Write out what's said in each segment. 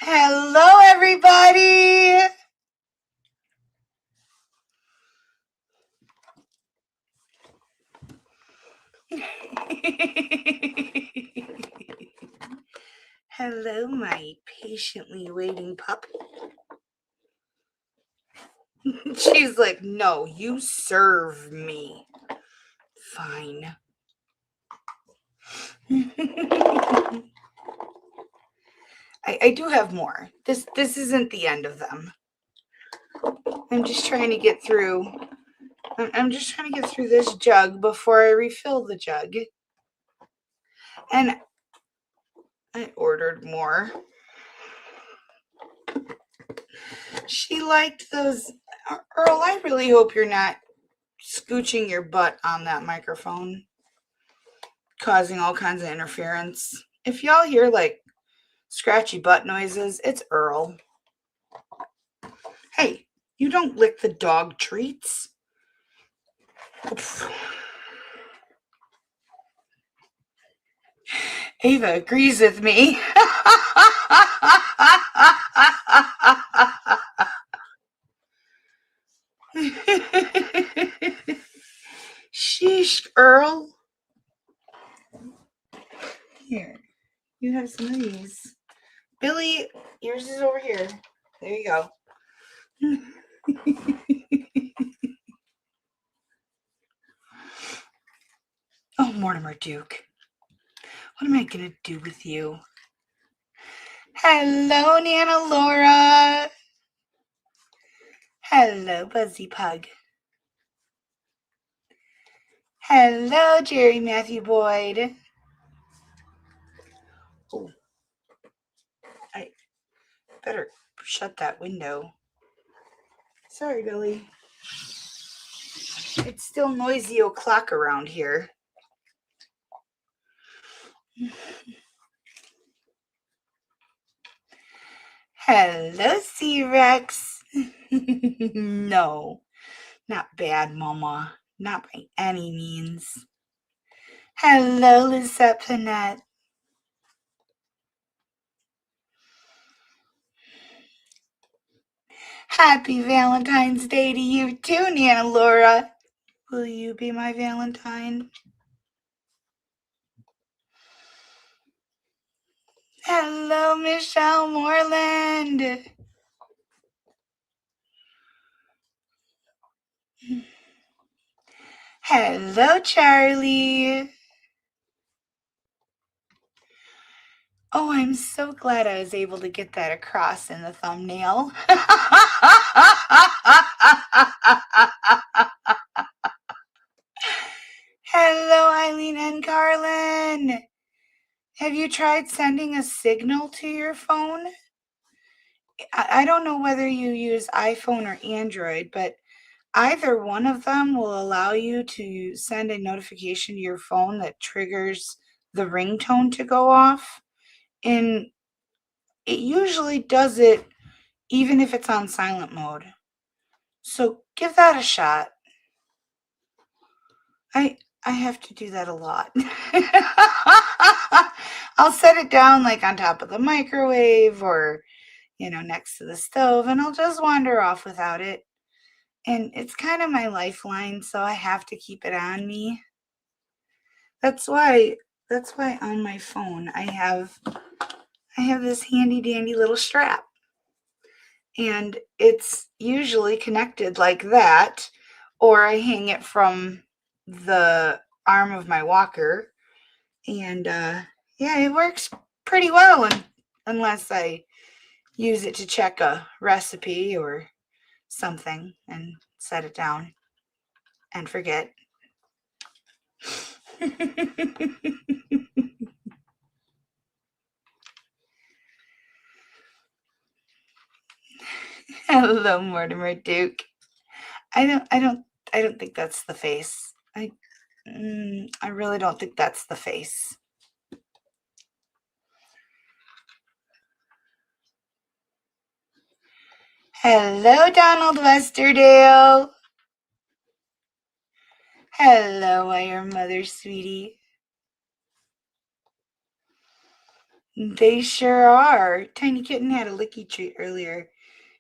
Hello, everybody. Hello, my patiently waiting pup. She's like, no, you serve me. Fine. I do have more. This isn't the end of them. I'm just trying to get through. I'm just trying to get through this jug before I refill the jug. And I ordered more. She liked those. Earl, I really hope you're not scooching your butt on that microphone, causing all kinds of interference. If y'all hear like scratchy butt noises, it's Earl. Hey, you don't lick the dog treats. Ava agrees with me. Sheesh, Earl. Here, you have some of these. Billy, yours is over here. There you go. Oh, Mortimer Duke. What am I going to do with you? Hello, Nana Laura. Hello, Buzzy Pug. Hello, Jerry Matthew Boyd. Oh, I better shut that window. Sorry, Billy. It's still noisy o'clock around here. Hello, C-Rex. No, not bad, Mama. Not by any means. Hello, Lisette Panette. Happy Valentine's Day to you too, Nana Laura. Will you be my Valentine? Hello, Michelle Moreland. Hello, Charlie. Oh, I'm so glad I was able to get that across in the thumbnail. Hello, Eileen and Carlin. Have you tried sending a signal to your phone? I don't know whether you use iPhone or Android, but either one of them will allow you to send a notification to your phone that triggers the ringtone to go off. And it usually does it even if it's on silent mode. So give that a shot. I have to do that a lot. I'll set it down like on top of the microwave or, next to the stove, and I'll just wander off without it. And it's kind of my lifeline, so I have to keep it on me. That's why on my phone I have this handy dandy little strap. And it's usually connected like that, or I hang it from the arm of my walker. And yeah, it works pretty well unless I use it to check a recipe or something and set it down and forget. Hello, Mortimer Duke. I don't think that's the face. I really don't think that's the face. Hello, Donald Westerdale. Hello, Iron Mother, sweetie. They sure are. Tiny Kitten had a licky treat earlier.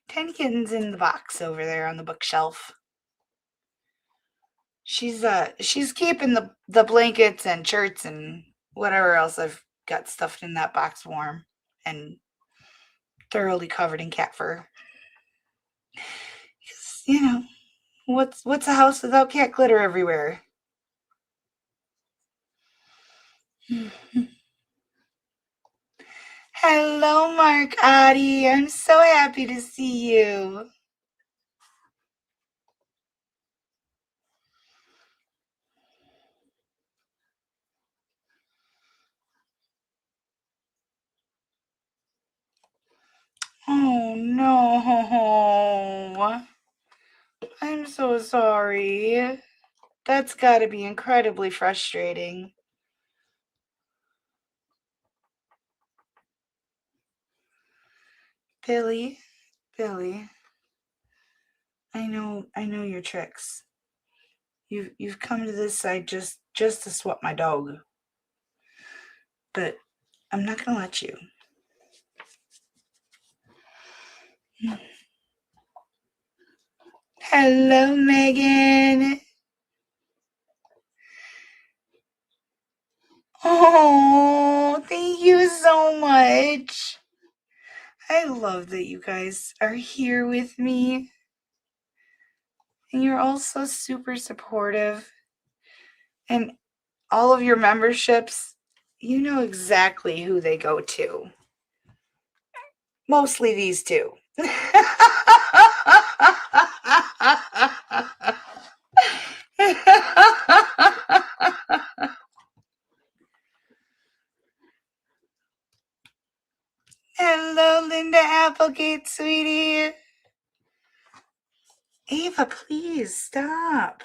Tiny Kitten's in the box over there on the bookshelf. She's keeping the blankets and shirts and whatever else I've got stuffed in that box warm and thoroughly covered in cat fur. You know, what's a house without cat glitter everywhere? Hello, Mark Addie. I'm so happy to see you. Oh no. I'm so sorry. That's got to be incredibly frustrating. Billy, I know your tricks. You've come to this side just to swat my dog. But I'm not gonna let you. Hello, Megan. Oh, thank you so much. I love that you guys are here with me. And you're all so super supportive. And all of your memberships, you know exactly who they go to. Mostly these two. Hello, Linda Applegate, sweetie. Ava, please stop.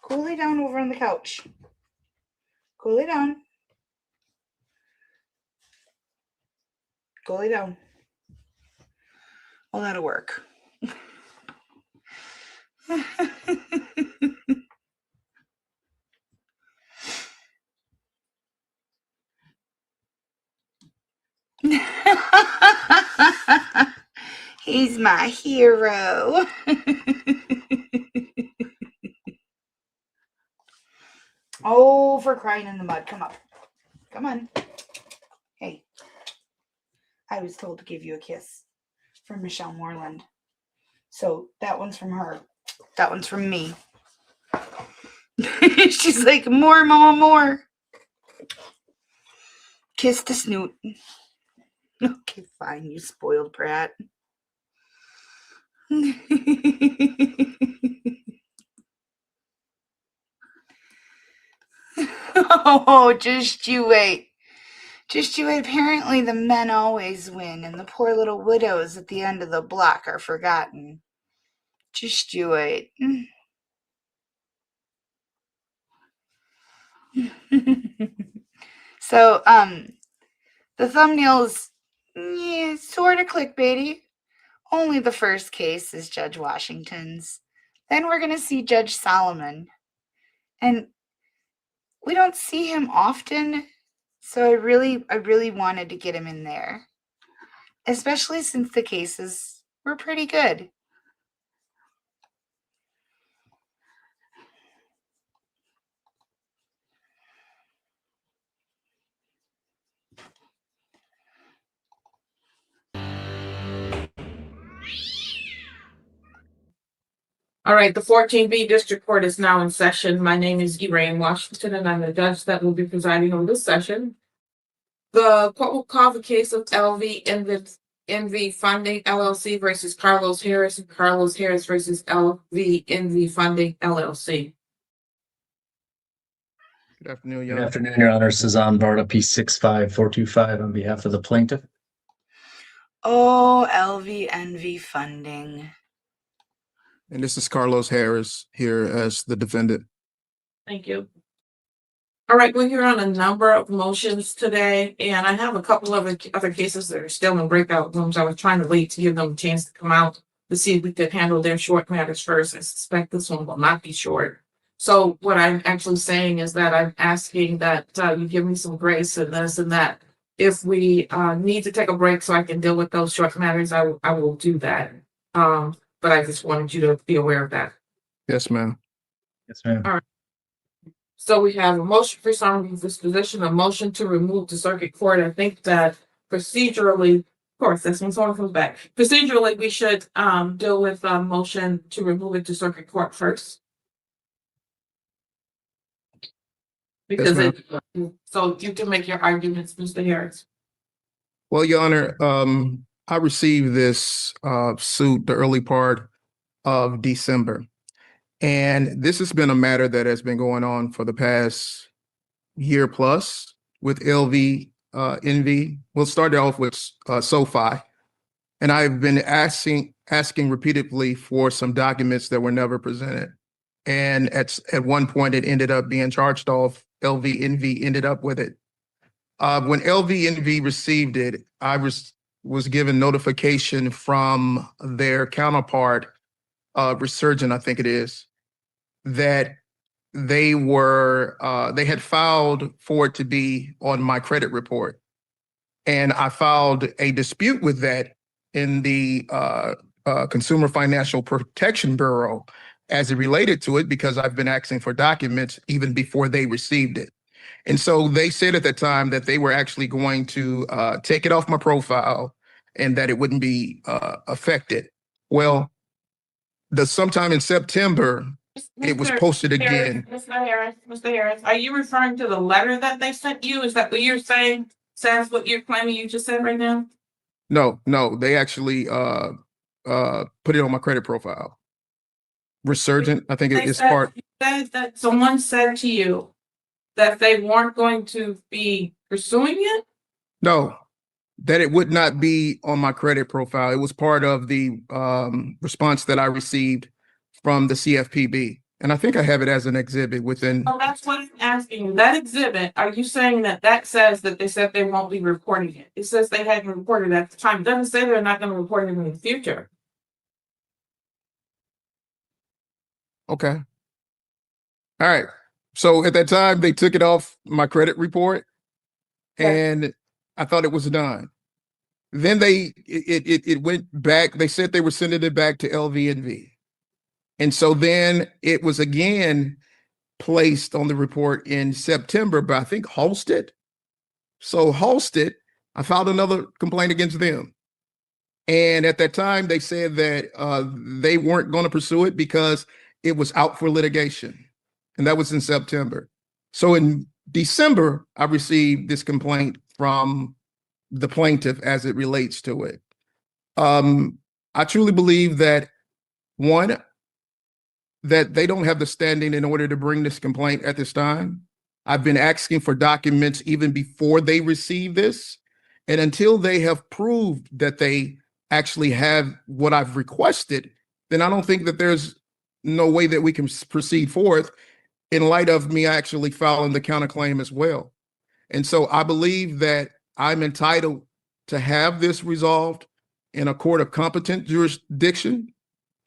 Go lay down over on the couch. Go lay down. Go lay down. Well, that'll work. He's my hero. Oh, for crying in the mud. Come up. Come on. Hey. I was told to give you a kiss from Michelle Moreland. So that one's from her. That one's from me. She's like, more, mama, more. Kiss the snoot. Okay, fine, you spoiled brat. Oh, just you wait. Just you wait. Apparently the men always win, and the poor little widows at the end of the block are forgotten. Just you wait. So, the thumbnail's sort of clickbaity. Only the first case is Judge Washington's. Then we're going to see Judge Solomon. And we don't see him often, so I really wanted to get him in there. Especially since the cases were pretty good. All right, the 14B District Court is now in session. My name is Elaine Washington, and I'm the judge that will be presiding over this session. The court will call the case of LVNV Funding LLC versus Carlos Harris and Carlos Harris versus LVNV Funding LLC. Good afternoon, Your Honor. Cezanne Varda, P65425 on behalf of the plaintiff. Oh, LVNV Funding. And this is Carlos Harris here as the defendant. Thank you. All right, we're here on a number of motions today, and I have a couple of other cases that are still in breakout rooms. I was trying to wait to give them a chance to come out to see if we could handle their short matters first. I suspect this one will not be short. So what I'm actually saying is that I'm asking that you give me some grace in this and that if we need to take a break so I can deal with those short matters, I will do that. But I just wanted you to be aware of that. Yes, ma'am. Yes, ma'am. So we have a motion for summary disposition, a motion to remove to circuit court. I think that procedurally, of course, that's when someone comes back. Procedurally, we should deal with a motion to remove it to circuit court first. Because so you can make your arguments, Mr. Harris. Well, Your Honor, I received this suit the early part of December. And this has been a matter that has been going on for the past year plus with LVNV. We'll start off with SoFi. And I've been asking repeatedly for some documents that were never presented. And at one point, it ended up being charged off. LVNV ended up with it. When LVNV received it, I was given notification from their counterpart, Resurgent, I think it is, that they had filed for it to be on my credit report. And I filed a dispute with that in the Consumer Financial Protection Bureau as it related to it, because I've been asking for documents even before they received it. And so they said at the time that they were actually going to take it off my profile and that it wouldn't be affected. Well, sometime in September, it was posted again. Mr. Harris, are you referring to the letter that they sent you? Is that what you're saying? Says what you're claiming you just said right now? No, they actually put it on my credit profile. Resurgent, I think it's part. That someone said to you that they weren't going to be pursuing it? No, that it would not be on my credit profile. It was part of the response that I received from the CFPB. And I think I have it as an exhibit within. Oh, that's what I'm asking you. That exhibit, are you saying that says that they said they won't be reporting it? It says they hadn't reported at the time. It doesn't say they're not going to report it in the future. Okay. All right. So at that time, they took it off my credit report, and I thought it was done. Then it went back. They said they were sending it back to LVNV. And so then it was again placed on the report in September by, I think, Halstead. So Halstead, I filed another complaint against them. And at that time, they said that they weren't going to pursue it because it was out for litigation. And that was in September. So in December, I received this complaint from the plaintiff as it relates to it. I truly believe that, one, that they don't have the standing in order to bring this complaint at this time. I've been asking for documents even before they receive this. And until they have proved that they actually have what I've requested, then I don't think that there's no way that we can proceed forth in light of me actually filing the counterclaim as well. And so I believe that I'm entitled to have this resolved in a court of competent jurisdiction.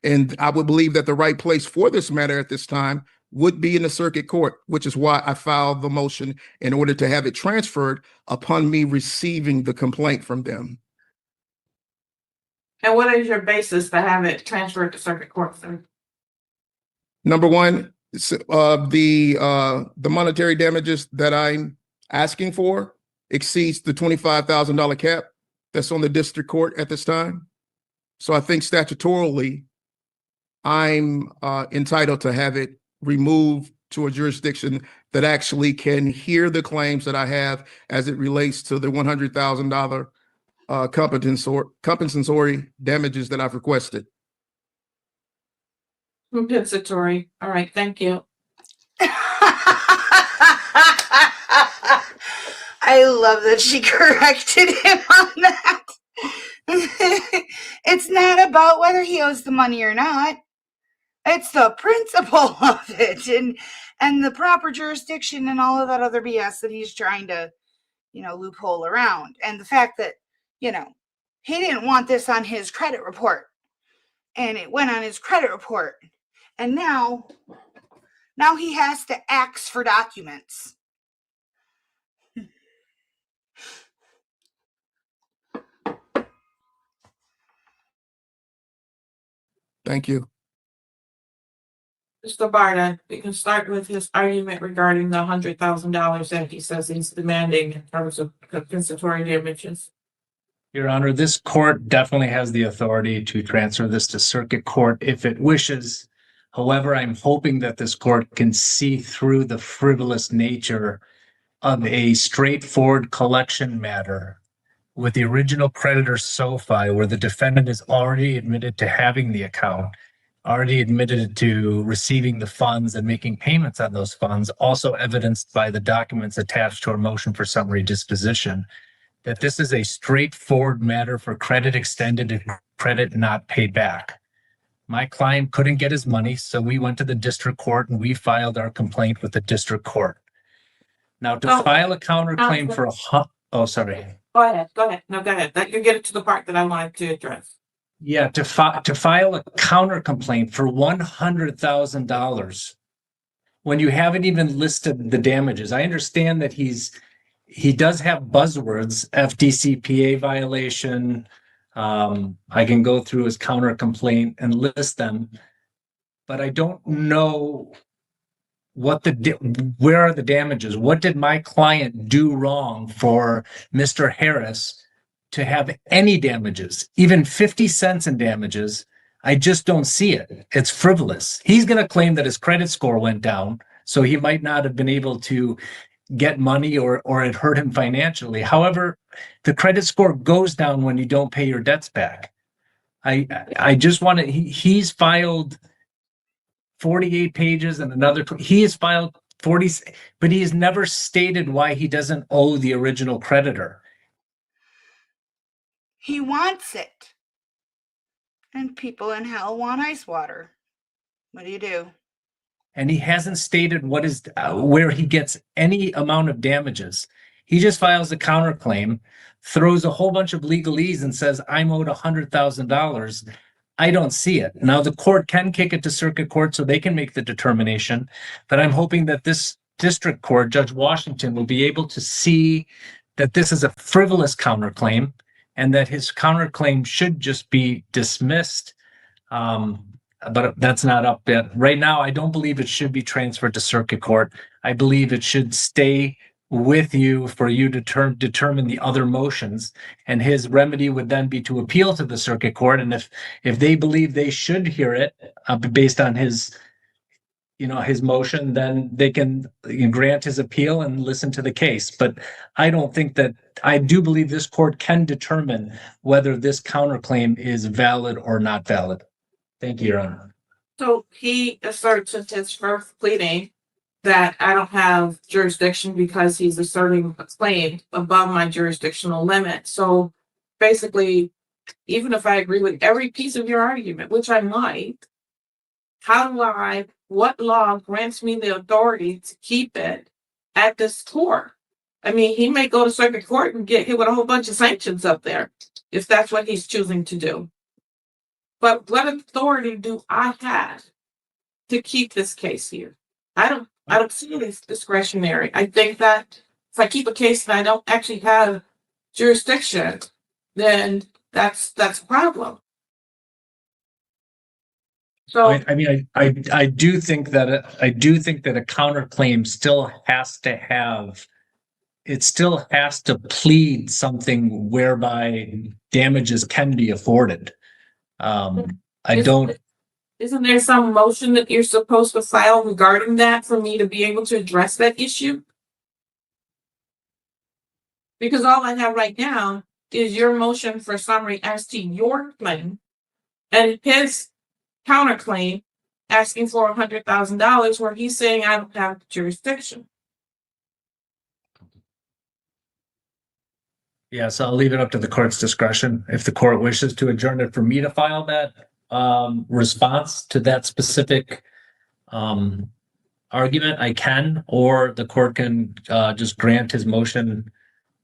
And I would believe that the right place for this matter at this time would be in the circuit court, which is why I filed the motion in order to have it transferred upon me receiving the complaint from them. And what is your basis to have it transferred to circuit court, sir? Number one, the monetary damages that I'm asking for exceeds the $25,000 cap that's on the district court at this time. So I think statutorily, I'm entitled to have it removed to a jurisdiction that actually can hear the claims that I have as it relates to the $100,000 compensatory damages that I've requested. Compensatory. All right, thank you. I love that she corrected him on that. It's not about whether he owes the money or not. It's the principle of it and the proper jurisdiction and all of that other BS that he's trying to, loophole around. And the fact that, he didn't want this on his credit report. And it went on his credit report. And now he has to ask for documents. Thank you. Mr. Barta, we can start with his argument regarding the $100,000 that he says he's demanding in terms of compensatory damages. Your Honor, this court definitely has the authority to transfer this to circuit court if it wishes. However, I'm hoping that this court can see through the frivolous nature of a straightforward collection matter with the original creditor SoFi, where the defendant is already admitted to having the account, already admitted to receiving the funds and making payments on those funds, also evidenced by the documents attached to our motion for summary disposition, that this is a straightforward matter for credit extended and credit not paid back. My client couldn't get his money, so we went to the district court and we filed our complaint with the district court. Now, to file a counterclaim for sorry. Go ahead. No, go ahead. You get it to the part that I wanted to address. Yeah, to file a counter complaint for $100,000 when you haven't even listed the damages. I understand that he does have buzzwords, FDCPA violation. I can go through his counter complaint and list them, but I don't know where are the damages? What did my client do wrong for Mr. Harris to have any damages, even 50 cents in damages? I just don't see it. It's frivolous. He's going to claim that his credit score went down, so he might not have been able to get money or it hurt him financially. However, the credit score goes down when you don't pay your debts back. I just want to, he's filed 48 pages and he has filed 40, but he has never stated why he doesn't owe the original creditor. He wants it. And people in hell want ice water. What do you do? And he hasn't stated what is where he gets any amount of damages. He just files a counterclaim, throws a whole bunch of legalese and says, I'm owed $100,000. I don't see it. Now, the court can kick it to circuit court so they can make the determination, but I'm hoping that this district court, Judge Washington, will be able to see that this is a frivolous counterclaim and that his counterclaim should just be dismissed. But that's not up yet. Right now, I don't believe it should be transferred to circuit court. I believe it should stay with you for you to determine the other motions, and his remedy would then be to appeal to the circuit court. And if they believe they should hear it based on his motion, then they can grant his appeal and listen to the case. But I do believe this court can determine whether this counterclaim is valid or not valid. Thank you, Your Honor. So he asserts in his first pleading that I don't have jurisdiction because he's asserting a claim above my jurisdictional limit. So basically, even if I agree with every piece of your argument, which I might, what law grants me the authority to keep it at this court? I mean, he may go to circuit court and get hit with a whole bunch of sanctions up there if that's what he's choosing to do. But what authority do I have to keep this case here? I don't see it as discretionary. I think that if I keep a case and I don't actually have jurisdiction, then that's a problem. So I mean, I do think that a counterclaim still has to plead something whereby damages can be afforded. Isn't there some motion that you're supposed to file regarding that for me to be able to address that issue? Because all I have right now is your motion for summary as to your claim and his counterclaim asking for $100,000 where he's saying I don't have jurisdiction. Yeah, so I'll leave it up to the court's discretion. If the court wishes to adjourn it for me to file that response to that specific argument, I can, or the court can just grant his motion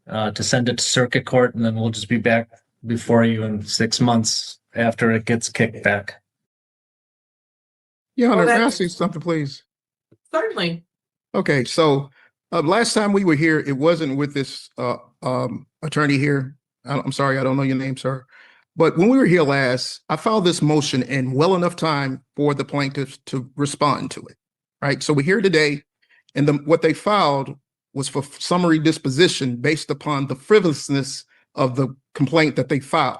to send it to circuit court, and then we'll just be back before you in 6 months after it gets kicked back. Yeah, Honor, may I say something, please? Certainly. Okay, so last time we were here, it wasn't with this attorney here. I'm sorry, I don't know your name, sir. But when we were here last, I filed this motion in well enough time for the plaintiffs to respond to it, right? So we're here today, and what they filed was for summary disposition based upon the frivolousness of the complaint that they filed.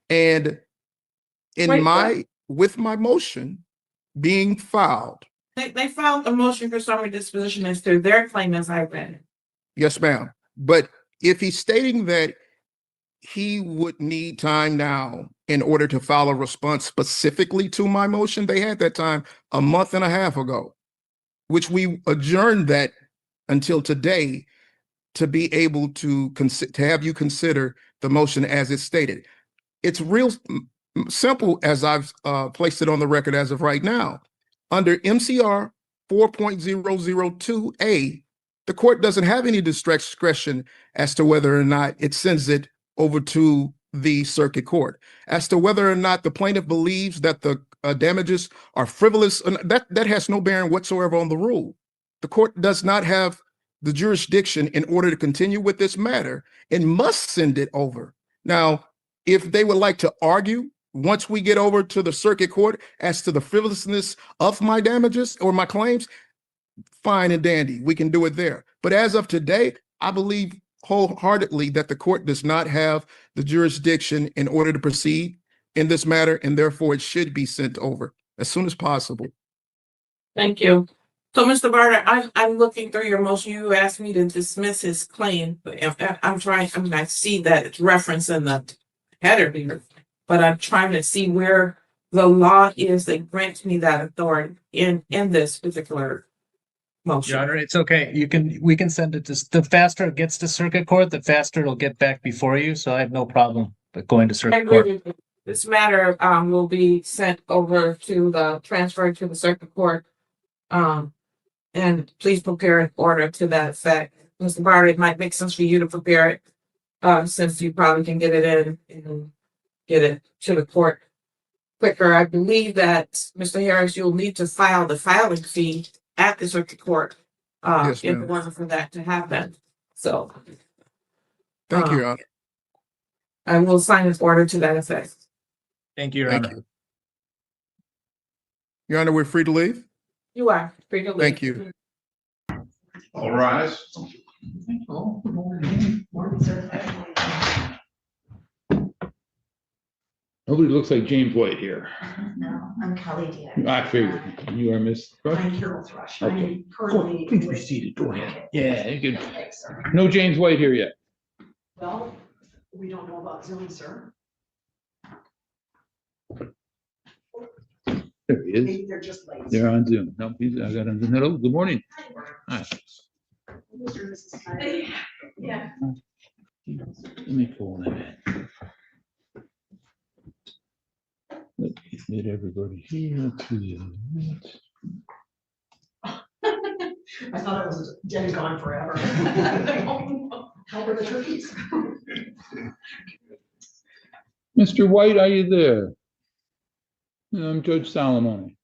And with my motion being filed. They filed a motion for summary disposition as to their claim, as I read. Yes, ma'am. But if he's stating that he would need time now in order to file a response specifically to my motion, they had that time a month and a half ago, which we adjourned that until today to be able to have you consider the motion as it's stated. It's real simple as I've placed it on the record as of right now. Under MCR 4.002A, the court doesn't have any discretion as to whether or not it sends it over to the circuit court. As to whether or not the plaintiff believes that the damages are frivolous, that has no bearing whatsoever on the rule. The court does not have the jurisdiction in order to continue with this matter and must send it over. Now, if they would like to argue once we get over to the circuit court as to the frivolousness of my damages or my claims, fine and dandy, we can do it there. But as of today, I believe wholeheartedly that the court does not have the jurisdiction in order to proceed in this matter, and therefore it should be sent over as soon as possible. Thank you. So, Mr. Barter, I'm looking through your motion. You asked me to dismiss his claim, but I see that it's referenced in the header here, but I'm trying to see where the law is that grants me that authority in this particular motion. Your Honor, it's okay. We can send it to, the faster it gets to circuit court, the faster it'll get back before you. So I have no problem with going to circuit court. This matter will be sent over to transferred to the circuit court. And please prepare an order to that effect. Mr. Barter, it might make sense for you to prepare it, since you probably can get it in and get it to the court quicker. I believe that, Mr. Harris, you'll need to file the filing fee at the circuit court, Yes, if ma'am. it wasn't for that to happen. So. Thank you, Your Honor. I will sign this order to that effect. Thank you, Your Thank Honor. you. Your Honor, we're free to leave. You are free to leave. Thank you. All rise. Nobody looks like James White here. No, I'm Kelly Diaz. I figured. You are Miss Thrush? I'm Carol Thrush. Okay. I'm currently. Please be seated. Go ahead. Yeah, you can. Thanks, sir. No James White here yet. Well, we don't know about Zoom, sir. There he is. Maybe they're just late. They're on Zoom. No, I got on Zoom. Hello, good morning. Hi. Mr. and Mrs. Snyder. Yeah. Let me pull that in. Let me admit everybody here to the minutes. I thought it was Jenny gone forever. How were the turkeys? Mr. White, are you there? I'm Judge Salamone.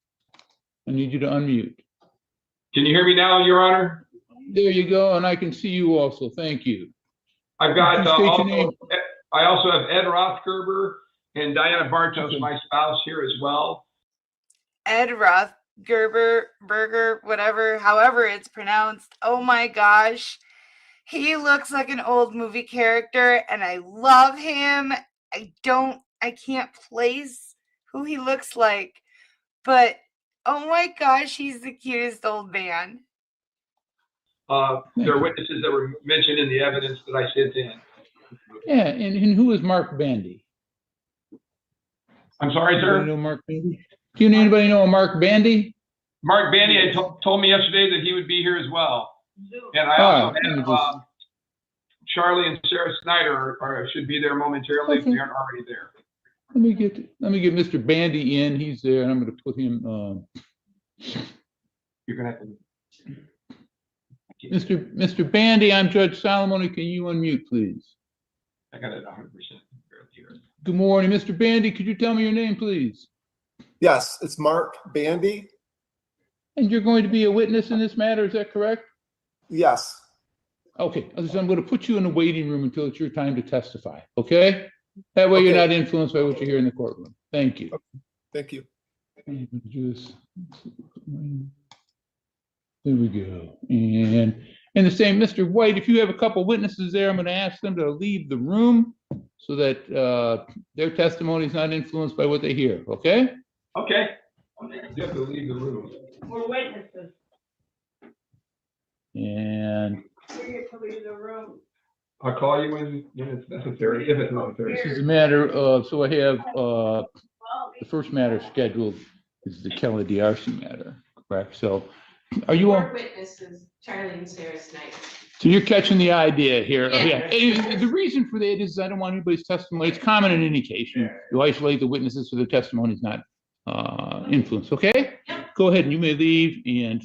I need you to unmute. Can you hear me now, Your Honor? There you go, and I can see you also. Thank you. I've got State your name. I also have Ed Rothgerber and Diana Bartos, my spouse, here as well. Ed Burger, whatever, however it's pronounced. Oh my gosh. He looks like an old movie character and I love him. I can't place who he looks like, but oh my gosh, he's the cutest old man. There are witnesses that were mentioned in the evidence that I sent in. Yeah, and who is Mark Bandy? I'm sorry, Anybody sir? know Mark Bandy? Do anybody know a Mark Bandy? Mark Bandy had told me yesterday that he would be here as well. And I also have Charlie and Sarah Snyder should be there momentarily if they aren't already there. Let me get Mr. Bandy in. He's there, and I'm going to put him. You're gonna have to. Mr. Bandy, I'm Judge Salamone. Can you unmute, please? I got it 100% here. Good morning, Mr. Bandy. Could you tell me your name, please? Yes, it's Mark Bandy. And you're going to be a witness in this matter, is that correct? Yes. Okay, so I'm going to put you in the waiting room until it's your time to testify, okay? That way you're Okay. not influenced by what you hear in the courtroom. Thank you. Thank you. There we go. And the same, Mr. White, if you have a couple witnesses there, I'm going to ask them to leave the room so that their testimony is not influenced by what they hear, okay? Okay. You have to leave the room. We're witnesses. And We get to leave the room. I'll call you when it's necessary, if it's necessary. this is a matter of, so I have the first matter scheduled is the Kelly Darcy matter, correct? So are you Four all? witnesses, Charlie and Sarah Snyder. So you're catching the idea here. Yeah. And the reason for that is I don't want anybody's testimony. It's common in any case. You isolate the witnesses so their testimony is not influenced, okay? Yep. Go ahead and you may leave. And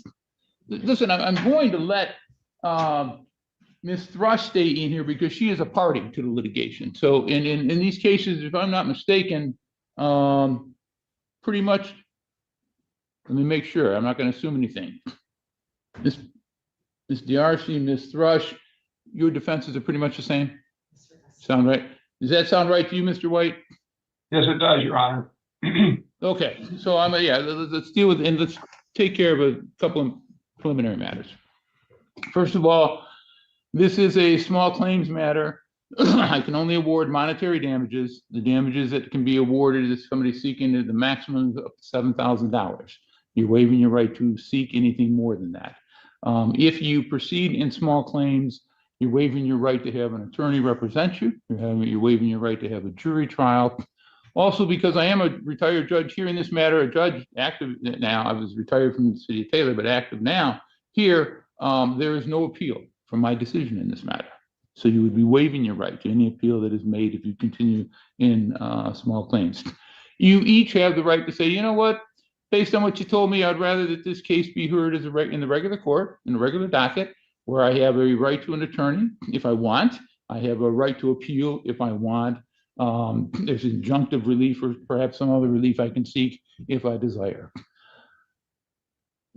listen, I'm going to let Ms. Thrush stay in here because she is a party to the litigation. So in these cases, if I'm not mistaken, pretty much, let me make sure, I'm not going to assume anything. Ms. Darcy, Ms. Thrush, your defenses are pretty much the same? Sound right? Does that sound right to you, Mr. White? Yes, it does, Your Honor. Okay, so yeah, let's deal with, and let's take care of a couple of preliminary matters. First of all, this is a small claims matter. I can only award monetary damages. The damages that can be awarded is somebody seeking the maximum of $7,000. You're waiving your right to seek anything more than that. If you proceed in small claims, you're waiving your right to have an attorney represent you. You're waiving your right to have a jury trial. Also, because I am a retired judge here in this matter, a judge active now, I was retired from the city of Taylor, but active now, here, there is no appeal from my decision in this matter. So you would be waiving your right to any appeal that is made if you continue in small claims. You each have the right to say, you know what, based on what you told me, I'd rather that this case be heard as in the regular court, in the regular docket, where I have a right to an attorney if I want. I have a right to appeal if I want. There's injunctive relief or perhaps some other relief I can seek if I desire.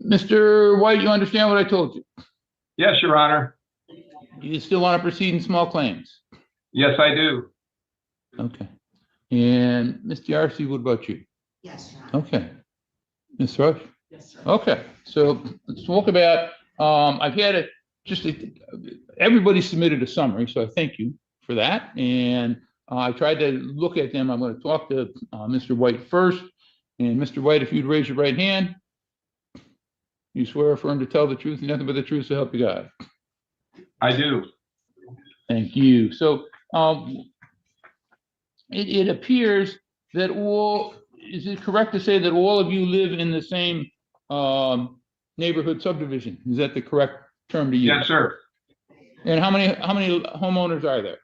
Mr. White, you understand what I told you? Yes, Your Honor. You still want to proceed in small claims? Yes, I do. Okay. And Ms. Darcy, what about you? Yes, Your Honor. Okay. Ms. Thrush? Yes, sir. Okay, so let's talk about, I've had everybody submitted a summary, so I thank you for that. And I tried to look at them. I'm going to talk to Mr. White first. And Mr. White, if you'd raise your right hand, you swear or affirm to tell the truth and nothing but the truth to help you God. I do. Thank you. So it appears that is it correct to say that all of you live in the same neighborhood subdivision? Is that the correct term to use? Yes, sir. And how many homeowners are there?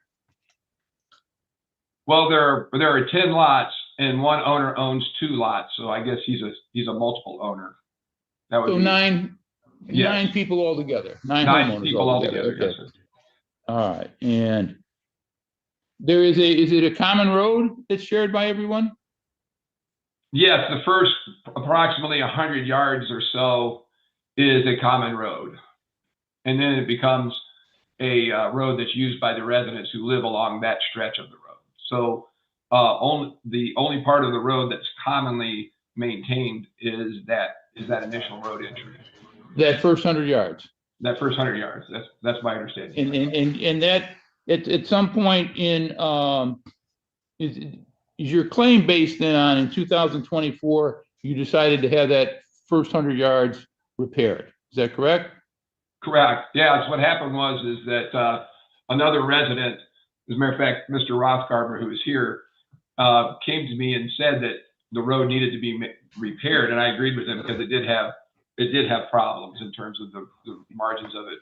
Well, there are 10 lots and one owner owns 2 lots. So I guess he's a multiple owner. That would So be nine yes. people altogether. Nine 9 homeowners people altogether. Okay. Yes, sir. All right. And there is it a common road that's shared by everyone? Yes, the first approximately 100 yards or so is a common road. And then it becomes a road that's used by the residents who live along that stretch of the road. So the only part of the road that's commonly maintained is that initial road entry. That first 100 yards. That first 100 yards. That's my understanding. And that at some point in is your claim based then on in 2024 you decided to have that first 100 yards repaired? Is that correct? Correct. Yeah. That's what happened is that another resident, as a matter of fact, Mr. Rothgarber, who is here, came to me and said that the road needed to be repaired, and I agreed with him because it did have problems in terms of the margins of it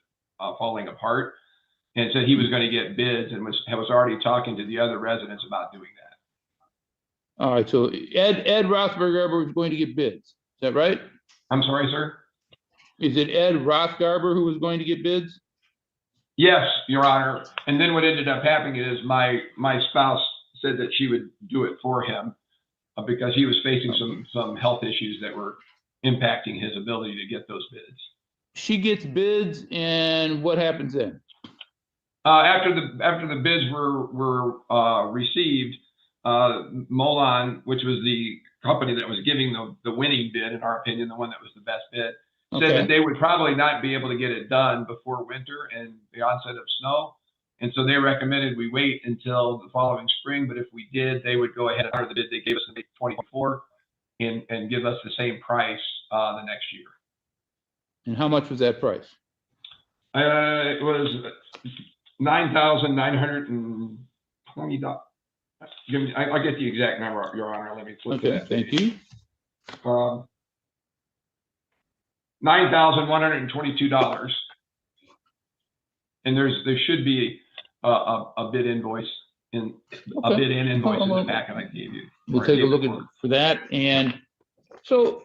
falling apart, and said he was going to get bids and was already talking to the other residents about doing that. All right. So Ed Rothgarber was going to get bids. Is that right? I'm sorry, sir. Is it Ed Rothgarber who was going to get bids? Yes, Your Honor. And then what ended up happening is my spouse said that she would do it for him because he was facing some health issues that were impacting his ability to get those bids. She gets bids, and what happens then? After the bids were received, Molon, which was the company that was giving the winning bid, in our opinion, the one that was the best bid, said that they would probably not be able to get it done before winter and the onset of snow. And so they recommended we wait until the following spring. But if we did, they would go ahead and honor the bid they gave us in 2024 and give us the same price the next year. And how much was that price? It was $9,920. I'll get the exact number, Your Honor. Let me flip Okay, thank you. $9,122. And there should be a bid invoice in a bid in invoice in the packet I gave you. We'll take a look at for that. And so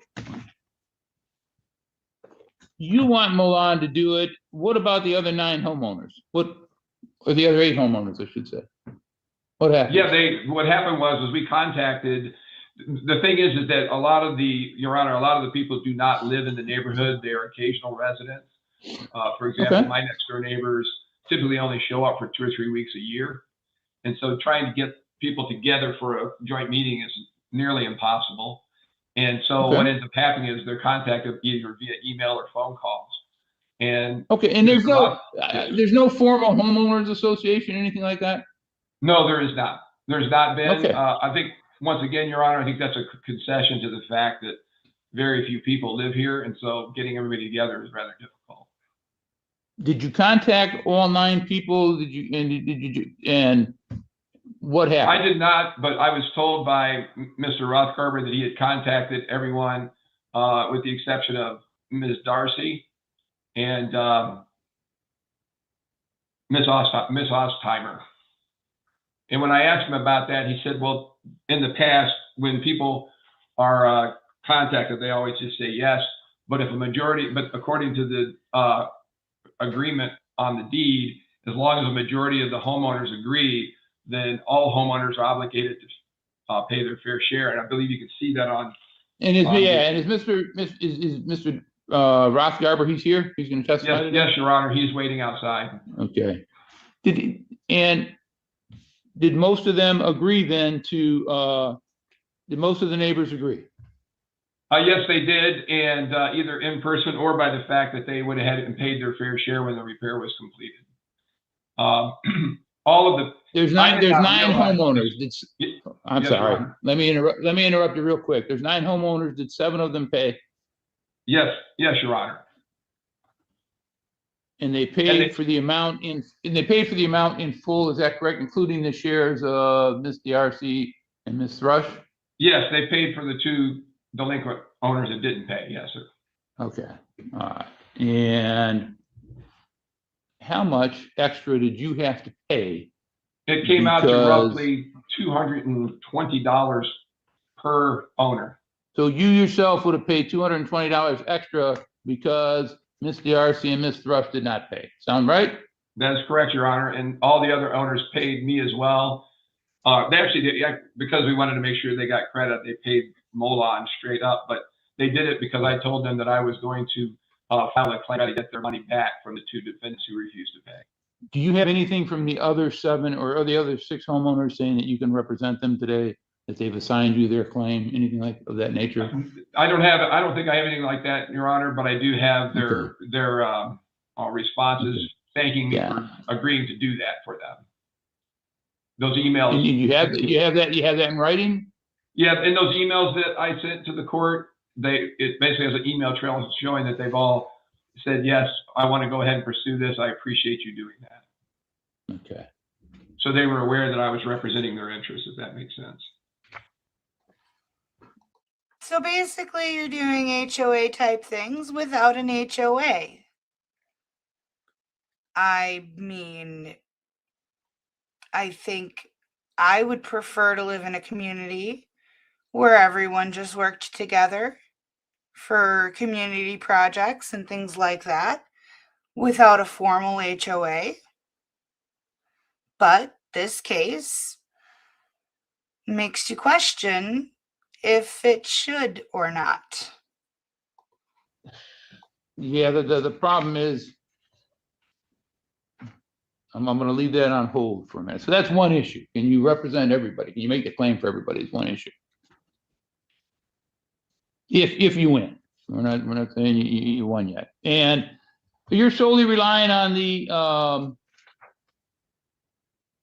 you want Milan to do it. What about the other 9 homeowners? Or the other 8 homeowners, I should say? What happened? Yeah, what happened was we contacted. The thing is that Your Honor, a lot of the people do not live in the neighborhood. They are occasional residents. For example, my next door neighbors typically only show up for 2 or 3 weeks a year. And so trying to get people together for a joint meeting is nearly impossible. And so what ends up happening is they're contacted either via email or phone calls. And and there's no formal homeowners association, anything like that? No, there is not. There's not been. I think, once again, Your Honor, I think that's a concession to the fact that very few people live here. And so getting everybody together is rather difficult. Did you contact all 9 people? And what happened? I did not, but I was told by Mr. Rothgarber that he had contacted everyone with the exception of Ms. Darcy and Ms. Ostheimer. And when I asked him about that, he said, well, in the past, when people are contacted, they always just say yes. But according to the agreement on the deed, as long as a majority of the homeowners agree, then all homeowners are obligated to pay their fair share. And I believe you can see that on. And is Mr. Rothgarber, he's here? He's going to testify? Yes, Your Honor. He's waiting outside. Okay. Did most of them agree then to, did most of the neighbors agree? Yes, they did. And either in person or by the fact that they went ahead and paid their fair share when the repair was completed. There's 9 homeowners. I'm sorry. Let me interrupt you real quick. There's 9 homeowners. Did 7 of them pay? Yes, Your Honor. And they paid for the amount in full. Is that correct? Including the shares of Ms. Darcy and Ms. Thrush? Yes, they paid for the 2 delinquent owners that didn't pay. Yes, sir. Okay. All right. And how much extra did you have to pay? It came out to roughly $220 per owner. So you yourself would have paid $220 extra because Ms. Darcy and Ms. Thrush did not pay. Sound right? That is correct, Your Honor. And all the other owners paid me as well. They actually did, because we wanted to make sure they got credit, they paid Molon straight up. But they did it because I told them that I was going to file a claim to get their money back from the 2 defendants who refused to pay. Do you have anything from the other 7 or the other 6 homeowners saying that you can represent them today, that they've assigned you their claim, anything like of that nature? I don't think I have anything like that, Your Honor, but I do have their responses thanking me for agreeing to do that for them. Those emails. And you have that in writing? Yeah, in those emails that I sent to the court, it basically has an email trail showing that they've all said, yes, I want to go ahead and pursue this. I appreciate you doing that. Okay. So they were aware that I was representing their interests, if that makes sense. So basically you're doing HOA type things without an HOA. I mean, I think I would prefer to live in a community where everyone just worked together for community projects and things like that without a formal HOA. But this case makes you question if it should or not. Yeah, the problem is I'm going to leave that on hold for a minute. So that's one issue. Can you represent everybody? Can you make the claim for everybody? Is one issue. If you win, we're not saying you won yet, and you're solely relying on the. I'm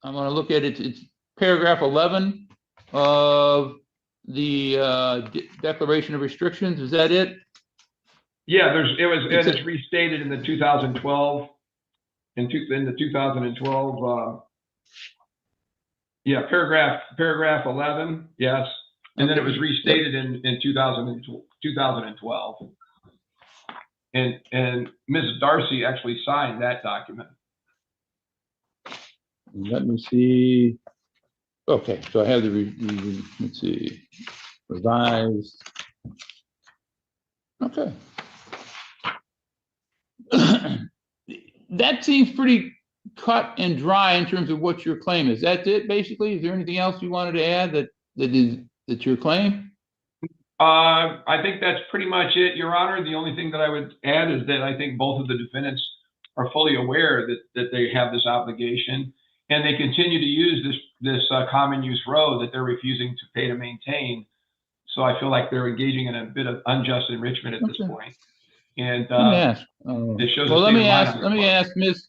going to look at it. It's paragraph 11 of the Declaration of Restrictions. Is that it? Yeah, it's restated in the 2012. In the 2012, yeah, paragraph 11, yes, and then it was restated in 2012, and Mrs. Darcy actually signed that document. Let me see. Okay, so I have the let's see, revised. Okay. That seems pretty cut and dry in terms of what your claim is. That's it, basically? Is there anything else you wanted to add that's your claim? I think that's pretty much it, Your Honor. The only thing that I would add is that I think both of the defendants are fully aware that they have this obligation, and they continue to use this common use road that they're refusing to pay to maintain. So I feel like they're engaging in a bit of unjust enrichment at this point. And let me ask. it shows. Well, let me ask Miss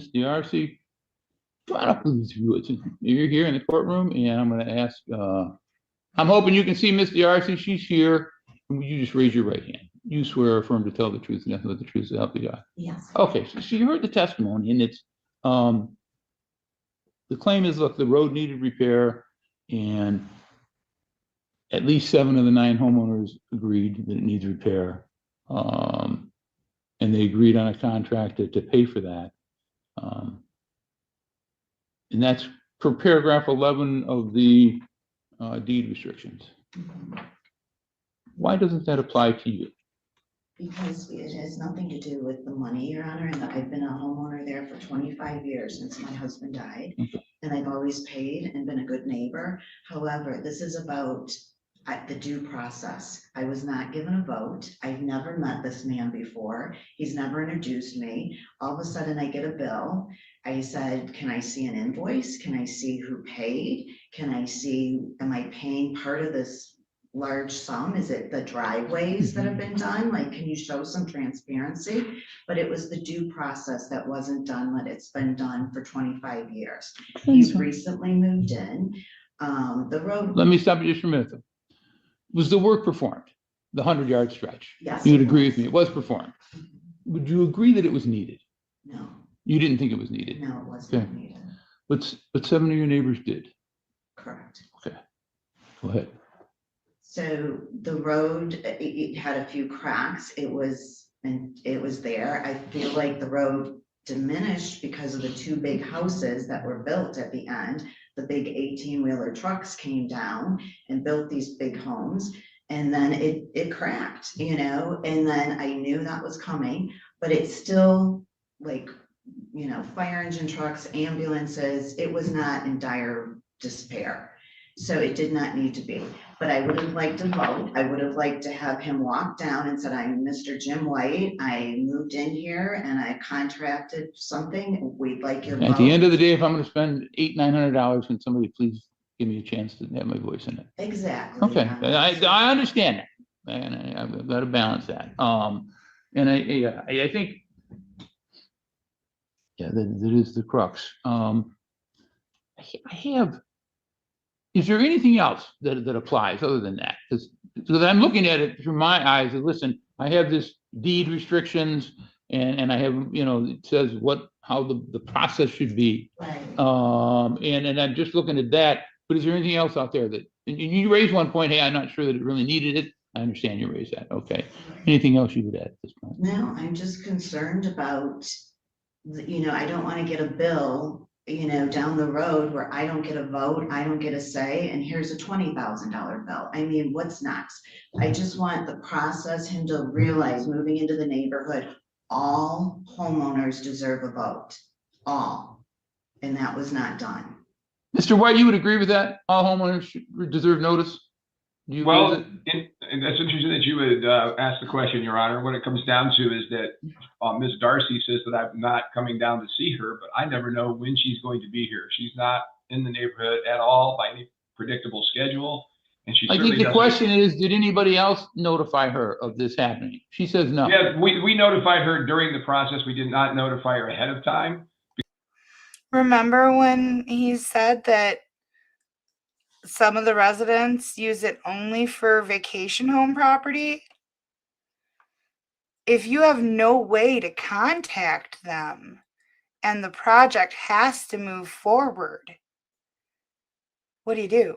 Darcy. Come on up, please. You're here in the courtroom, and I'm going to ask. I'm hoping you can see Miss Darcy. She's here. Will you just raise your right hand? You swear or affirm to tell the truth and nothing but the truth to help you God? Yes. Okay, so you heard the testimony, and it's the claim is, look, the road needed repair, and at least 7 of the 9 homeowners agreed that it needs repair, and they agreed on a contract to pay for that, and that's for paragraph 11 of the deed restrictions. Why doesn't that apply to you? Because it has nothing to do with the money, Your Honor, and I've been a homeowner there for 25 years since my husband died, and I've always paid and been a good neighbor. However, this is about the due process. I was not given a vote. I've never met this man before. He's never introduced me. All of a sudden I get a bill. I said, can I see an invoice? Can I see who paid? Can I see, am I paying part of this large sum? Is it the driveways that have been done? Like, can you show some transparency? But it was the due process that wasn't done, but it's been done for 25 years. He's recently moved in. The road. Let me stop you just for a minute. Was the work performed? The 100-yard stretch? Yes. You'd agree with me, it was performed. Would you agree that it was needed? No. You didn't think it was needed? No, it wasn't needed. But 7 of your neighbors did? Correct. Okay, go ahead. So the road, it had a few cracks. It was there. I feel like the road diminished because of the 2 big houses that were built at the end. The big 18-wheeler trucks came down and built these big homes, and then it cracked, you know, and then I knew that was coming, but it's still like, you know, fire engine trucks, ambulances. It was not in dire despair. So it did not need to be, but I would have liked to vote. I would have liked to have him walk down and said, I'm Mr. Jim White. I moved in here and I contracted something. We'd like your vote. At the end of the day, if I'm going to spend $800-900, can somebody please give me a chance to have my voice in it? Exactly. Okay, I understand that, and I've got to balance that. And I think, yeah, that is the crux. Is there anything else that applies other than that? Because I'm looking at it through my eyes and listen, I have this deed restrictions and I have, you know, it says how the process should be. Right. And I'm just looking at that, but is there anything else out there that, and you raised one point, hey, I'm not sure that it really needed it. I understand you raised that. Okay. Anything else you would add at this point? No, I'm just concerned about, you know, I don't want to get a bill, you know, down the road where I don't get a vote, I don't get a say, and here's a $20,000 bill. I mean, what's next? I just want the process, him to realize moving into the neighborhood, all homeowners deserve a vote, all, and that was not done. Mr. White, you would agree with that? All homeowners deserve notice? Do you agree with Well, it? and that's interesting that you would ask the question, Your Honor. What it comes down to is that Ms. Darcy says that I'm not coming down to see her, but I never know when she's going to be here. She's not in the neighborhood at all by any predictable schedule, and she I certainly think the doesn't. question is, did anybody else notify her of this happening? She says no. Yeah, we notified her during the process. We did not notify her ahead of time. Remember when he said that some of the residents use it only for vacation home property? If you have no way to contact them and the project has to move forward, what do you do?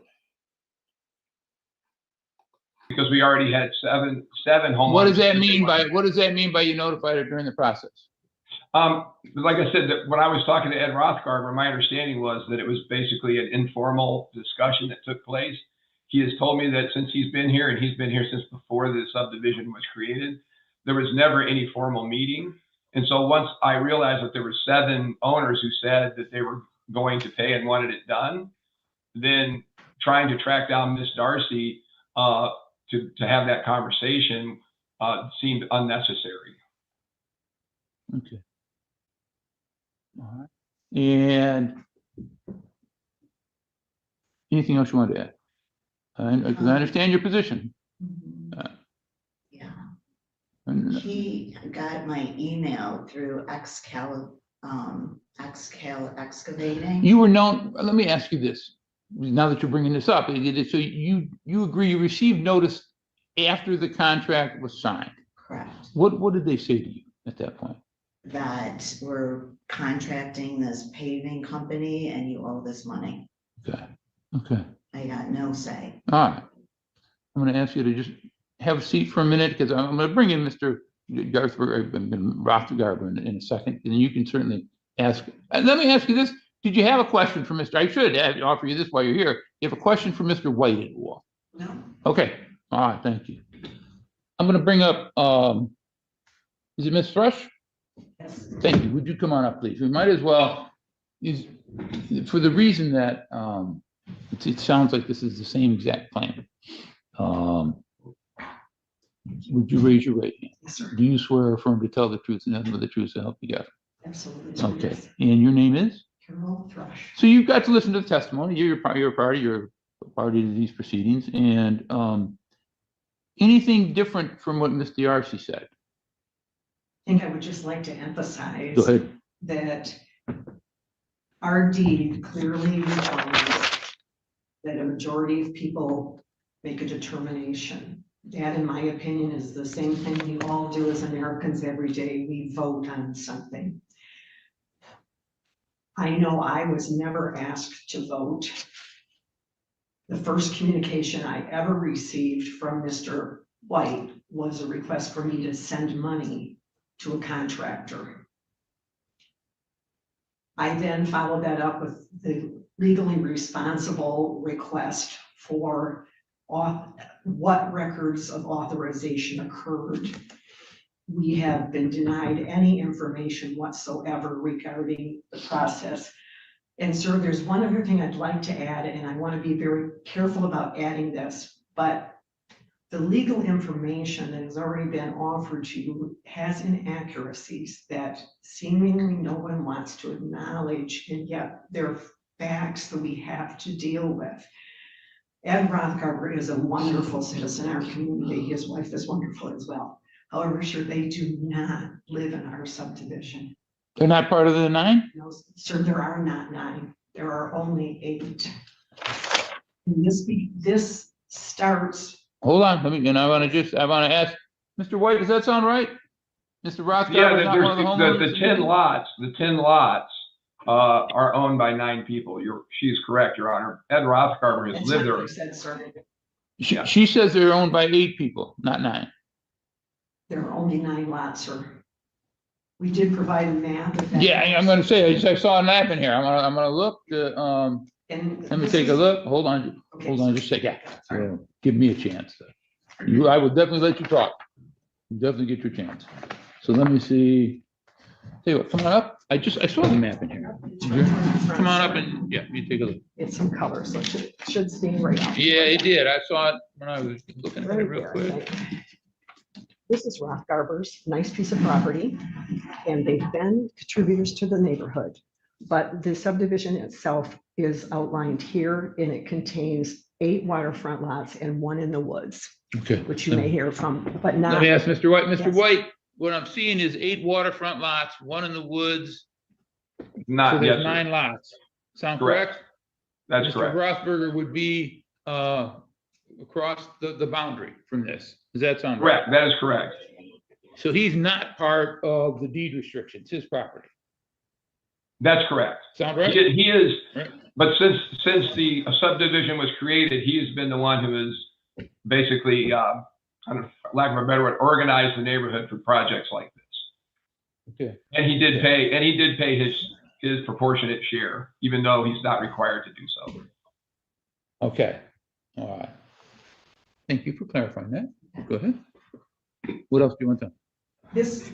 Because we already had seven homeowners. What does that mean by you notified her during the process? Like I said, that when I was talking to Ed Rothgarber, my understanding was that it was basically an informal discussion that took place. He has told me that since he's been here, and he's been here since before the subdivision was created, there was never any formal meeting. And so once I realized that there were 7 owners who said that they were going to pay and wanted it done, then trying to track down Miss Darcy to have that conversation seemed unnecessary. Okay. All right. And anything else you want to add? Because I understand your position. Yeah, And he got my email through Xcal Excavating. you were known, let me ask you this, now that you're bringing this up. So you agree you received notice after the contract was signed? Correct. What did they say to you at that point? That we're contracting this paving company and you owe this money. Okay. Okay. I got no say. All right. I'm going to ask you to just have a seat for a minute, because I'm going to bring in Mr. Rothgarber in a second, and you can certainly ask. Let me ask you this. Did you have a question for Mr. I should offer you this while you're here. You have a question for Mr. White at all? No. Okay. All right. Thank you. I'm going to bring up, is it Ms. Thrush? Yes. Thank you. Would you come on up, please? We might as well, for the reason that it sounds like this is the same exact claim. Would you raise your right hand? Yes, sir. Do you swear or affirm to tell the truth and nothing but the truth to help you God? Absolutely. Okay. Yes. And your name is? Carol Thrush. So you've got to listen to the testimony. You're a party to these proceedings. And anything different from what Ms. Darcy said? I think I would just like to emphasize Go ahead. that our deed clearly defines that a majority of people make a determination. That, in my opinion, is the same thing we all do as Americans every day. We vote on something. I know I was never asked to vote. The first communication I ever received from Mr. White was a request for me to send money to a contractor. I then followed that up with the legally responsible request for what records of authorization occurred. We have been denied any information whatsoever regarding the process. And sir, there's one other thing I'd like to add, and I want to be very careful about adding this, but the legal information that has already been offered to you has inaccuracies that seemingly no one wants to acknowledge, and yet they're facts that we have to deal with. Ed Rothgarber is a wonderful citizen in our community. His wife is wonderful as well. However, sir, they do not live in our subdivision. They're not part of the 9? No, sir, there are not 9. There are only 8. And this starts. Hold on, I want to ask, Mr. White, does that sound right? Mr. Rothgarber is not one of the homeowners? The 10 lots are owned by 9 people. She's correct, Your Honor. Ed Rothgarber has lived there. Said, sir. She says they're owned by 8 people, not 9. There are only 9 lots, sir. We did provide a map. Yeah, I'm going to say, I saw a map in here. I'm going to look. Let me take a look. Hold on. Okay, Hold on just a second. Yeah. Give me a chance. I will definitely let you talk. You definitely get your chance. So let me see. Tell you what, come on up. I saw the map in here. Come on up and, yeah, you take a look. It's some color, so it should stand right out. Yeah, it did. I saw it when I was looking at it Right real there, I quick. think. This is Rothgarber's, nice piece of property, and they've been contributors to the neighborhood. But the subdivision itself is outlined here, and it contains 8 waterfront lots and 1 in the woods, Okay. which you may hear from, but Let not. me ask Mr. White. Mr. Yes. White, what I'm seeing is 8 waterfront lots, 1 in the woods. So Not, yes, there's sir. 9 lots. Sound Correct. correct? That's Mr. correct. Rothberger would be across the boundary from this. Does that sound right? Correct, that is correct. So he's not part of the deed restrictions, his property. That's correct. Sound right? He is, Right. but since the subdivision was created, he has been the one who has basically, kind of, for lack of a better word, organized the neighborhood for projects like this. Okay. And he did pay his proportionate share, even though he's not required to do so. Okay. All right. Thank you for clarifying that. Go ahead. What else do you want to? This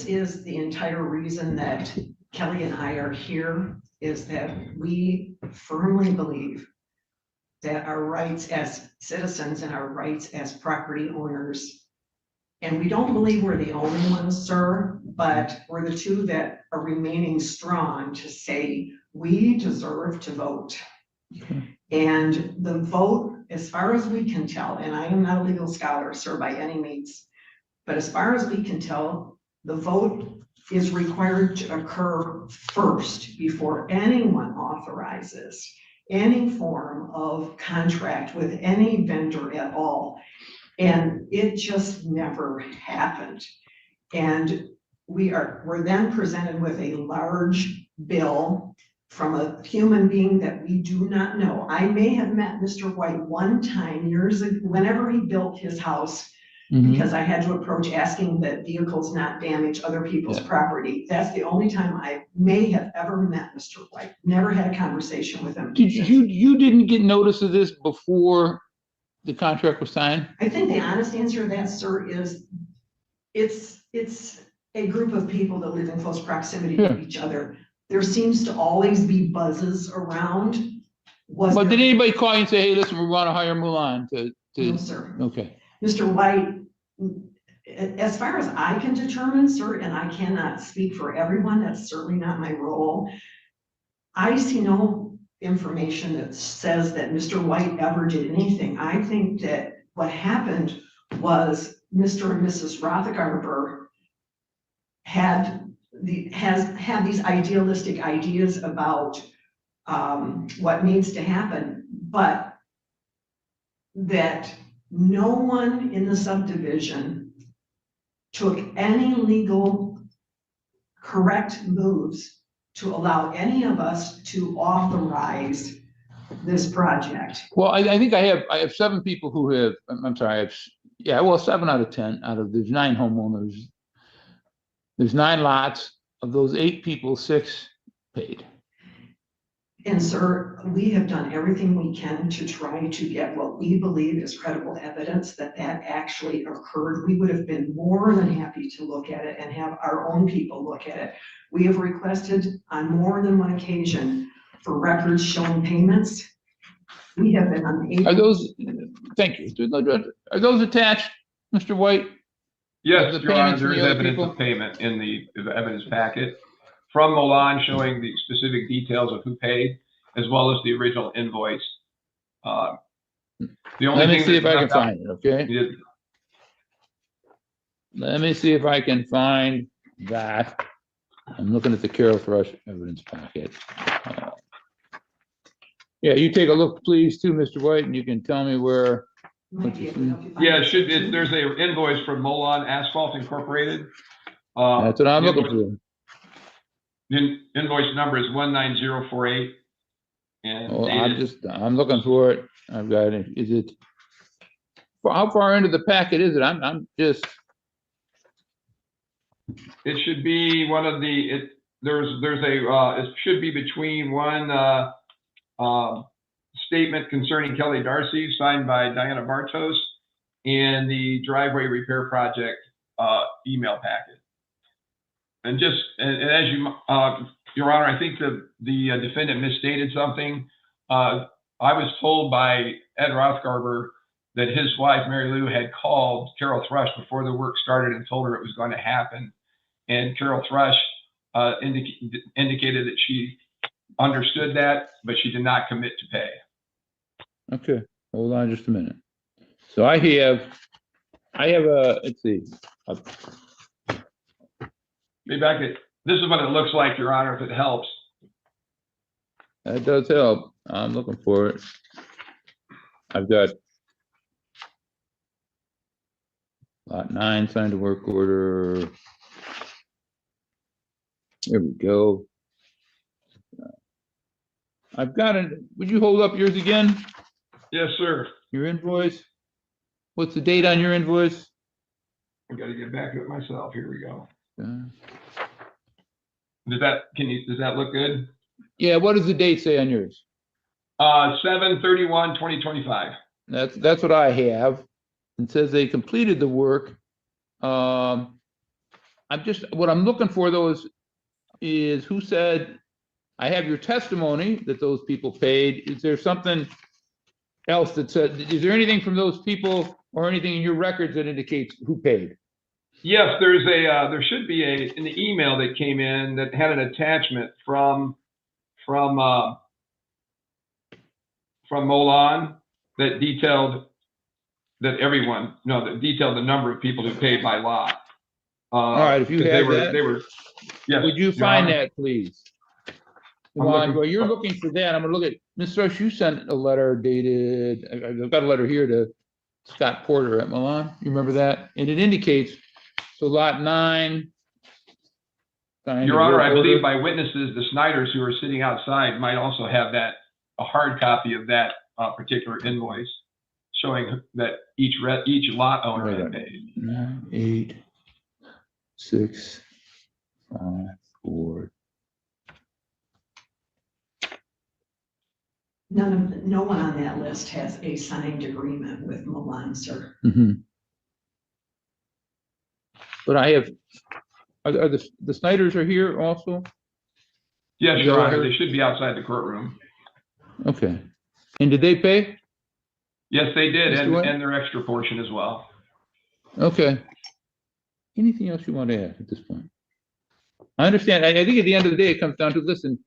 is the entire reason that Kelly and I are here, is that we firmly believe that our rights as citizens and our rights as property owners, and we don't believe we're the only ones, sir, but we're the two that are remaining strong to say we deserve to vote. And the vote, as far as we can tell, and I am not a legal scholar, sir, by any means, but as far as we can tell, the vote is required to occur first before anyone authorizes any form of contract with any vendor at all. And it just never happened. And we're then presented with a large bill from a human being that we do not know. I may have met Mr. White one time years ago, whenever he built his house, because I had to approach asking that vehicles not damage other people's property. That's the only time I may have ever met Mr. White. Never had a conversation with him. Did you didn't get notice of this before the contract was signed? I think the honest answer to that, sir, is it's a group of people that live in close proximity to each other. There seems to always be buzzes around. But did anybody call you and say, hey, listen, we want to hire Mulan to? No, sir. Okay. Mr. White, as far as I can determine, sir, and I cannot speak for everyone, that's certainly not my role. I see no information that says that Mr. White ever did anything. I think that what happened was Mr. and Mrs. Rothgarber has had these idealistic ideas about what needs to happen, but that no one in the subdivision took any legal correct moves to allow any of us to authorize this project. Well, I think I have 7 people who have, I'm sorry, 7 out of 10 there's 9 homeowners. There's 9 lots. Of those 8 people, 6 paid. And sir, we have done everything we can to try to get what we believe is credible evidence that actually occurred. We would have been more than happy to look at it and have our own people look at it. We have requested on more than one occasion for records showing payments. We have been unable. Are those, thank you. Are those attached, Mr. White? Yes, The Your Honor, payments from there is the other evidence people? of payment in the evidence packet from Milan showing the specific details of who paid, as well as the original invoice. The only Let me thing see if I can that's not- find it, okay? Yeah, Let me see if I can find that. I'm looking at the Carol Thrush evidence packet. Yeah, you take a look, please, too, Mr. White, and you can tell me where. Might be able to help you find Yeah, it. it should be. There's an invoice from Milan Asphalt Incorporated. That's what I'm looking for. Invoice number is 19048. And Oh, dated- I'm looking for it. I've got it. Is it? How far into the packet is it? I'm just, it should be one of the, it should be between one statement concerning Kelly Darcy signed by Diana Bartos and the driveway repair project email packet. And as you Your Honor, I think the defendant misstated something. I was told by Ed Rothgarber that his wife, Mary Lou, had called Carol Thrush before the work started and told her it was going to happen. And Carol Thrush indicated that she understood that, but she did not commit to pay. Okay, hold on just a minute. So I have a, let's see. Maybe I could, this is what it looks like, Your Honor, if it helps. That does help. I'm looking for it. I've got lot 9 signed a work order. There we go. I've got it. Would you hold up yours again? Yes, sir. Your invoice? What's the date on your invoice? I got to get back to it myself. Here we go. Uh, Does that look good? Yeah, what does the date say on yours? 7/31/2025. That's what I have. It says they completed the work. What I'm looking for though is who said, I have your testimony that those people paid. Is there something else that said, is there anything from those people or anything in your records that indicates who paid? Yes, there should be an email that came in that had an attachment from Molan that detailed the number of people who paid by lot. All right, if you have that, yes. Would you find that, please? While you're looking for that, I'm gonna look at, Ms. Thrush, you sent a letter dated, I've got a letter here to Scott Porter at Milan. You remember that? And it indicates, so lot 9. Your Honor, I believe by witnesses, the Snyders who are sitting outside might also have a hard copy of that particular invoice showing that each lot owner had paid. 9, 8, 6, 5, 4. No one on that list has a signed agreement with Milan, sir. But I have, are the Snyders are here also? Yes, Your Honor, they should be outside the courtroom. Okay. And did they pay? Yes, they did, and their extra portion as well. Okay. Anything else you want to add at this point? I understand. I think at the end of the day, it comes down to, listen,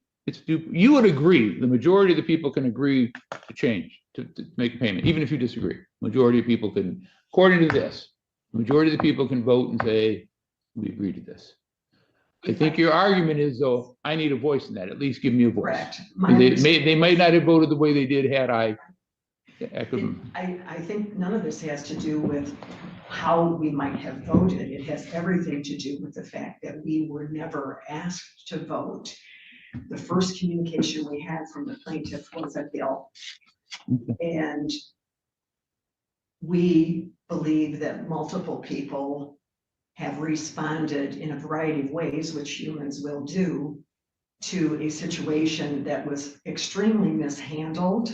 you would agree, the majority of the people can agree to change, to make a payment, even if you disagree. Majority of people can, according to this, the majority of the people can vote and say, we agree to this. I think your argument is, though, I need a voice in that. At least give me a voice. Correct. They might not have voted the way they did had I think none of this has to do with how we might have voted. It has everything to do with the fact that we were never asked to vote. The first communication we had from the plaintiff was a bill. And we believe that multiple people have responded in a variety of ways, which humans will do, to a situation that was extremely mishandled.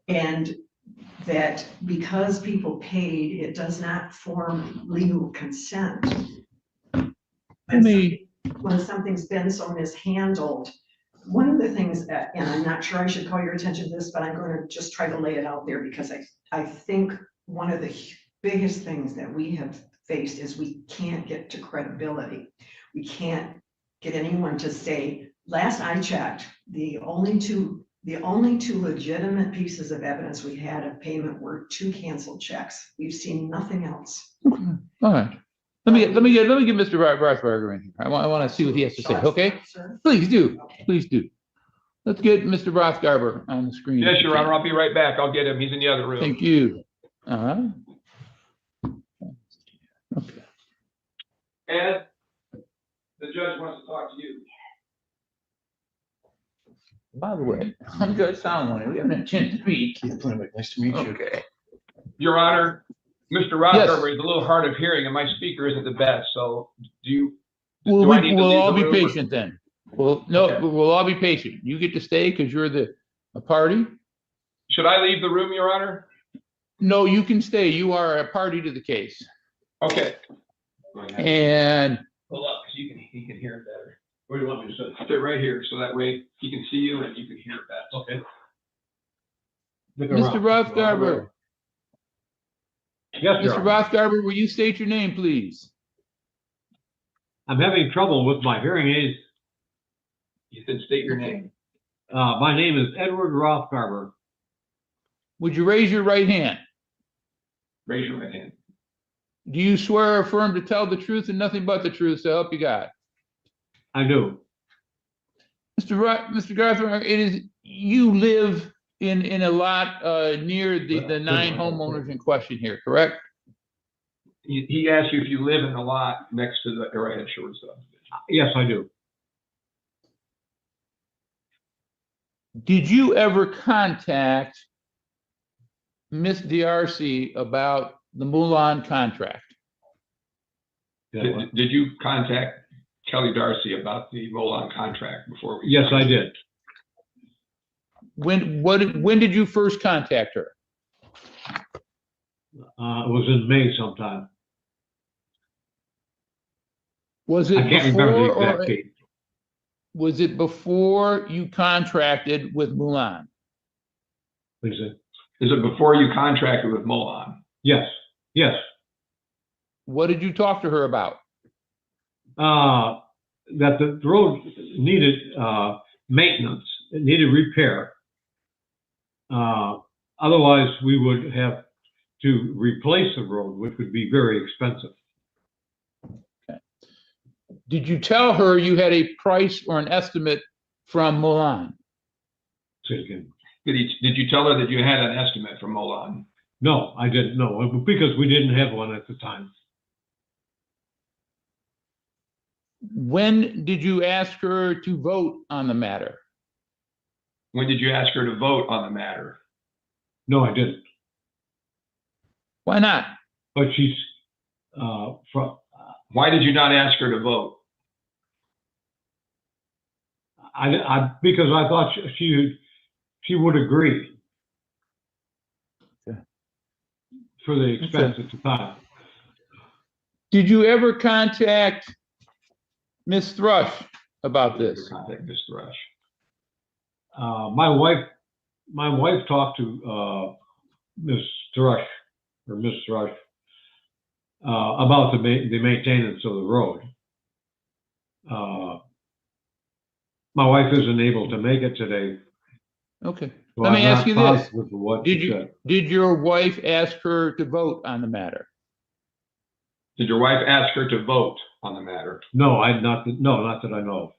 And that because people paid, it does not form legal consent. When something's been so mishandled, one of the things that, and I'm not sure I should call your attention to this, but I'm going to just try to lay it out there, because I think one of the biggest things that we have faced is we can't get to credibility. We can't get anyone to say, last I checked, the only two legitimate pieces of evidence we had of payment were 2 canceled checks. We've seen nothing else. Okay. All right. Let me get Mr. Rothberger in here. I want to see what he has to say. Okay. Sure. Please do. Please do. Let's get Mr. Rothgarber on the screen. Yes, Your Honor. I'll be right back. I'll get him. He's in the other room. Thank you. Okay. Ed, the judge wants to talk to you. By the way, I'm Judge Solomon. We haven't had a chance to speak. Nice to meet you. Okay. Your Honor, Mr. Rothgarber is a little hard of hearing, and my speaker isn't the best. So we'll all be patient then. Well, no, okay. We'll all be patient. You get to stay because you're a party. Should I leave the room, Your Honor? No, you can stay. You are a party to the case. Okay. And pull up because he can hear it better. Where do you want me to sit? Sit right here, so that way he can see you and you can hear that. Okay. Mr. Rothgarber. Yes, Mr. Rothgarber, will you state your name, please? I'm having trouble with my hearing aids. You can state your name. My name is Edward Rothgarber. Would you raise your right hand? Raise your right hand. Do you swear or affirm to tell the truth and nothing but the truth, so help you God? I do. Mr. Garthwaite, it is, you live in a lot near the 9 homeowners in question here, correct? He asked you if you live in the lot next to the Arrowhead Shores subdivision. Yes, I do. Did you ever contact Miss Darcy about the Mulan contract? Did you contact Kelly Darcy about the roll-on contract before we? Yes, I did. When did you first contact her? It was in May sometime. Was it I can't remember the before exact date. Was it before you contracted with Mulan? Is it before you contracted with Mulan? Yes. Yes. What did you talk to her about? That the road needed maintenance. It needed repair. Otherwise, we would have to replace the road, which would be very expensive. Okay. Did you tell her you had a price or an estimate from Mulan? Say it again. Did you tell her that you had an estimate from Mulan? No, I didn't know, because we didn't have one at the time. When did you ask her to vote on the matter? When did you ask her to vote on the matter? No, I didn't. Why not? But she's why did you not ask her to vote? Because I thought she would agree. Okay. For the expense at the time. Did you ever contact Miss Thrush about this? Contact Miss Thrush. My wife talked to Miss Thrush about the maintenance of the road. My wife isn't able to make it today. Okay. So Let me ask you this. Did your wife ask her to vote on the matter? Did your wife ask her to vote on the matter? No, not that I know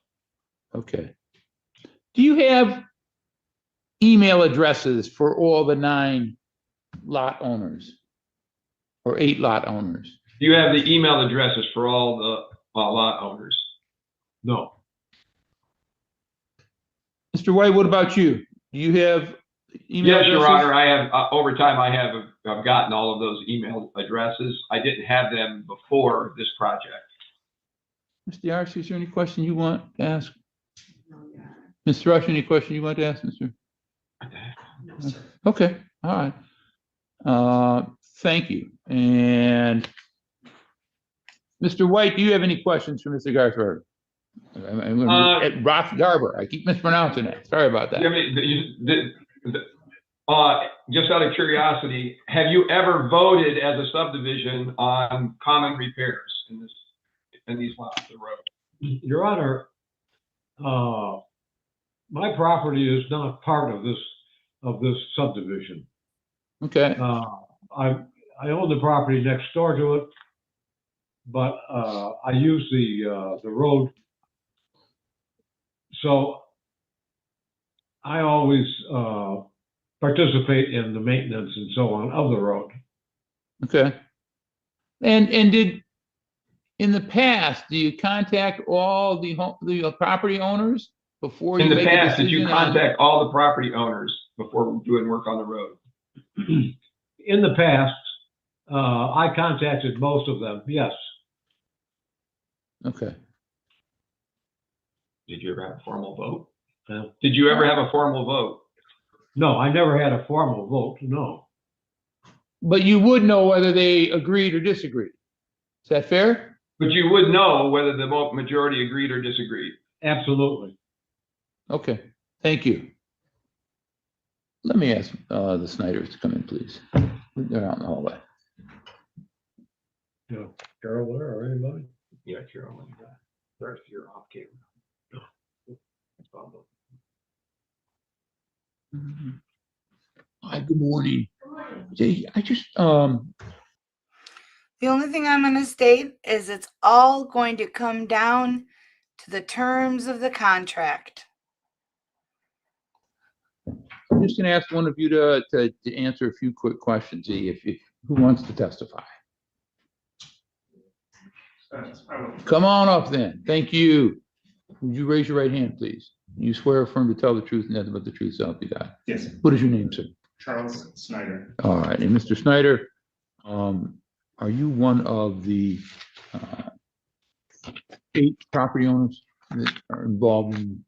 of. Okay. Do you have email addresses for all the 9 lot owners or 8 lot owners? Do you have the email addresses for all the lot owners? No. Mr. White, what about you? Do you have email addresses? Yes, Your Honor, I have, over time, I've gotten all of those email addresses. I didn't have them before this project. Mr. Darcy, is there any question you want to ask? Mr. Rush, any question you want to ask, Mr.? No, sir. Okay, all right. Thank you. And Mr. White, do you have any questions for Mr. Garthberg? Rothgarber. I keep mispronouncing it. Sorry about that. I mean, just out of curiosity, have you ever voted as a subdivision on common repairs in these lots of the road? Your Honor, my property is not part of this subdivision. Okay. I own the property next door to it, but I use the road. So I always participate in the maintenance and so on of the road. Okay. And did in the past, do you contact all the property owners before you make a decision? In the past, did you contact all the property owners before doing work on the road? In the past, I contacted most of them, yes. Okay. Did you ever have a formal vote? Did you ever have a formal vote? No, I never had a formal vote, no. But you would know whether they agreed or disagreed. Is that fair? But you would know whether the majority agreed or disagreed. Absolutely. Okay, thank you. Let me ask the Snyders to come in, please. They're out in the hallway. Yeah, Carol there or anybody? Yeah, Carol. Darcy, you're off camera. Hi, good morning. Hey, I just, The only thing I'm going to state is it's all going to come down to the terms of the contract. I'm just gonna ask one of you to answer a few quick questions, if who wants to testify? Come on up then. Thank you. Would you raise your right hand, please? You swear or affirm to tell the truth and nothing but the truth, so help you God. Yes, What is your name, sir? Charles Snyder. All right, and Mr. Snyder, are you one of the 8 property owners that are involved in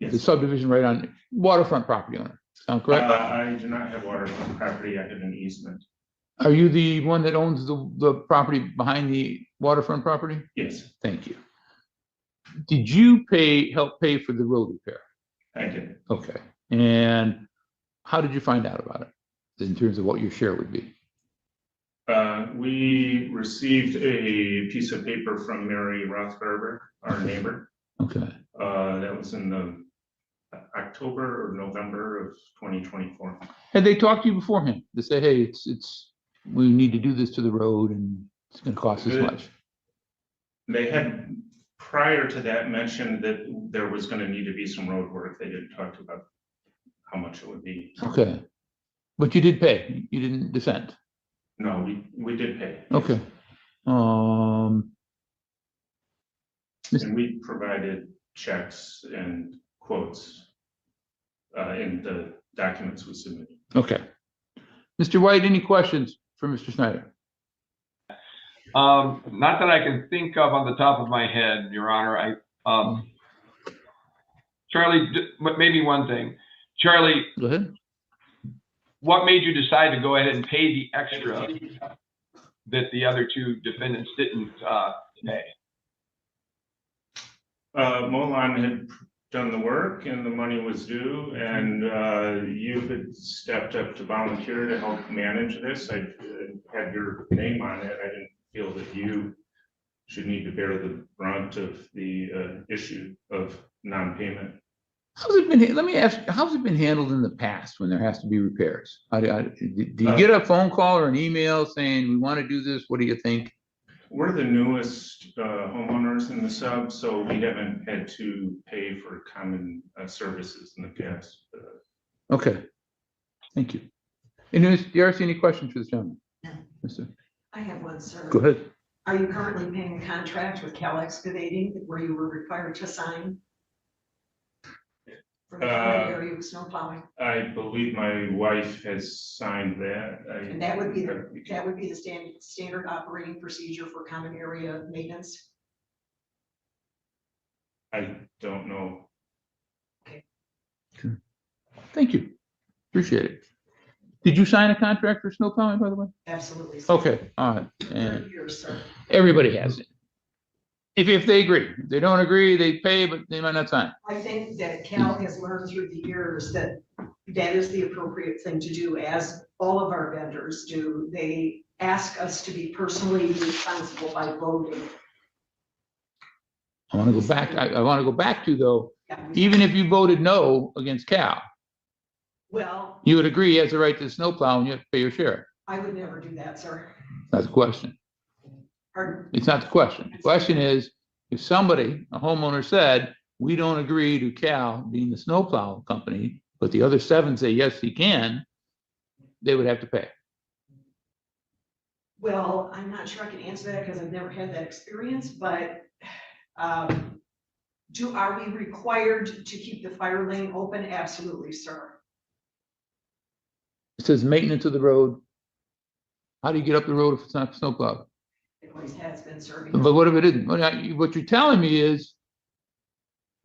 the Yes. subdivision right on waterfront property owner? Sound correct? I do not have waterfront property. I have an easement. Are you the one that owns the property behind the waterfront property? Yes, Thank you. Did you help pay for the road repair? I did. Okay. And how did you find out about it in terms of what your share would be? We received a piece of paper from Mary Rothgarber, our neighbor. Okay. That was in the October or November of 2024. Had they talked to you beforehand to say, hey, we need to do this to the road and it's going to cost this much? They had, prior to that, mentioned that there was going to need to be some road work. They didn't talk about how much it would be. Okay. But you did pay. You didn't dissent. No, we did pay. Okay. And we provided checks and quotes in the documents we submitted. Okay. Mr. White, any questions for Mr. Snyder? Not that I can think of on the top of my head, Your Honor. Charlie, maybe one thing. Charlie, go ahead. What made you decide to go ahead and pay the extra that the other 2 defendants didn't pay? Molon had done the work and the money was due, and you had stepped up to volunteer to help manage this. I had your name on it. I didn't feel that you should need to bear the brunt of the issue of non-payment. How's it been? Let me ask, how's it been handled in the past when there has to be repairs? Do you get a phone call or an email saying, we want to do this? What do you think? We're the newest homeowners in the sub, so we haven't had to pay for common services in the past. Okay, thank you. And is Darcy, any questions for this gentleman? No. Mister? I have one, sir. Go ahead. Are you currently paying a contract with Cal Excavating where you were required to sign? For the current area of snow plowing? I believe my wife has signed that. And that would be the standard operating procedure for common area maintenance? I don't know. Okay. Thank you. Appreciate it. Did you sign a contract for snow plowing, by the way? Absolutely. Okay, all right. And 30 years, sir. everybody has it. If they agree. If they don't agree, they pay, but they might not sign. I think that Cal has learned through the years that that is the appropriate thing to do, as all of our vendors do. They ask us to be personally responsible by voting. I want to go back. I want to go back to, though, Yeah, even if you voted no against Cal, well, you would agree he has the right to snowplow and you have to pay your share. I would never do that, sir. That's the question. Pardon? It's not the question. The question is, if somebody, a homeowner said, we don't agree to Cal being the snowplow company, but the other 7 say, yes, he can, they would have to pay. Well, I'm not sure I can answer that because I've never had that experience, but are we required to keep the fire lane open? Absolutely, sir. It says maintenance of the road. How do you get up the road if it's not snowplowed? It always has been serving. But what if it isn't? What you're telling me is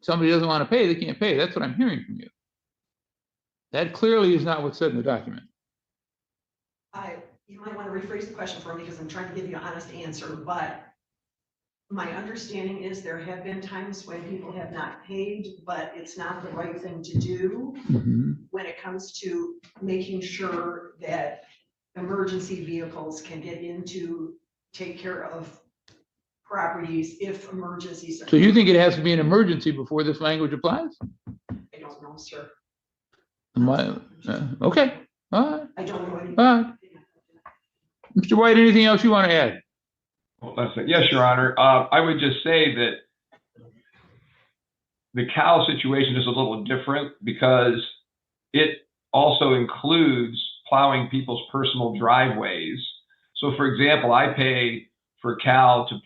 somebody doesn't want to pay, they can't pay. That's what I'm hearing from you. That clearly is not what's said in the document. You might want to rephrase the question for me because I'm trying to give you an honest answer, but My understanding is there have been times when people have not paid, but it's not the right thing to do when it comes to making sure that emergency vehicles can get into, take care of properties if emergencies. So you think it has to be an emergency before this language applies? I don't know, sir. Okay, all right, I don't know. all right. Mr. White, anything else you want to add? Well, that's it. Yes, Your Honor. I would just say that the cow situation is a little different because it also includes plowing people's personal driveways. So, for example, I pay for Cal to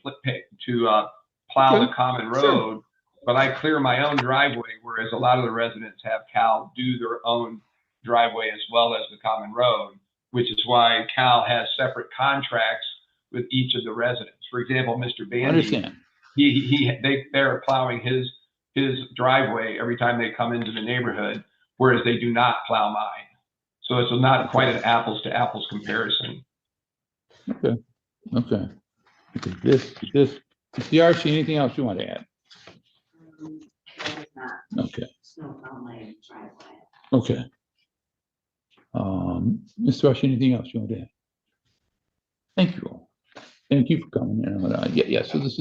plow the common road, but I clear my own driveway, whereas a lot of the residents have Cal do their own driveway as well as the common road, which is why Cal has separate contracts with each of the residents. For example, Mr. Bandy, they're plowing his driveway every time they come into the neighborhood, whereas they do not plow mine. So it's not quite an apples to apples comparison. Okay. This, Darcy, anything else you want to add? Okay. Okay. Mr. Thrush, anything else you want to add? Thank you all. Thank you for coming in. Yeah, so this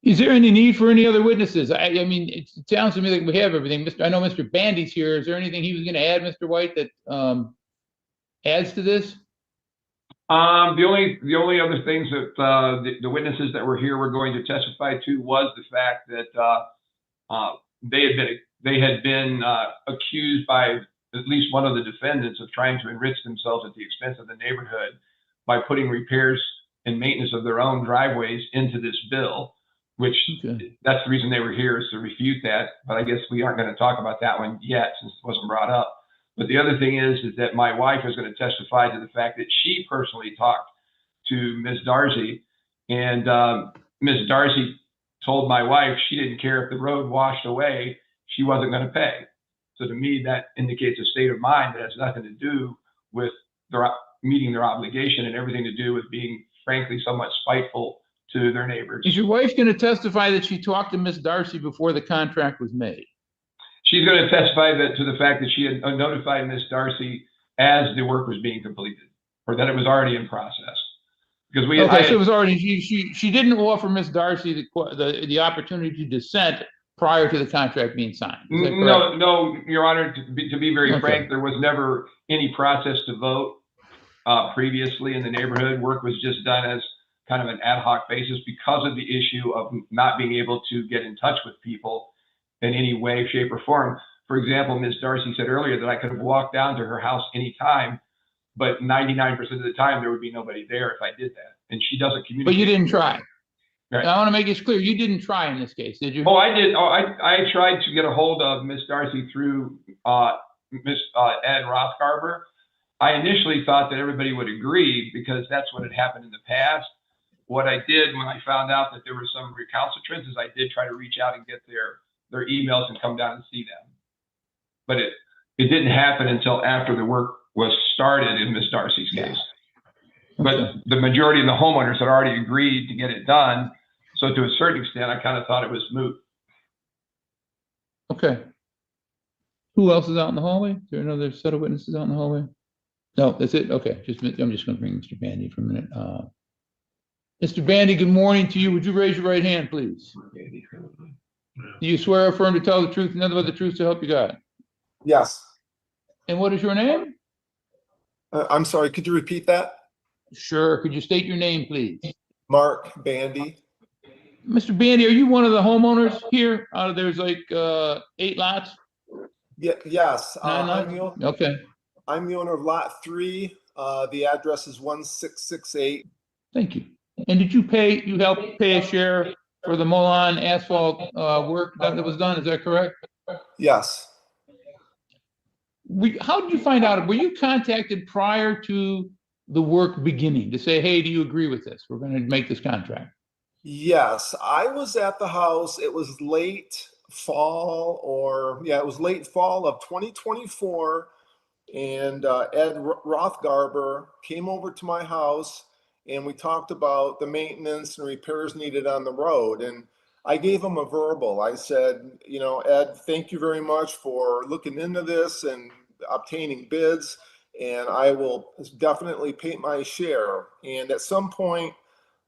is there any need for any other witnesses? I mean, it sounds to me like we have everything. I know Mr. Bandy's here. Is there anything he was going to add, Mr. White, that adds to this? The only other things that the witnesses that were here were going to testify to was the fact that they had been accused by at least one of the defendants of trying to enrich themselves at the expense of the neighborhood by putting repairs and maintenance of their own driveways into this bill, which that's the reason they were here, is to refute that. But I guess we aren't going to talk about that one yet since it wasn't brought up. But the other thing is that my wife is going to testify to the fact that she personally talked to Ms. Darcy, and Ms. Darcy told my wife she didn't care if the road washed away, she wasn't going to pay. So to me, that indicates a state of mind that has nothing to do with meeting their obligation and everything to do with being, frankly, somewhat spiteful to their neighbors. Is your wife going to testify that she talked to Ms. Darcy before the contract was made? She's going to testify to the fact that she had notified Ms. Darcy as the work was being completed, or that it was already in process. Because so it was already, she didn't offer Ms. Darcy the opportunity to dissent prior to the contract being signed. No, Your Honor, to be very frank, there was never any process to vote previously in the neighborhood. Work was just done as kind of an ad hoc basis because of the issue of not being able to get in touch with people in any way, shape, or form. For example, Ms. Darcy said earlier that I could have walked down to her house anytime, but 99% of the time there would be nobody there if I did that. And she doesn't communicate. But you didn't try. Right. I want to make it clear, you didn't try in this case, did you? Oh, I did. Oh, I tried to get a hold of Ms. Darcy through Ed Rothgarber. I initially thought that everybody would agree because that's what had happened in the past. What I did when I found out that there were some recalcitrants is I did try to reach out and get their emails and come down and see them. But it didn't happen until after the work was started in Ms. Darcy's case. But the majority of the homeowners had already agreed to get it done. So to a certain extent, I kind of thought it was moot. Okay. Who else is out in the hallway? Is there another set of witnesses out in the hallway? No, that's it? Okay. I'm just going to bring Mr. Bandy for a minute. Mr. Bandy, good morning to you. Would you raise your right hand, please? Do you swear or affirm to tell the truth and nothing but the truth to help you God? Yes. And what is your name? I'm sorry, could you repeat that? Sure. Could you state your name, please? Mark Bandy. Mr. Bandy, are you one of the homeowners here? There's like 8 lots? Yes. Okay. I'm the owner of lot 3. The address is 1668. Thank you. And did you help pay a share for the Milan asphalt work that was done? Is that correct? Yes. How did you find out? Were you contacted prior to the work beginning to say, hey, do you agree with this? We're going to make this contract. Yes, I was at the house. It was late fall it was late fall of 2024. And Ed Rothgarber came over to my house and we talked about the maintenance and repairs needed on the road. And I gave him a verbal. I said, you know, Ed, thank you very much for looking into this and obtaining bids, and I will definitely pay my share. And at some point,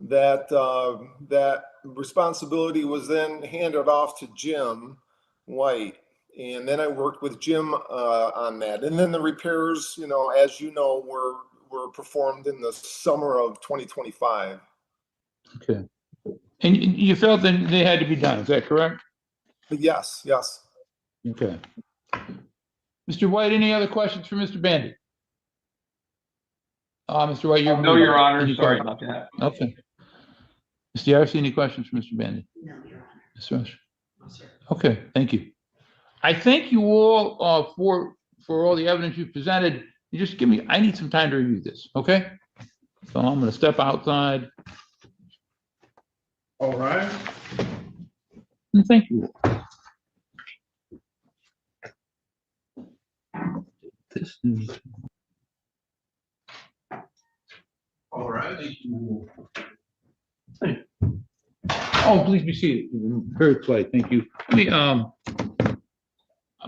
that responsibility was then handed off to Jim White, and then I worked with Jim on that. And then the repairs, you know, as you know, were performed in the summer of 2025. Okay. And you felt that they had to be done, is that correct? Yes, yes. Okay. Mr. White, any other questions for Mr. Bandy? Mr. White, you're No, muted. Your Honor. Any Sorry questions? about that. Okay. Mr. Darcy, any questions for Mr. Bandy? No, Your Honor. Ms. Thrush? No, sir. Okay, thank you. I thank you all for all the evidence you've presented. You just give me, I need some time to review this, okay? So I'm going to step outside. All right. And thank you. This is. All right. Oh, please be seated. Very polite, thank you. Let me, I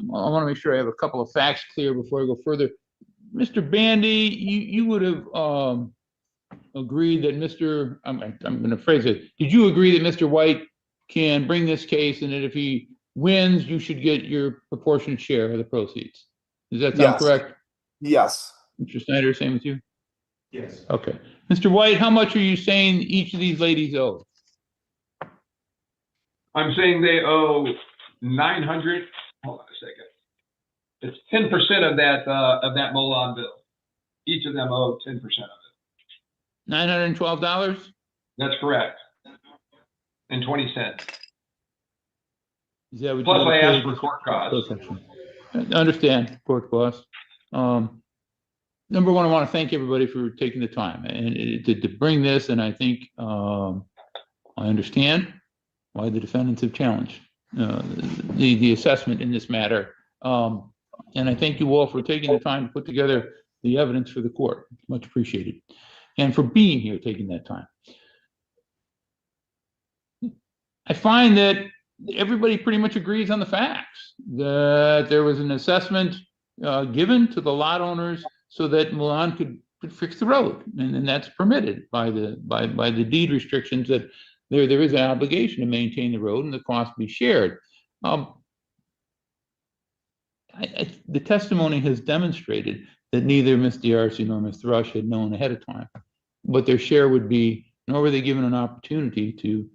want to make sure I have a couple of facts clear before I go further. Mr. Bandy, you would have agreed that Mr. I'm going to phrase it. Did you agree that Mr. White can bring this case, and that if he wins, you should get your proportionate share of the proceeds? Does that sound Yes. correct? Yes. Mr. Snyder, same with you? Yes. Okay. Mr. White, how much are you saying each of these ladies owe? I'm saying they owe 900. Hold on a second. It's 10% of that Molon bill. Each of them owe 10% of it. $912? That's correct. And 20 cents. Is that what Plus, you I paid? asked for court costs. I understand court costs. Number one, I want to thank everybody for taking the time and to bring this, and I think I understand why the defendants have challenged the assessment in this matter. And I thank you all for taking the time to put together the evidence for the court. Much appreciated. And for being here, taking that time. I find that everybody pretty much agrees on the facts, that there was an assessment given to the lot owners so that Milan could fix the road, and that's permitted by the deed restrictions, that there is an obligation to maintain the road and the cost be shared. The testimony has demonstrated that neither Ms. Darcy nor Ms. Thrush had known ahead of time what their share would be, nor were they given an opportunity to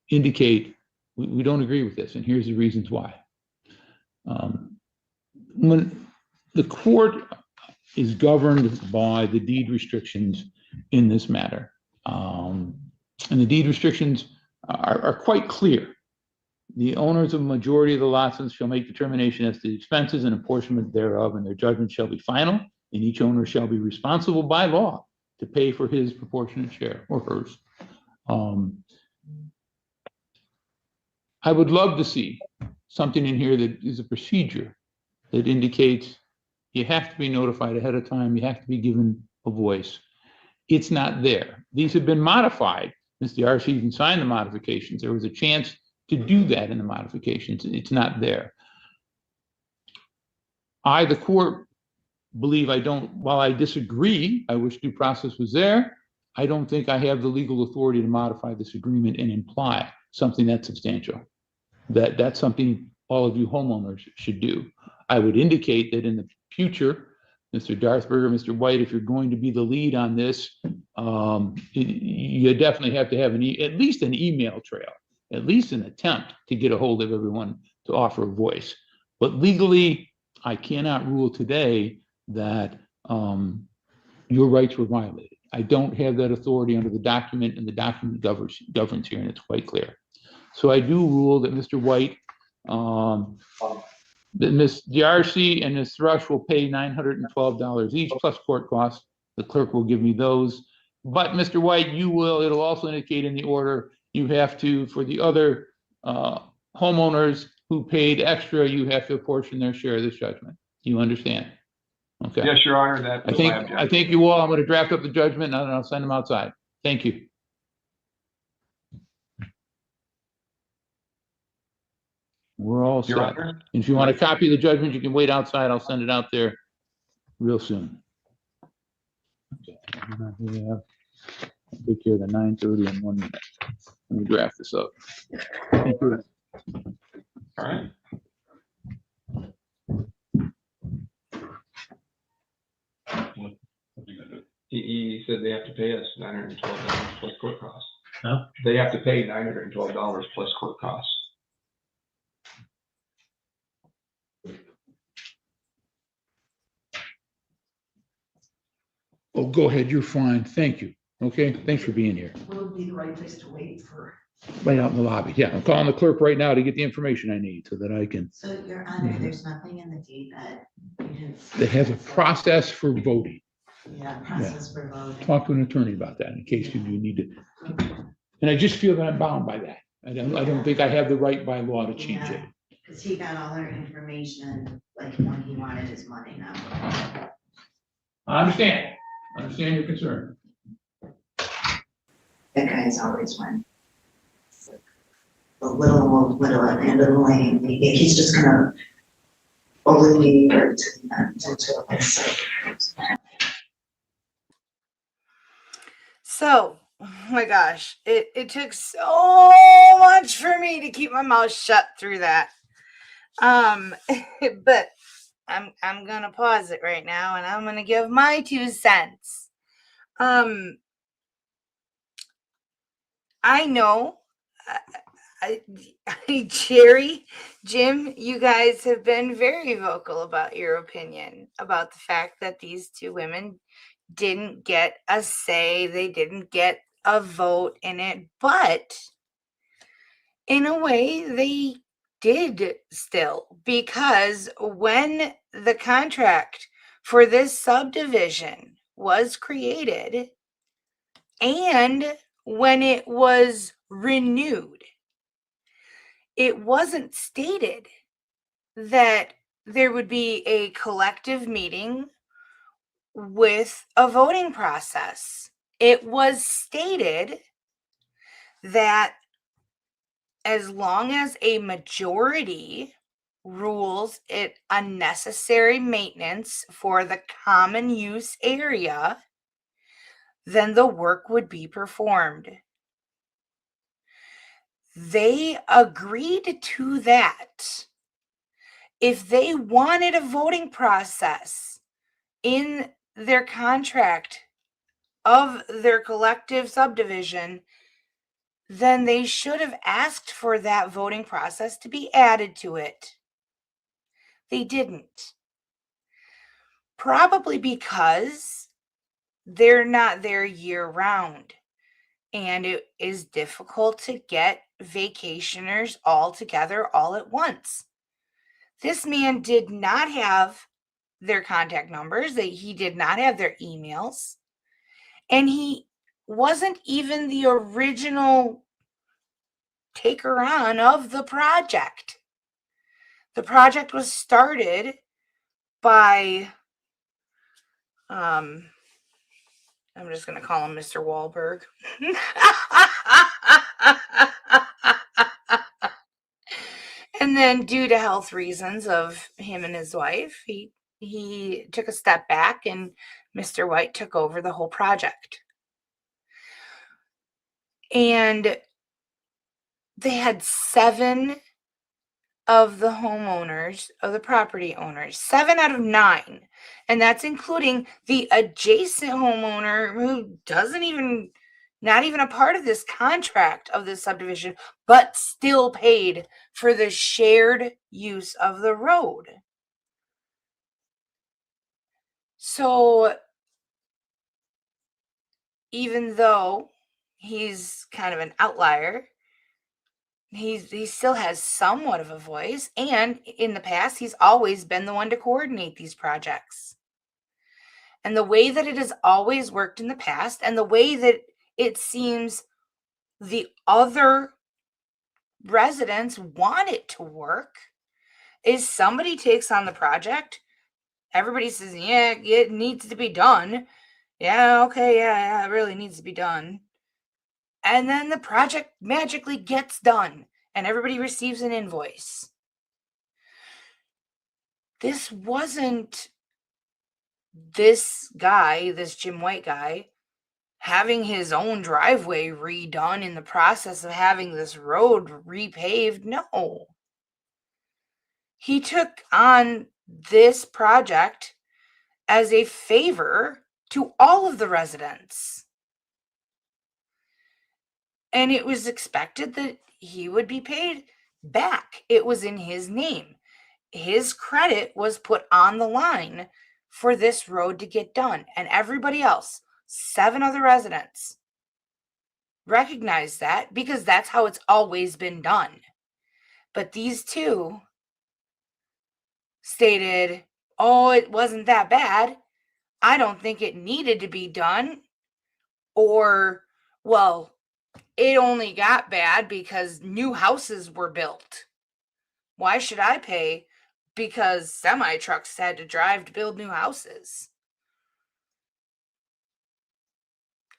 indicate we don't agree with this, and here's the reasons why. When the court is governed by the deed restrictions in this matter, and the deed restrictions are quite clear. The owners of a majority of the lots shall make determination as to the expenses and apportionment thereof, and their judgment shall be final, and each owner shall be responsible by law to pay for his proportionate share or hers. I would love to see something in here that is a procedure that indicates you have to be notified ahead of time, you have to be given a voice. It's not there. These have been modified. Ms. Darcy even signed the modifications. There was a chance to do that in the modifications. It's not there. I, the court, believe while I disagree, I wish due process was there, I don't think I have the legal authority to modify this agreement and imply something that's substantial. That's something all of you homeowners should do. I would indicate that in the future, Mr. Darthberger, Mr. White, if you're going to be the lead on this, you definitely have to have at least an email trail, at least an attempt to get a hold of everyone to offer a voice. But legally, I cannot rule today that your rights were violated. I don't have that authority under the document, and the document governs here, and it's quite clear. So I do rule that Mr. White, that Ms. Darcy and Ms. Thrush will pay $912 each plus court costs. The clerk will give me those. But Mr. White, it'll also indicate in the order, you have to, for the other homeowners who paid extra, you have to apportion their share of this judgment. You understand? Okay. Yes, Your Honor, that I was think, my I objection. thank you all. I'm going to draft up the judgment and I'll send them outside. Thank you. We're all Your set. Honor? If you want a copy of the judgment, you can wait outside. I'll send it out there real soon. Okay. Yeah. Take care of the 9:30 in 1 minute. Let me draft this up. Thank you. All right. He said they have to pay us $912 plus court costs. Huh? They have to pay $912 plus court costs. Oh, go ahead. You're fine. Thank you. Okay, thanks for being here. Will be the right place to wait for. Right out in the lobby. Yeah, I'm calling the clerk right now to get the information I need so that I can. So Your Honor, there's nothing in the deed that you didn't. They have a process for voting. Yeah, process for voting. Talk to an attorney about that in case you do need to. And I just feel that I'm bound by that. I don't think I have the right by law to change it. Because he got all our information, like when he wanted his money now. I understand. I understand your concern. That guy's always won. The little at the end of the lane, he's just gonna bully me or to this. So, oh my gosh, it took so much for me to keep my mouth shut through that. But I'm gonna pause it right now and I'm gonna give my 2 cents. I know, Jerry, Jim, you guys have been very vocal about your opinion about the fact that these 2 women didn't get a say, they didn't get a vote in it, but in a way they did still, because when the contract for this subdivision was created and when it was renewed, it wasn't stated that there would be a collective meeting with a voting process. It was stated that as long as a majority rules it unnecessary maintenance for the common use area, then the work would be performed. They agreed to that. If they wanted a voting process in their contract of their collective subdivision, then they should have asked for that voting process to be added to it. They didn't. Probably because they're not there year round. And it is difficult to get vacationers all together all at once. This man did not have their contact numbers. He did not have their emails. And he wasn't even the original taker on of the project. The project was started by, I'm just going to call him Mr. Wahlberg. And then due to health reasons of him and his wife, he took a step back and Mr. White took over the whole project. And they had 7 of the homeowners, of the property owners, 7 out of 9. And that's including the adjacent homeowner who not even a part of this contract of this subdivision, but still paid for the shared use of the road. So even though he's kind of an outlier, he still has somewhat of a voice, and in the past he's always been the one to coordinate these projects. And the way that it has always worked in the past, and the way that it seems the other residents want it to work, is somebody takes on the project, everybody says, yeah, it needs to be done. Yeah, okay, yeah, it really needs to be done. And then the project magically gets done and everybody receives an invoice. This wasn't this guy, this Jim White guy, having his own driveway redone in the process of having this road repaved. No. He took on this project as a favor to all of the residents. And it was expected that he would be paid back. It was in his name. His credit was put on the line for this road to get done. And everybody else, 7 other residents, recognized that because that's how it's always been done. But these 2 stated, oh, it wasn't that bad. I don't think it needed to be done. Or, well, it only got bad because new houses were built. Why should I pay? Because semi trucks had to drive to build new houses.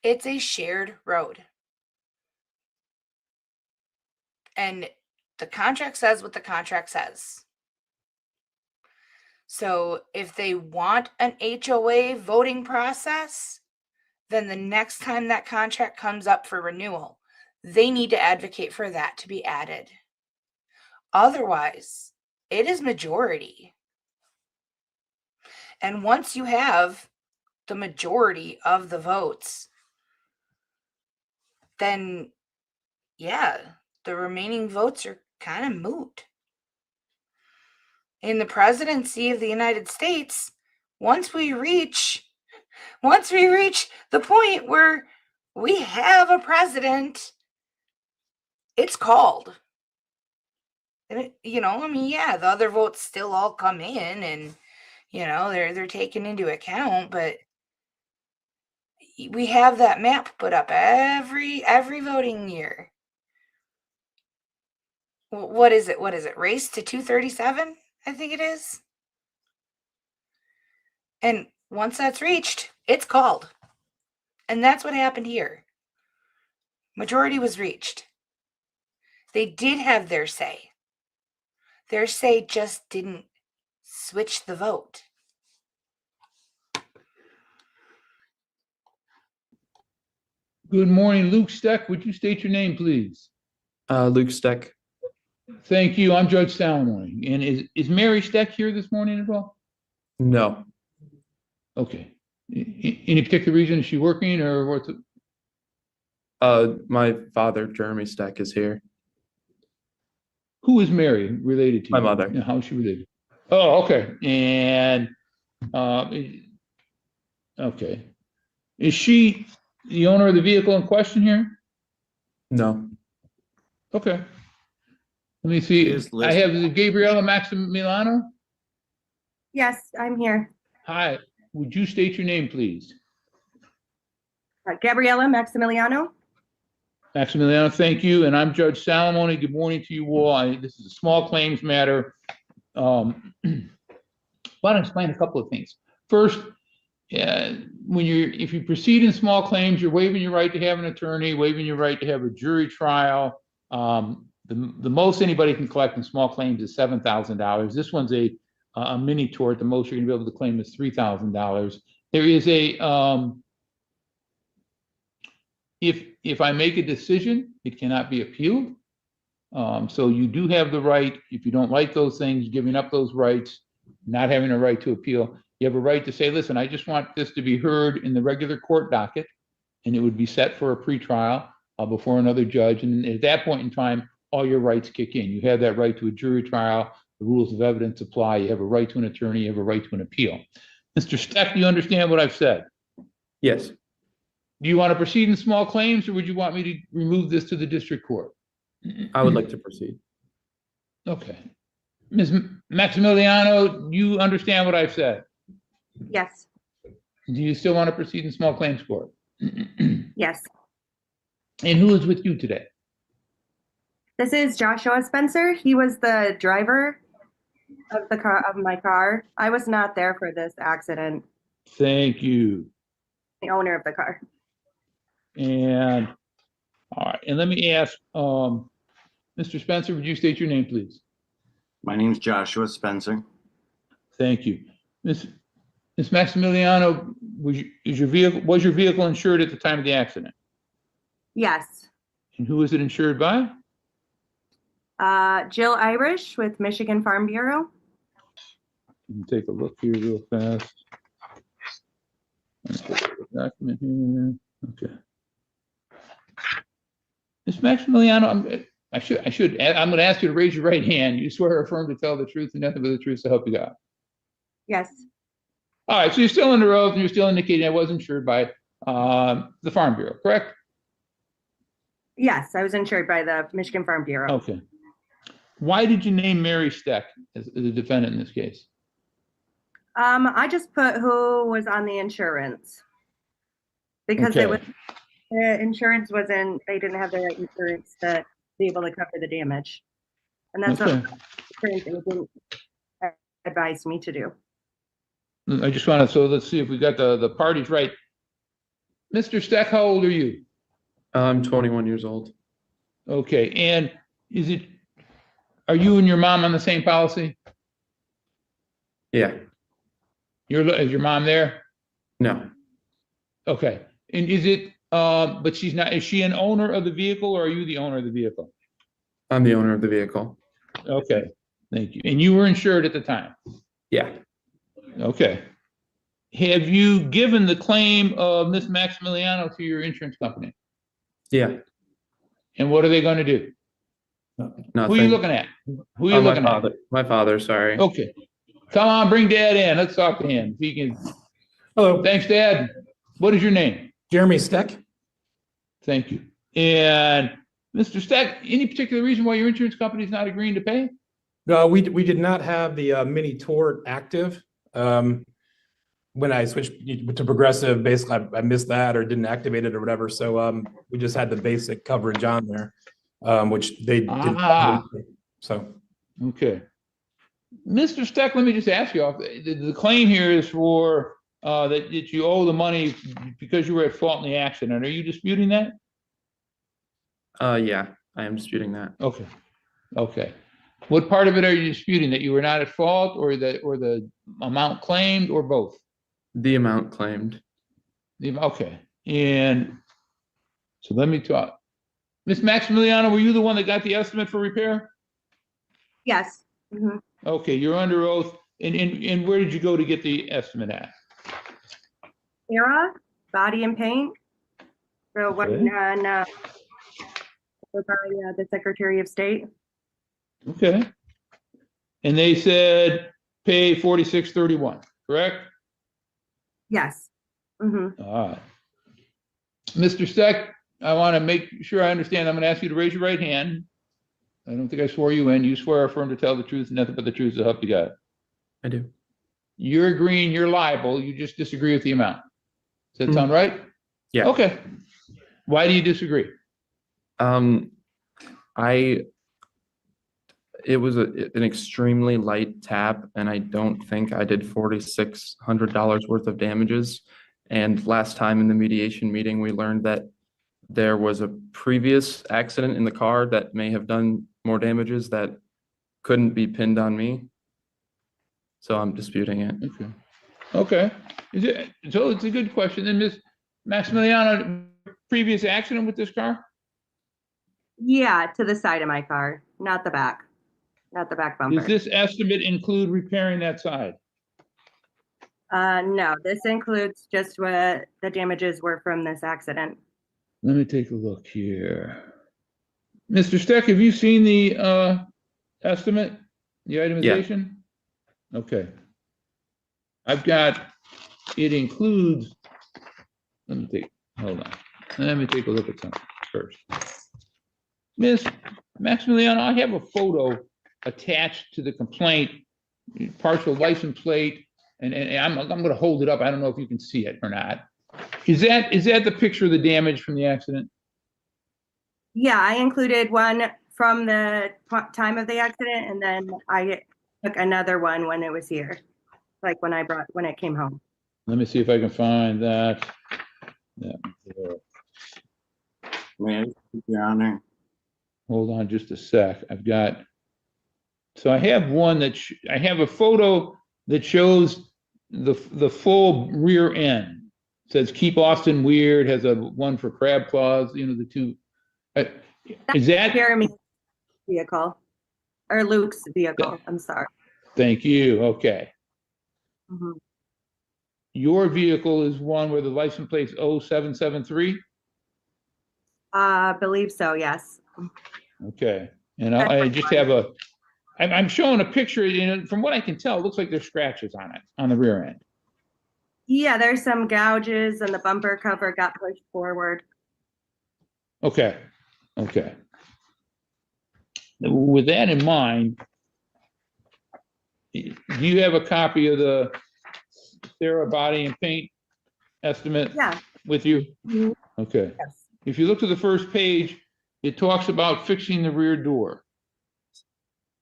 It's a shared road. And the contract says what the contract says. So if they want an HOA voting process, then the next time that contract comes up for renewal, they need to advocate for that to be added. Otherwise, it is majority. And once you have the majority of the votes, then, yeah, the remaining votes are kind of moot. In the presidency of the United States, once we reach the point where we have a president, it's called. And the other votes still all come in and, they're taken into account, but we have that map put up every voting year. What is it? Race to 237, I think it is. And once that's reached, it's called. And that's what happened here. Majority was reached. They did have their say. Their say just didn't switch the vote. Good morning, Luke Steck. Would you state your name, please? Luke Steck. Thank you. I'm Judge Salamone. And is Mary Steck here this morning as well? No. Okay. Any particular reason? Is she working or what's it? My father, Jeremy Steck, is here. Who is Mary related to? My you? mother. And how is she related? Oh, okay. And okay. Is she the owner of the vehicle in question here? No. Okay. Let me see. I have Gabriella Maximilliano. Yes, I'm here. Hi. Would you state your name, please? Gabriella Maximilliano. Maximiliano, thank you. And I'm Judge Salamone. Good morning to you all. This is a small claims matter. Want to explain a couple of things. First, if you proceed in small claims, you're waiving your right to have an attorney, waiving your right to have a jury trial. The most anybody can collect in small claims is $7,000. This one's a mini tort. The most you're going to be able to claim is $3,000. There is a if I make a decision, it cannot be appealed. So you do have the right, if you don't like those things, giving up those rights, not having a right to appeal, you have a right to say, listen, I just want this to be heard in the regular court docket, and it would be set for a pretrial before another judge. And at that point in time, all your rights kick in. You have that right to a jury trial. The rules of evidence apply. You have a right to an attorney. You have a right to an appeal. Mr. Steck, do you understand what I've said? Yes. Do you want to proceed in small claims, or would you want me to remove this to the district court? I would like to proceed. Okay. Ms. Maximiliano, you understand what I've said? Yes. Do you still want to proceed in small claims court? Yes. And who is with you today? This is Joshua Spencer. He was the driver of the car, of my car. I was not there for this accident, Thank you. the owner of the car. And, all right, and let me ask, Mr. Spencer, would you state your name, please? My name's Joshua Spencer. Thank you. Ms. Maximiliano, was your vehicle insured at the time of the accident? Yes. And who was it insured by? Jill Irish with Michigan Farm Bureau. Let me take a look here real fast. Document here. Okay. Ms. Maximiliano, I'm going to ask you to raise your right hand. You swear or affirm to tell the truth and nothing but the truth to help you God. Yes. All right, so you're still under oath and you're still indicating I was insured by the Farm Bureau, correct? Yes, I was insured by the Michigan Farm Bureau. Okay. Why did you name Mary Steck as the defendant in this case? I just put who was on the insurance because Okay. The insurance wasn't, they didn't have the right insurance to be able to cover the damage. And that's Okay. what insurance agent advised me to do. I just want to, so let's see if we got the parties right. Mr. Steck, how old are you? I'm 21 years old. Okay, and are you and your mom on the same policy? Yeah. Is your mom there? No. Okay, and but she's not, is she an owner of the vehicle or are you the owner of the vehicle? I'm the owner of the vehicle. Okay, thank you. And you were insured at the time? Yeah. Okay. Have you given the claim of Miss Maximiliano to your insurance company? Yeah. And what are they going to do? Nothing. Who are you looking at? Who are you looking at? My father, sorry. Okay. Come on, bring Dad in. Let's talk to him. He can. Hello. Thanks, Dad. What is your name? Jeremy Steck. Thank you. And Mr. Steck, any particular reason why your insurance company is not agreeing to pay? We did not have the mini tort active. When I switched to Progressive, basically I missed that or didn't activate it or whatever. So we just had the basic coverage on there, which they didn't. So. Okay. Mr. Steck, let me just ask you, the claim here is for that you owe the money because you were at fault in the accident. Are you disputing that? Yeah, I am disputing that. Okay. Okay. What part of it are you disputing? That you were not at fault or the amount claimed or both? The amount claimed. Okay. And so let me talk. Miss Maximiliano, were you the one that got the estimate for repair? Yes. Mm-hmm. Okay, you're under oath. And where did you go to get the estimate at? Era, Body and Paint. So what Okay. The Secretary of State. Okay. And they said pay $46.31, correct? Yes. Mm-hmm. All right. Mr. Steck, I want to make sure I understand. I'm going to ask you to raise your right hand. I don't think I swore you in. You swear or affirm to tell the truth and nothing but the truth to help you God. I do. You're agreeing you're liable. You just disagree with the amount. Does that sound right? Yeah. Okay. Why do you disagree? It was an extremely light tap, and I don't think I did $4,600 worth of damages. And last time in the mediation meeting, we learned that there was a previous accident in the car that may have done more damages that couldn't be pinned on me. So I'm disputing it. Okay. Okay. So it's a good question. Then Ms. Maximiliano, previous accident with this car? Yeah, to the side of my car, not the back. Not the back bumper. Does this estimate include repairing that side? No, this includes just what the damages were from this accident. Let me take a look here. Mr. Steck, have you seen the estimate, the itemization? Yeah. Okay. I've got, it includes, hold on. Let me take a look at something first. Ms. Maximiliano, I have a photo attached to the complaint, partial license plate, and I'm going to hold it up. I don't know if you can see it or not. Is that the picture of the damage from the accident? Yeah, I included one from the time of the accident, and then I took another one when it was here, like when it came home. Let me see if I can find that. Yeah. Man, Your Honor. Hold on just a sec. So I have one I have a photo that shows the full rear end. It says keep Austin weird, has a one for crab claws, the two. Is that? Jeremy's vehicle, or Luke's vehicle, I'm sorry. Thank you, okay. Mhm. Your vehicle is one where the license plate's 0773? I believe so, yes. Okay, and I just have I'm showing a picture, from what I can tell, it looks like there's scratches on it, on the rear end. Yeah, there's some gouges and the bumper cover got pushed forward. Okay. With that in mind, do you have a copy of the Sarah body and paint estimate with you? Mhm. Okay. Yes. If you look to the first page, it talks about fixing the rear door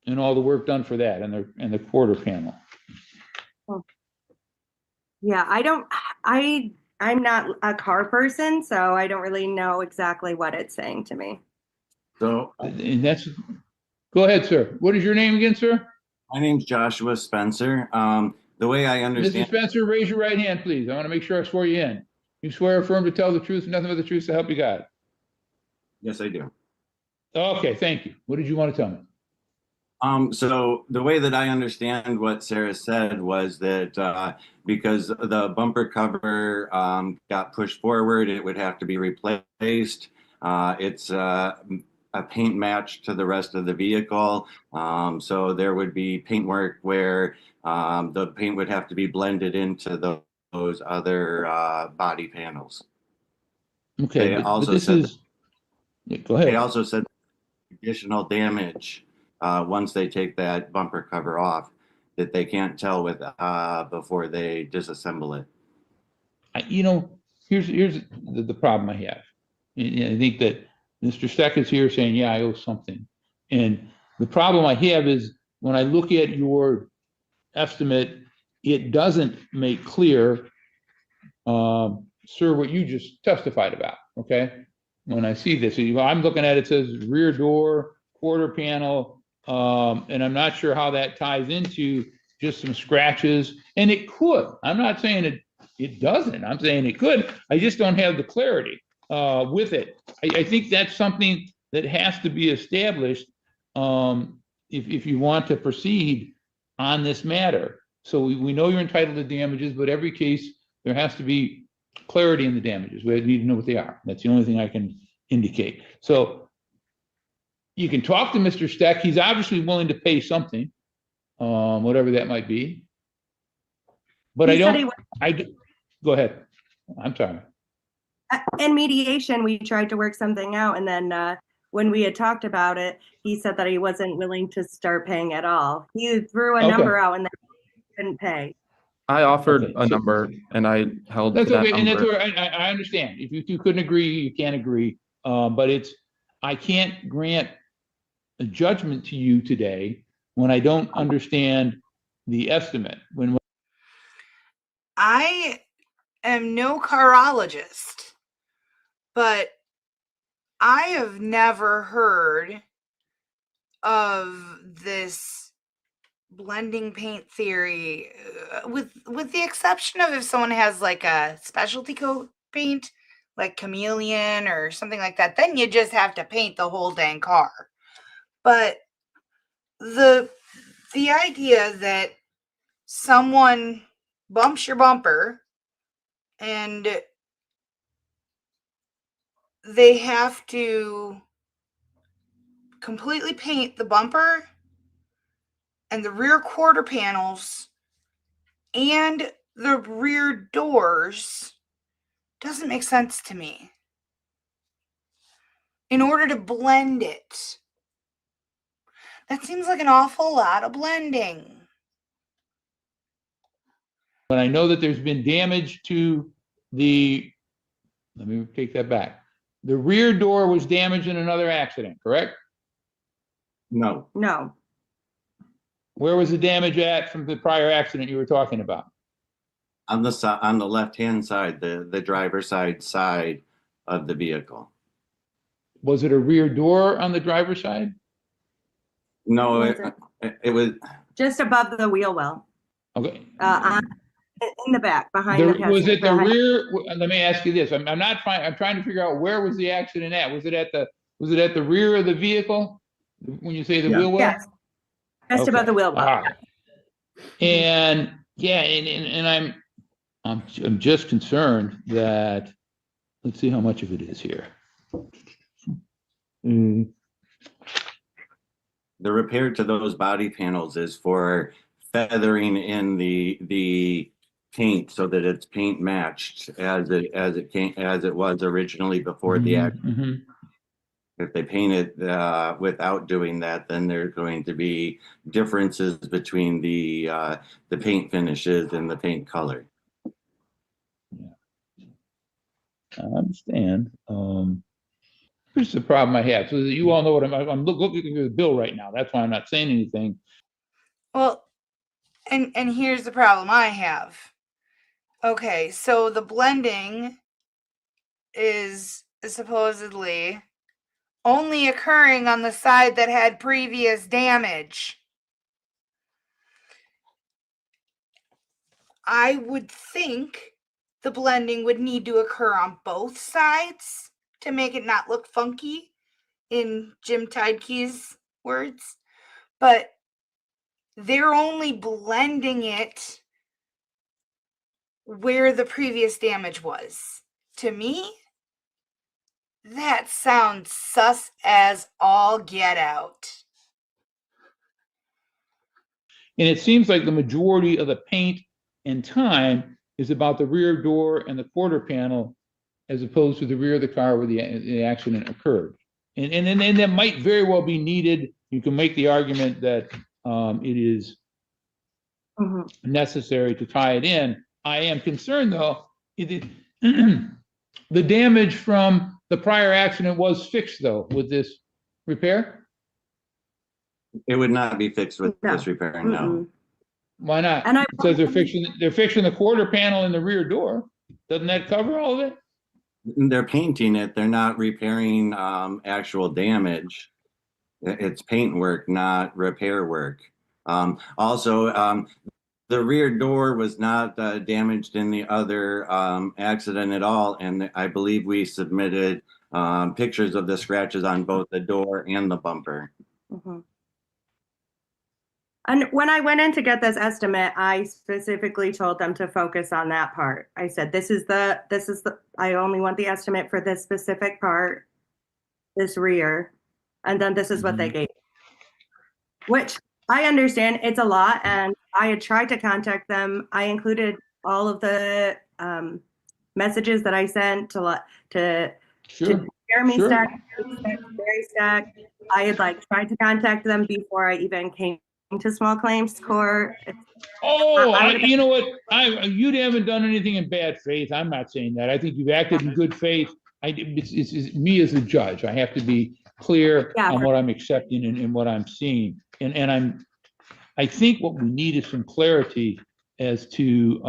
and all the work done for that and the quarter panel. Yeah, I'm not a car person, so I don't really know exactly what it's saying to me. So, And go ahead, sir. What is your name again, sir? my name's Joshua Spencer. The way I Mr. understand, Spencer, raise your right hand, please. I want to make sure I swear you in. You swear or affirm to tell the truth, nothing but the truth, to help you God. yes, I do. Okay, thank you. What did you want to tell me? So the way that I understand what Sarah said was that because the bumper cover got pushed forward, it would have to be replaced. It's a paint match to the rest of the vehicle. So there would be paint work where the paint would have to be blended into those other body panels. Okay, They but also this said is, yeah, go ahead. They also said additional damage once they take that bumper cover off that they can't tell with before they disassemble it. Here's the problem I have. I think that Mr. Steck is here saying, yeah, I owe something. And the problem I have is when I look at your estimate, it doesn't make clear, sir, what you just testified about, okay? When I see this, I'm looking at it, says rear door, quarter panel, and I'm not sure how that ties into just some scratches, and it could. I'm not saying it doesn't. I'm saying it could. I just don't have the clarity with it. I think that's something that has to be established if you want to proceed on this matter. So we know you're entitled to damages, but every case, there has to be clarity in the damages. We need to know what they are. That's the only thing I can indicate. So you can talk to Mr. Steck. He's obviously willing to pay something, whatever that might be. But go ahead. I'm sorry. In mediation, we tried to work something out, and then when we had talked about it, he said that he wasn't willing to start paying at all. He threw a number out and then couldn't pay. I offered a number and I held to That's that okay, and that's number. where I understand. If you two couldn't agree, you can't agree. But I can't grant a judgment to you today when I don't understand the estimate. When I am no carologist, but I have never heard of this blending paint theory, with the exception of if someone has like a specialty coat paint, like chameleon or something like that, then you just have to paint the whole dang car. But the idea that someone bumps your bumper and they have to completely paint the bumper and the rear quarter panels and the rear doors doesn't make sense to me. In order to blend it, that seems like an awful lot of blending. But I know that there's been damage to let me take that back. The rear door was damaged in another accident, correct? No. No. Where was the damage at from the prior accident you were talking about? On the left-hand side, the driver's side of the vehicle. Was it a rear door on the driver's side? No, it was Just above the wheel well, Okay. in the back, behind the Was passenger. it the rear? Let me ask you this. I'm trying to figure out where was the accident at? Was it at the rear of the vehicle when you say the wheel well? Yes. Just above the wheel well. All right. And yeah, and I'm just concerned that, let's see how much of it is here. The repair to those body panels is for feathering in the paint so that it's paint matched as it was originally before the accident. If they paint it without doing that, then there's going to be differences between the paint finishes and the paint color. I understand. Here's the problem I have. So that you all know what I'm looking at the bill right now. That's why I'm not saying anything. Well, and here's the problem I have. Okay, so the blending is supposedly only occurring on the side that had previous damage. I would think the blending would need to occur on both sides to make it not look funky, in Jim Tidekey's words. But they're only blending it where the previous damage was. To me, that sounds sus as all get out. And it seems like the majority of the paint and time is about the rear door and the quarter panel, as opposed to the rear of the car where the accident occurred. And that might very well be needed. You can make the argument that it is necessary to tie it in. I am concerned, though, the damage from the prior accident was fixed, though, with this repair? It would not be fixed with this repair, no. Why not? It says they're fixing the quarter panel and the rear door. Doesn't that cover all of it? They're painting it. They're not repairing actual damage. It's paint work, not repair work. Also, the rear door was not damaged in the other accident at all. And I believe we submitted pictures of the scratches on both the door and the bumper. And when I went in to get this estimate, I specifically told them to focus on that part. I said, I only want the estimate for this specific part, this rear, and then this is what they gave. Which I understand it's a lot, and I had tried to contact them. I included all of the messages that I sent to Jeremy Steck, Barry Steck. I had tried to contact them before I even came to small claims court. You know what? You haven't done anything in bad faith. I'm not saying that. I think you've acted in good faith. It's me as a judge. I have to be clear on what I'm accepting and what I'm seeing. And I think what we need is some clarity as to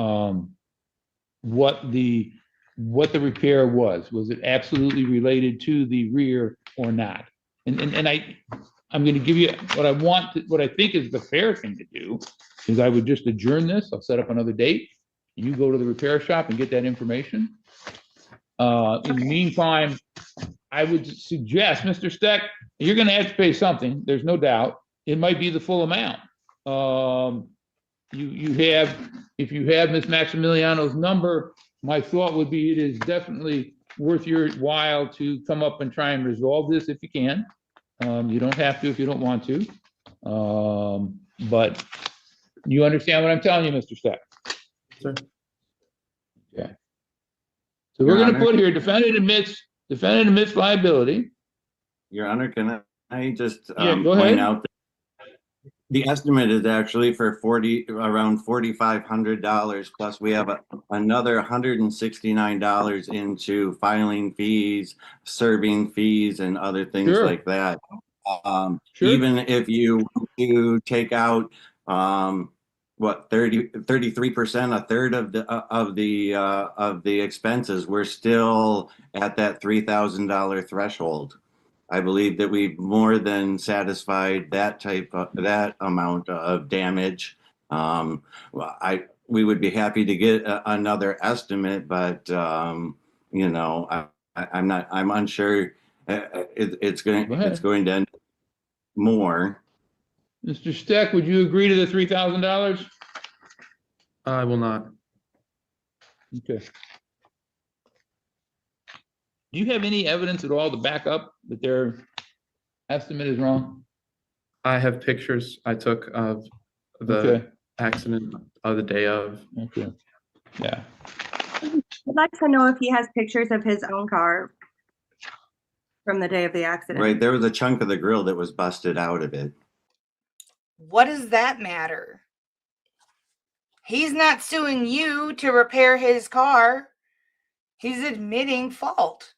what the repair was. Was it absolutely related to the rear or not? And I'm going to give you what I think is the fair thing to do is I would just adjourn this. I'll set up another date. You go to the repair shop and get that information. In the meantime, I would suggest, Mr. Steck, you're going to have to pay something. There's no doubt. It might be the full amount. If you have Ms. Maximilliano's number, my thought would be it is definitely worth your while to come up and try and resolve this if you can. You don't have to if you don't want to. But you understand what I'm telling you, Mr. Steck? Sure. Okay. So we're going to put here, defendant admits liability. Your Honor, can I just go ahead. point out that the estimate is actually for around $4,500, plus we have another $169 into filing fees, serving fees, and other things like that. Even if you take out 33%, a third of the expenses, we're still at that $3,000 threshold. I believe that we've more than satisfied that amount of damage. We would be happy to get another estimate, but I'm unsure. It's going to end more. Mr. Steck, would you agree to the $3,000? I will not. Okay. Do you have any evidence at all to back up that their estimate is wrong? I have pictures I took of the accident of the day of. Okay. Yeah. I'd like to know if he has pictures of his own car from the day of the accident. Right, there was a chunk of the grill that was busted out of it. What does that matter? He's not suing you to repair his car. He's admitting fault.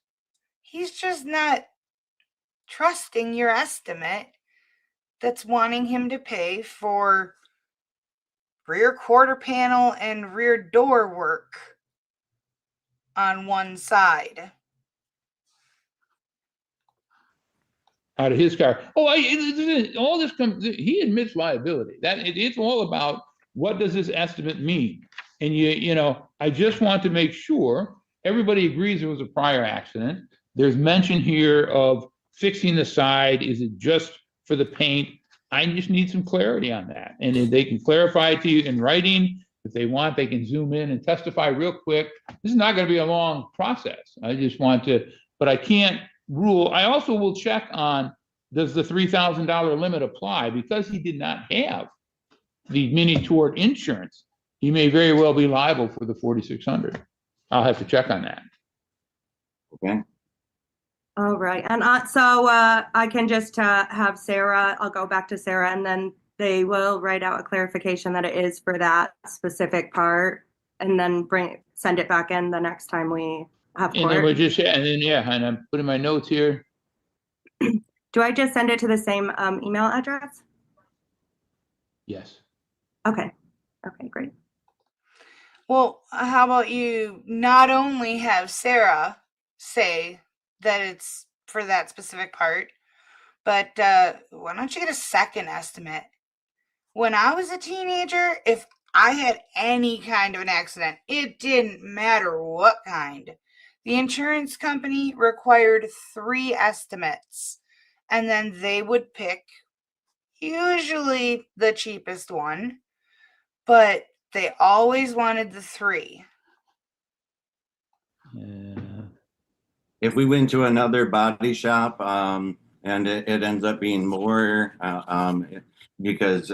He's just not trusting your estimate that's wanting him to pay for rear quarter panel and rear door work on one side. Out of his car. Oh, all this comes, he admits liability. It's all about what does this estimate mean? And I just want to make sure everybody agrees it was a prior accident. There's mention here of fixing the side. Is it just for the paint? I just need some clarity on that. And if they can clarify it to you in writing, if they want, they can zoom in and testify real quick. This is not going to be a long process. I just want to, but I can't rule. I also will check on, does the $3,000 limit apply? Because he did not have the mini tort insurance, he may very well be liable for the $4,600. I'll have to check on that. Okay. All right. And so I can just have Sarah, I'll go back to Sarah, and then they will write out a clarification that it is for that specific part, and then send it back in the next time we have court. And then we're just, and I'm putting my notes here. Do I just send it to the same email address? Yes. Okay. Okay, great. Well, how about you not only have Sarah say that it's for that specific part, but why don't you get a second estimate? When I was a teenager, if I had any kind of an accident, it didn't matter what kind. The insurance company required 3 estimates, and then they would pick usually the cheapest one, but they always wanted the 3. If we went to another body shop and it ends up being more because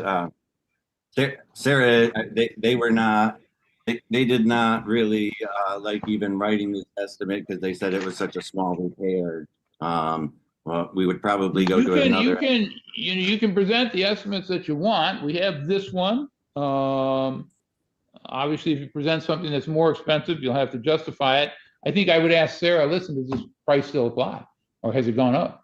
Sarah, they were not, they did not really like even writing this estimate because they said it was such a small repair. Well, we would probably go to another. You can present the estimates that you want. We have this one. Obviously, if you present something that's more expensive, you'll have to justify it. I think I would ask Sarah, listen, does this price still apply? Or has it gone up?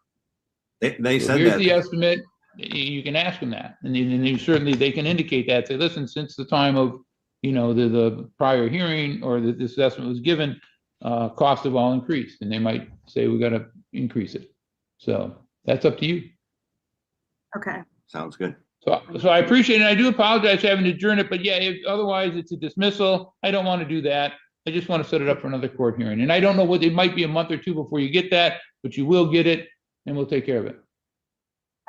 They So said here's that. the estimate. You can ask them that. And then certainly they can indicate that. Say, listen, since the time of, the prior hearing or that this estimate was given, costs have all increased. And they might say, we got to increase it. So that's up to you. Okay. Sounds good. So I appreciate it. I do apologize for having to adjourn it, but yeah, otherwise it's a dismissal. I don't want to do that. I just want to set it up for another court hearing. And I don't know what, it might be a month or 2 before you get that, but you will get it and we'll take care of it.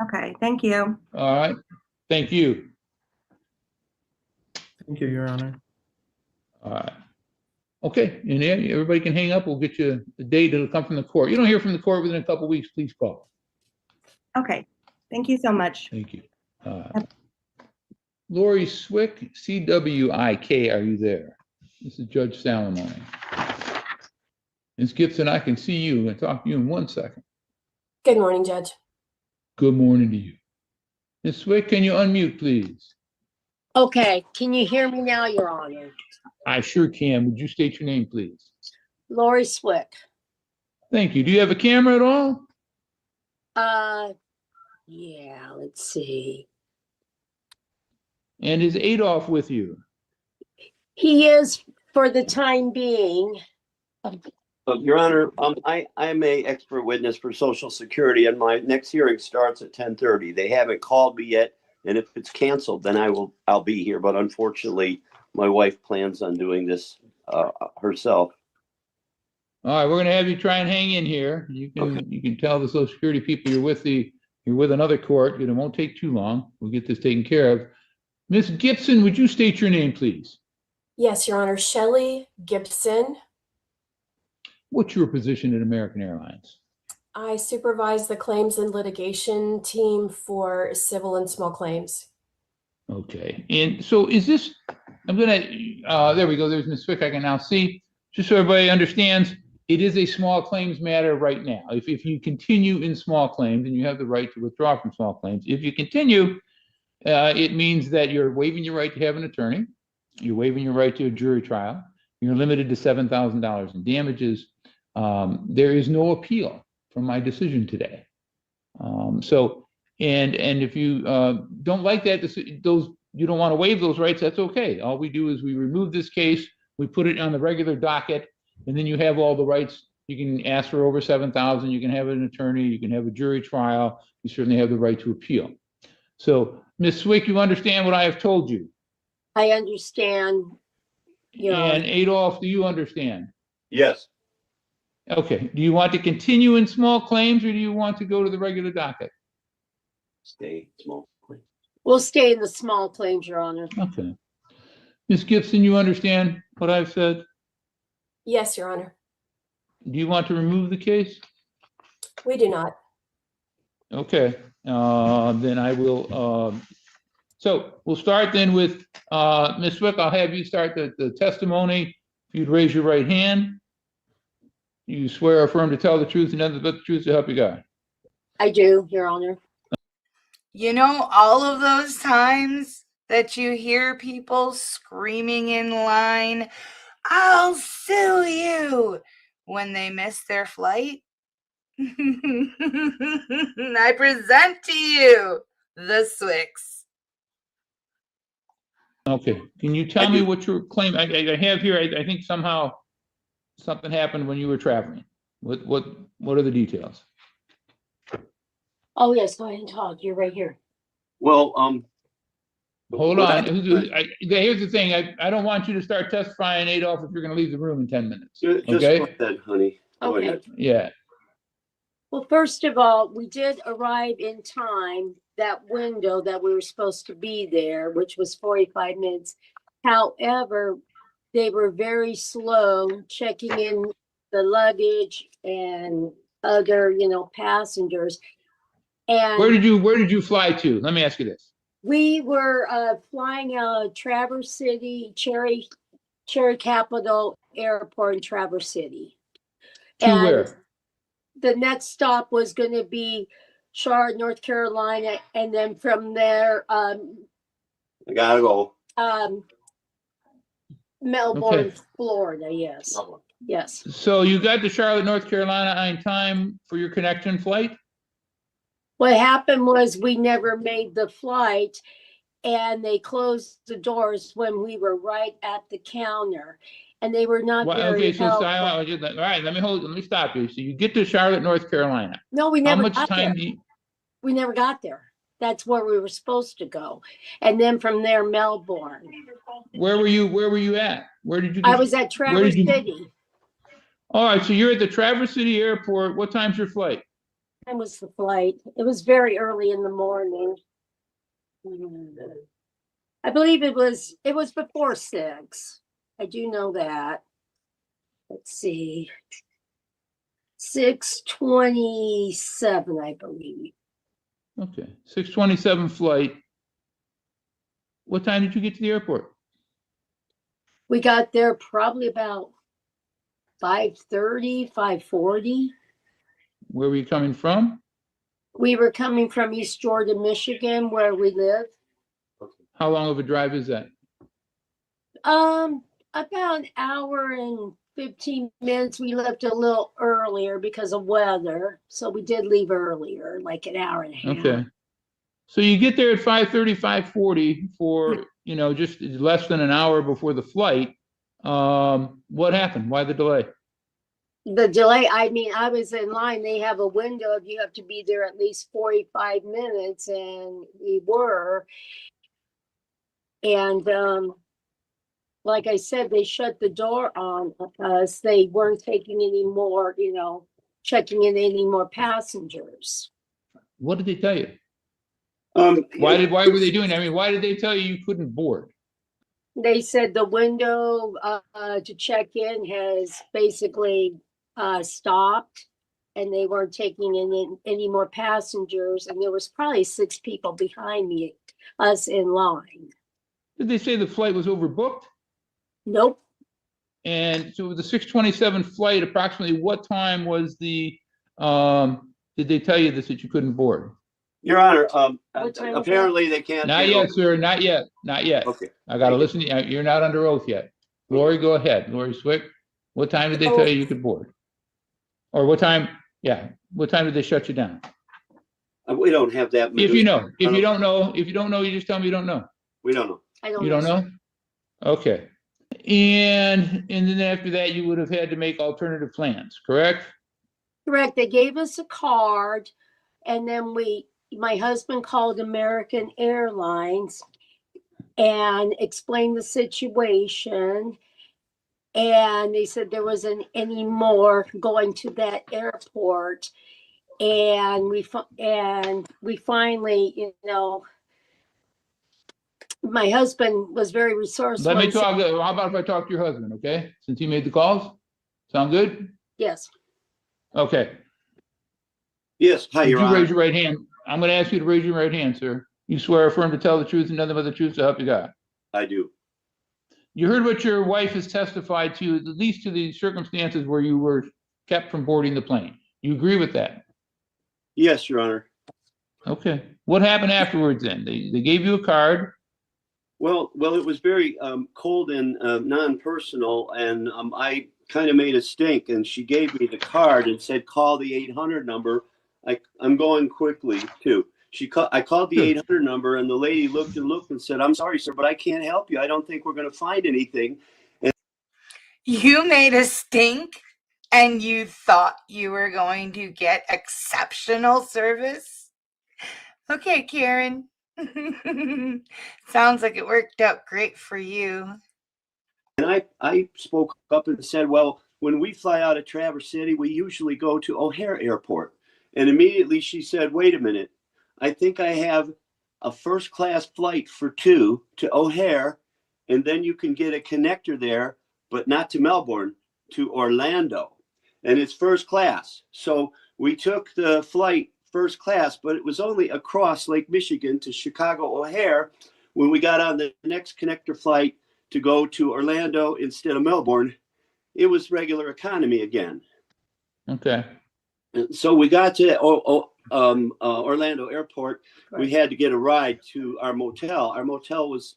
Okay, thank you. All right. Thank you. Thank you, Your Honor. All right. Okay, and yeah, everybody can hang up. We'll get you the date. It'll come from the court. You don't hear from the court within a couple of weeks, please call. Okay, thank you so much. Thank you. Lori Swick, CWIK, are you there? This is Judge Salamone. Ms. Gibson, I can see you and talk to you in 1 second. Good morning, Judge. Good morning to you. Ms. Swick, can you unmute, please? Okay, can you hear me now, Your Honor? I sure can. Would you state your name, please? Lori Swick. Thank you. Do you have a camera at all? Yeah, let's see. And is Adolph with you? He is for the time being. Your Honor, I'm a expert witness for Social Security, and my next hearing starts at 10:30. They haven't called me yet, and if it's canceled, then I'll be here. But unfortunately, my wife plans on doing this herself. All right, we're going to have you try and hang in here. You can tell the Social Security people you're with another court. It won't take too long. We'll get this taken care of. Miss Gibson, would you state your name, please? Yes, Your Honor. Shelley Gibson. What's your position at American Airlines? I supervise the claims and litigation team for civil and small claims. Okay, and so is this, I'm gonna, there we go, there's Ms. Swick, I can now see, just so everybody understands, it is a small claims matter right now. If you continue in small claims, then you have the right to withdraw from small claims. If you continue, it means that you're waiving your right to have an attorney, you're waiving your right to a jury trial, you're limited to $7,000 in damages. There is no appeal from my decision today. And if you don't like that, you don't want to waive those rights, that's okay. All we do is we remove this case, we put it on the regular docket, and then you have all the rights. You can ask for over $7,000, you can have an attorney, you can have a jury trial, you certainly have the right to appeal. So, Ms. Swick, you understand what I have told you? I understand. And Adolph, do you understand? Yes. Okay, do you want to continue in small claims, or do you want to go to the regular docket? Stay small claims. We'll stay in the small claims, Your Honor. Okay. Ms. Gibson, you understand what I've said? Yes, Your Honor. Do you want to remove the case? We do not. Okay, then I will, so we'll start then with Ms. Swick. I'll have you start the testimony. If you'd raise your right hand. You swear or affirm to tell the truth and nothing but the truth to help you God? I do, Your Honor. You know, all of those times that you hear people screaming in line, "I'll sue you," when they miss their flight, I present to you the Swicks. Okay, can you tell me what your claim? I have here, I think somehow something happened when you were traveling. What are the details? Oh, yes, go ahead and talk. You're right here. Well, hold on. Here's the thing. I don't want you to start testifying, Adolph, if you're going to leave the room in 10 minutes. Just okay? go ahead, honey. Go Okay. ahead. Yeah. Well, first of all, we did arrive in time, that window that we were supposed to be there, which was 45 minutes. However, they were very slow checking in the luggage and other, passengers. And Where did you fly to? Let me ask you this. we were flying out of Traverse City, Cherry Capital Airport in Traverse City. To where? The next stop was going to be Charlotte, North Carolina, and then from there, I gotta go. Melbourne, Okay. Florida. Yes, yes. So you got to Charlotte, North Carolina in time for your connection flight? What happened was we never made the flight, and they closed the doors when we were right at the counter, and they were not very helpful. All right, let me stop you. So you get to Charlotte, North Carolina. No, we How never much got time there. do you? We never got there. That's where we were supposed to go, and then from there, Melbourne. Where were you at? Where did you? I was at Traverse City. All right, so you're at the Traverse City Airport. What time's your flight? Time was the flight? It was very early in the morning. I believe it was before 6. I do know that. Let's see. 6:27, I believe. Okay, 6:27 flight. What time did you get to the airport? We got there probably about 5:30, 5:40. Where were you coming from? We were coming from East Jordan, Michigan, where we live. How long of a drive is that? About an hour and 15 minutes. We left a little earlier because of weather. So we did leave earlier, like an hour and a half. Okay. So you get there at 5:30, 5:40 for, just less than an hour before the flight. What happened? Why the delay? The delay, I mean, I was in line. They have a window of you have to be there at least 45 minutes, and we were. And like I said, they shut the door on us. They weren't taking any more, checking in any more passengers. What did they tell you? Why were they doing that? I mean, why did they tell you couldn't board? They said the window to check in has basically stopped, and they weren't taking in any more passengers. And there was probably 6 people behind us in line. Did they say the flight was overbooked? Nope. And so the 6:27 flight, approximately what time was did they tell you this, that you couldn't board? Your Honor, apparently they can't. Not yet, sir. Not yet. Not yet. Okay. I got to listen. You're not under oath yet. Lori, go ahead. Lori Swick, what time did they tell you could board? Or what time? Yeah. What time did they shut you down? We don't have that. If you know. If you don't know, you just tell me you don't know. We don't know. You don't know? Okay. And then after that, you would have had to make alternative plans, correct? Correct. They gave us a card, and then my husband called American Airlines and explained the situation. And they said there wasn't any more going to that airport. And we finally, my husband was very resourceful. Let me talk. How about if I talk to your husband, okay? Since he made the calls? Sound good? Yes. Okay. Yes. Hi, Your Would you Honor. raise your right hand? I'm going to ask you to raise your right hand, sir. You swear or affirm to tell the truth and nothing but the truth to help you God? I do. You heard what your wife has testified to, at least to the circumstances where you were kept from boarding the plane. You agree with that? Yes, Your Honor. Okay. What happened afterwards then? They gave you a card. Well, it was very cold and non-personal, and I kind of made a stink, and she gave me the card and said, call the 800 number. I'm going quickly too. I called the 800 number, and the lady looked and said, I'm sorry, sir, but I can't help you. I don't think we're going to find anything. And you made a stink and you thought you were going to get exceptional service? Okay, Karen. Sounds like it worked out great for you. And I spoke up and said, well, when we fly out of Traverse City, we usually go to O'Hare Airport. And immediately she said, wait a minute. I think I have a first-class flight for 2 to O'Hare, and then you can get a connector there, but not to Melbourne, to Orlando. And it's first class. So we took the flight first class, but it was only across Lake Michigan to Chicago O'Hare. When we got on the next connector flight to go to Orlando instead of Melbourne, it was regular economy again. Okay. So we got to Orlando Airport. Right. We had to get a ride to our motel. Our motel was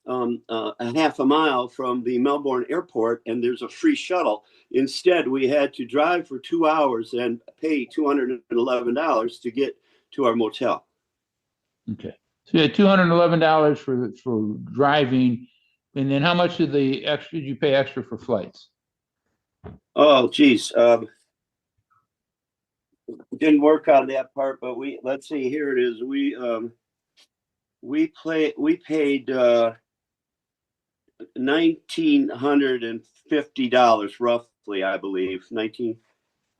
a half a mile from the Melbourne Airport, and there's a free shuttle. Instead, we had to drive for 2 hours and pay $211 to get to our motel. Okay. So you had $211 for driving, and then how much did you pay extra for flights? Oh, geez. Didn't work on that part, but let's see, here it is. We paid $1,950 roughly, I believe.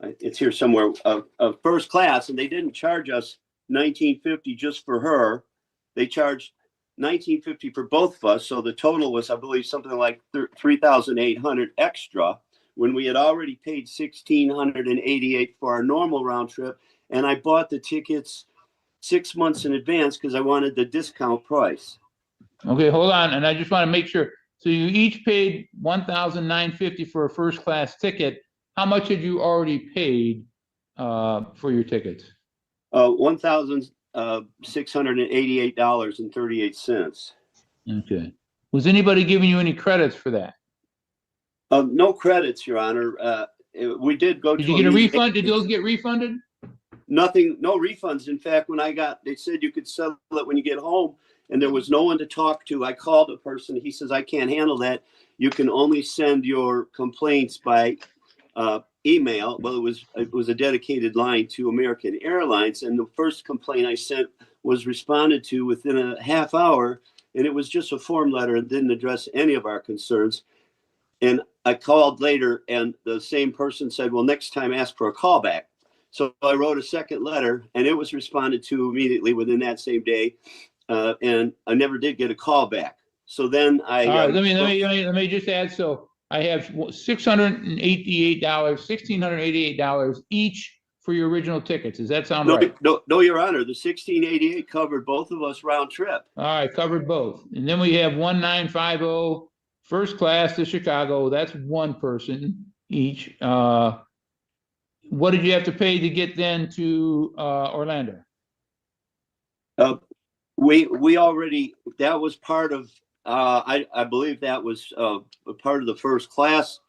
It's here somewhere, of first class, and they didn't charge us $1,950 just for her. They charged $1,950 for both of us, so the total was, I believe, something like $3,800 extra, when we had already paid $1,688 for our normal round trip. And I bought the tickets 6 months in advance because I wanted the discount price. Okay, hold on. And I just want to make sure. So you each paid $1,950 for a first class ticket. How much had you already paid for your tickets? $1,688.38. Okay. Was anybody giving you any credits for that? No credits, Your Honor. We did go to. Did you get a refund? Did those get refunded? nothing, no refunds. In fact, they said you could settle it when you get home, and there was no one to talk to. I called a person. He says, I can't handle that. You can only send your complaints by email. Well, it was a dedicated line to American Airlines, and the first complaint I sent was responded to within a half hour, and it was just a form letter and didn't address any of our concerns. And I called later, and the same person said, well, next time ask for a callback. So I wrote a second letter, and it was responded to immediately within that same day, and I never did get a call back. So then I all right, let me just add. So I have $1,688 each for your original tickets. Does that sound right? No, Your Honor. The 1688 covered both of us round trip. All right, covered both. And then we have 1950 first class to Chicago. That's one person each. What did you have to pay to get then to Orlando? We already, that was part of, I believe that was part of the first class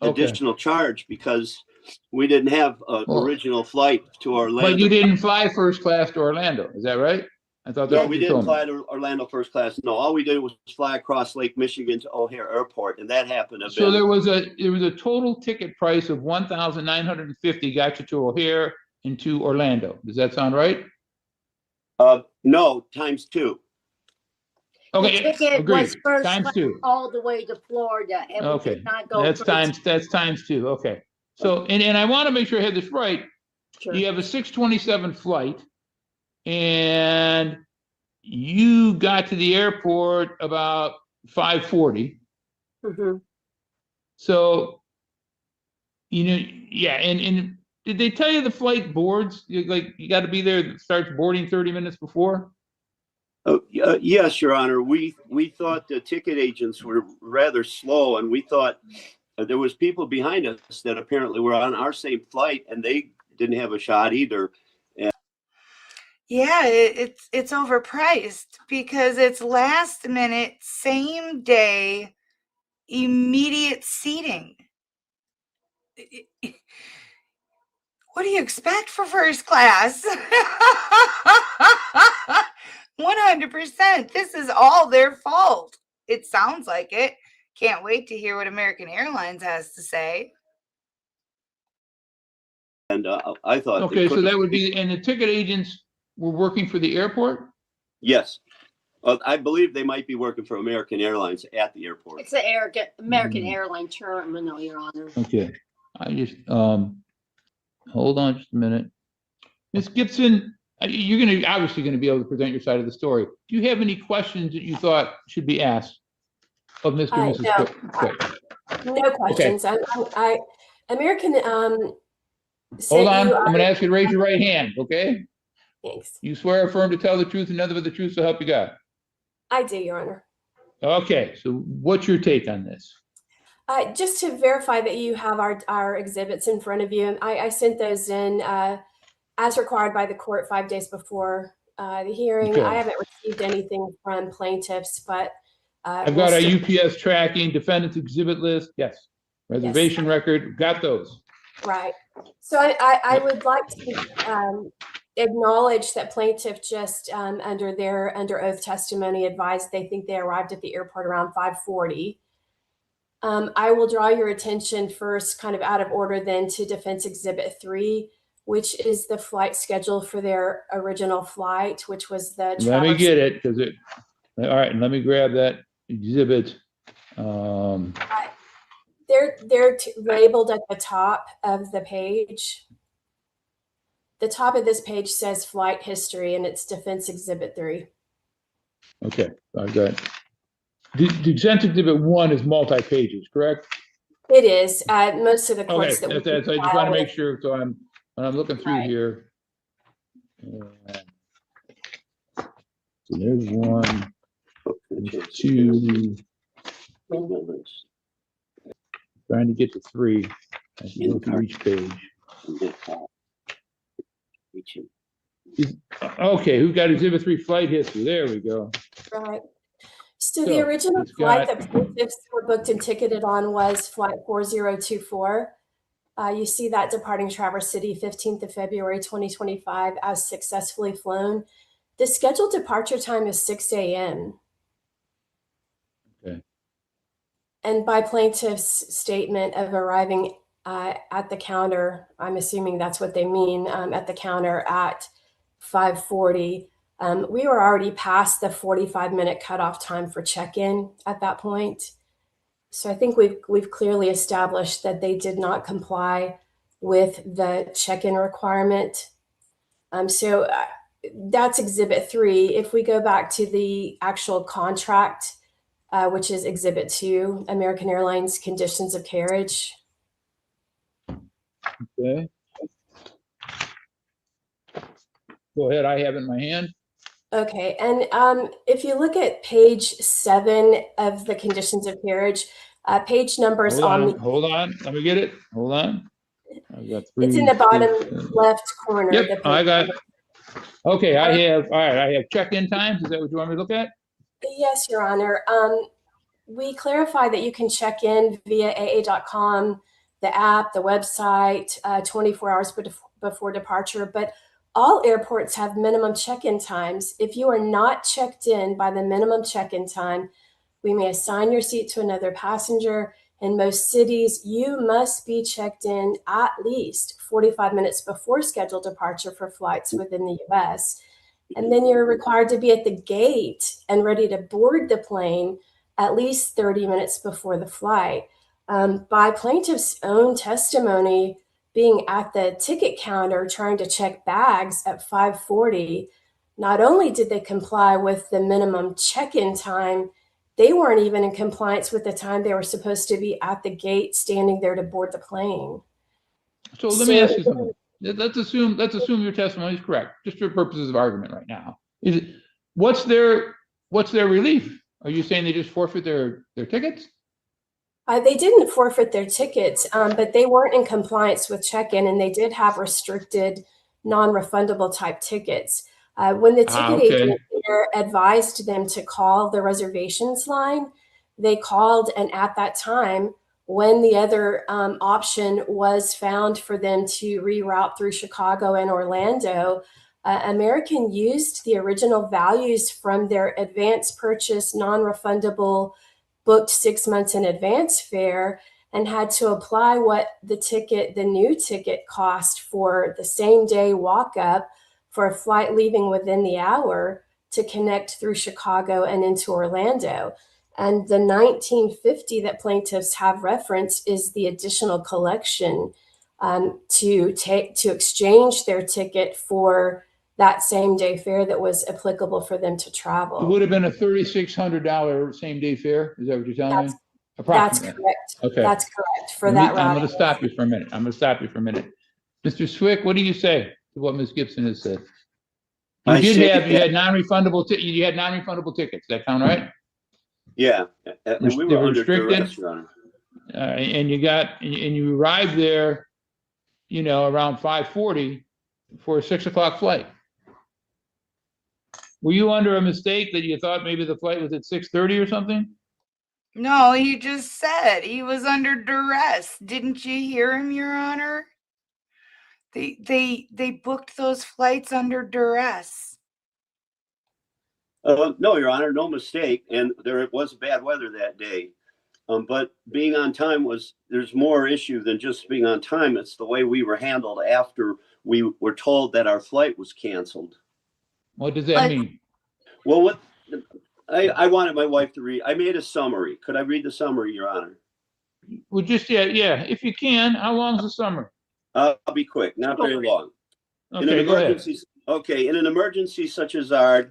additional charge, because we didn't have an original flight to Orlando. But you didn't fly first class to Orlando, is that right? I thought that's no, we didn't fly to Orlando first class. No, all we did was fly across Lake Michigan to O'Hare Airport, and that happened. So there was a total ticket price of $1,950 got you to O'Hare and to Orlando. Does that sound right? No, times two. Okay, the ticket agreed. was first Times class two. all the way to Florida, and we did not go That's first. times two. Okay. So and I want to make sure I have this right. Sure. You have a 6:27 flight, and you got to the airport about 5:40. Mm-hmm. So, yeah, and did they tell you the flight boards? Like you got to be there, it starts boarding 30 minutes before? Yes, Your Honor. We thought the ticket agents were rather slow, and we thought there was people behind us that apparently were on our same flight, and they didn't have a shot either. Yeah, it's overpriced because it's last minute, same day, immediate seating. What do you expect for first class? 100%. This is all their fault. It sounds like it. Can't wait to hear what American Airlines has to say. And I thought. Okay, so that would be, and the ticket agents were working for the airport? Yes. I believe they might be working for American Airlines at the airport. It's the American Airline terminal, Your Honor. Okay. I just, hold on just a minute. Ms. Gibson, you're obviously going to be able to present your side of the story. Do you have any questions that you thought should be asked of Mr. and Mrs. Cook? Okay. No questions. Okay. American, hold on. I'm going to ask you to raise your right hand, okay? Thanks. You swear or affirm to tell the truth and nothing but the truth, so help you God. I do, Your Honor. Okay, so what's your take on this? Just to verify that you have our exhibits in front of you, and I sent those in as required by the court 5 days before the hearing. Okay. I haven't received anything from plaintiffs, but I've got a UPS tracking, defendant's exhibit list, yes. Reservation record, got those. Right. So I would like to acknowledge that plaintiff just under oath testimony advised they think they arrived at the airport around 5:40. I will draw your attention first, kind of out of order, then to Defense Exhibit 3, which is the flight schedule for their original flight, which was the. Let me get it, because all right, and let me grab that exhibit. They're labeled at the top of the page. The top of this page says flight history, and it's Defense Exhibit 3. Okay, I got it. The Defense Exhibit 1 is multi-pages, correct? It is. Most of the courts okay, that I just want to make sure. So when I'm looking through here. So there's 1, there's 2. Trying to get to 3. I can go through each page. Okay, who got Exhibit 3 flight history? There we go. Right. So the original flight that plaintiffs were booked and ticketed on was flight 4024. You see that departing Traverse City 15th of February 2025 as successfully flown. The scheduled departure time is 6 a.m. Okay. And by plaintiff's statement of arriving at the counter, I'm assuming that's what they mean, at the counter at 5:40. We were already past the 45-minute cutoff time for check-in at that point. So I think we've clearly established that they did not comply with the check-in requirement. So that's Exhibit 3. If we go back to the actual contract, which is Exhibit 2, American Airlines Conditions of Carriage. Okay. Go ahead, I have it in my hand. Okay, and if you look at page 7 of the Conditions of Carriage, page numbers Hold on, let me get it. Hold on. I've got 3. It's in the bottom left corner. Yep, I got it. Okay, I have check-in times. Is that what you want me to look at? Yes, Your Honor. We clarify that you can check in via AA.com, the app, the website, 24 hours before departure, but all airports have minimum check-in times. If you are not checked in by the minimum check-in time, we may assign your seat to another passenger. In most cities, you must be checked in at least 45 minutes before scheduled departure for flights within the US. And then you're required to be at the gate and ready to board the plane at least 30 minutes before the flight. By plaintiff's own testimony, being at the ticket counter trying to check bags at 5:40, not only did they comply with the minimum check-in time, they weren't even in compliance with the time they were supposed to be at the gate standing there to board the plane. So let me ask you something. Let's assume your testimony is correct, just for purposes of argument right now. What's their relief? Are you saying they just forfeit their tickets? They didn't forfeit their tickets, but they weren't in compliance with check-in, and they did have restricted, non-refundable type tickets. When the ticket agent there advised them to call the reservations line, they called, and at that time, when the other option was found for them to reroute through Chicago and Orlando, American used the original values from their advance purchase, non-refundable, booked 6 months in advance fare, and had to apply what the new ticket cost for the same day walk up for a flight leaving within the hour to connect through Chicago and into Orlando. And the $19.50 that plaintiffs have referenced is the additional collection to exchange their ticket for that same day fare that was applicable for them to travel. It would have been a $3,600 same day fare. Is that what you're telling me? That's correct. Okay. That's correct for that route. I'm going to stop you for a minute. Mr. Swick, what do you say to what Ms. Gibson has said? You had non-refundable tickets. Does that sound right? Yeah, and we were under duress, Your Honor. And you arrived there, around 5:40 for a 6 o'clock flight. Were you under a mistake that you thought maybe the flight was at 6:30 or something? No, he just said he was under duress. Didn't you hear him, Your Honor? They booked those flights under duress. No, Your Honor, no mistake. And there was bad weather that day. But being on time there's more issue than just being on time. It's the way we were handled after we were told that our flight was canceled. What does that mean? Well, I wanted my wife to read. I made a summary. Could I read the summary, Your Honor? Well, just, yeah, if you can. How long is the summary? I'll be quick, not very long. Okay, go ahead. Okay, in an emergency such as ours,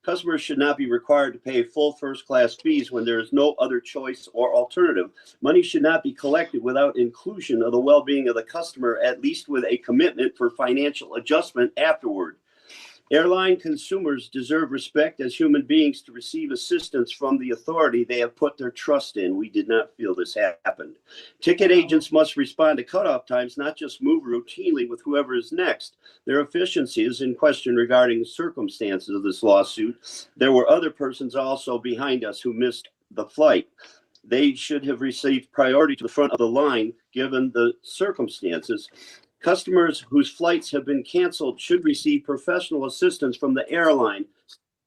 customers should not be required to pay full first-class fees when there is no other choice or alternative. Money should not be collected without inclusion of the well-being of the customer, at least with a commitment for financial adjustment afterward. Airline consumers deserve respect as human beings to receive assistance from the authority they have put their trust in. We did not feel this happened. Ticket agents must respond to cutoff times, not just move routinely with whoever is next. Their efficiency is in question regarding the circumstances of this lawsuit. There were other persons also behind us who missed the flight. They should have received priority to the front of the line, given the circumstances. Customers whose flights have been canceled should receive professional assistance from the airline.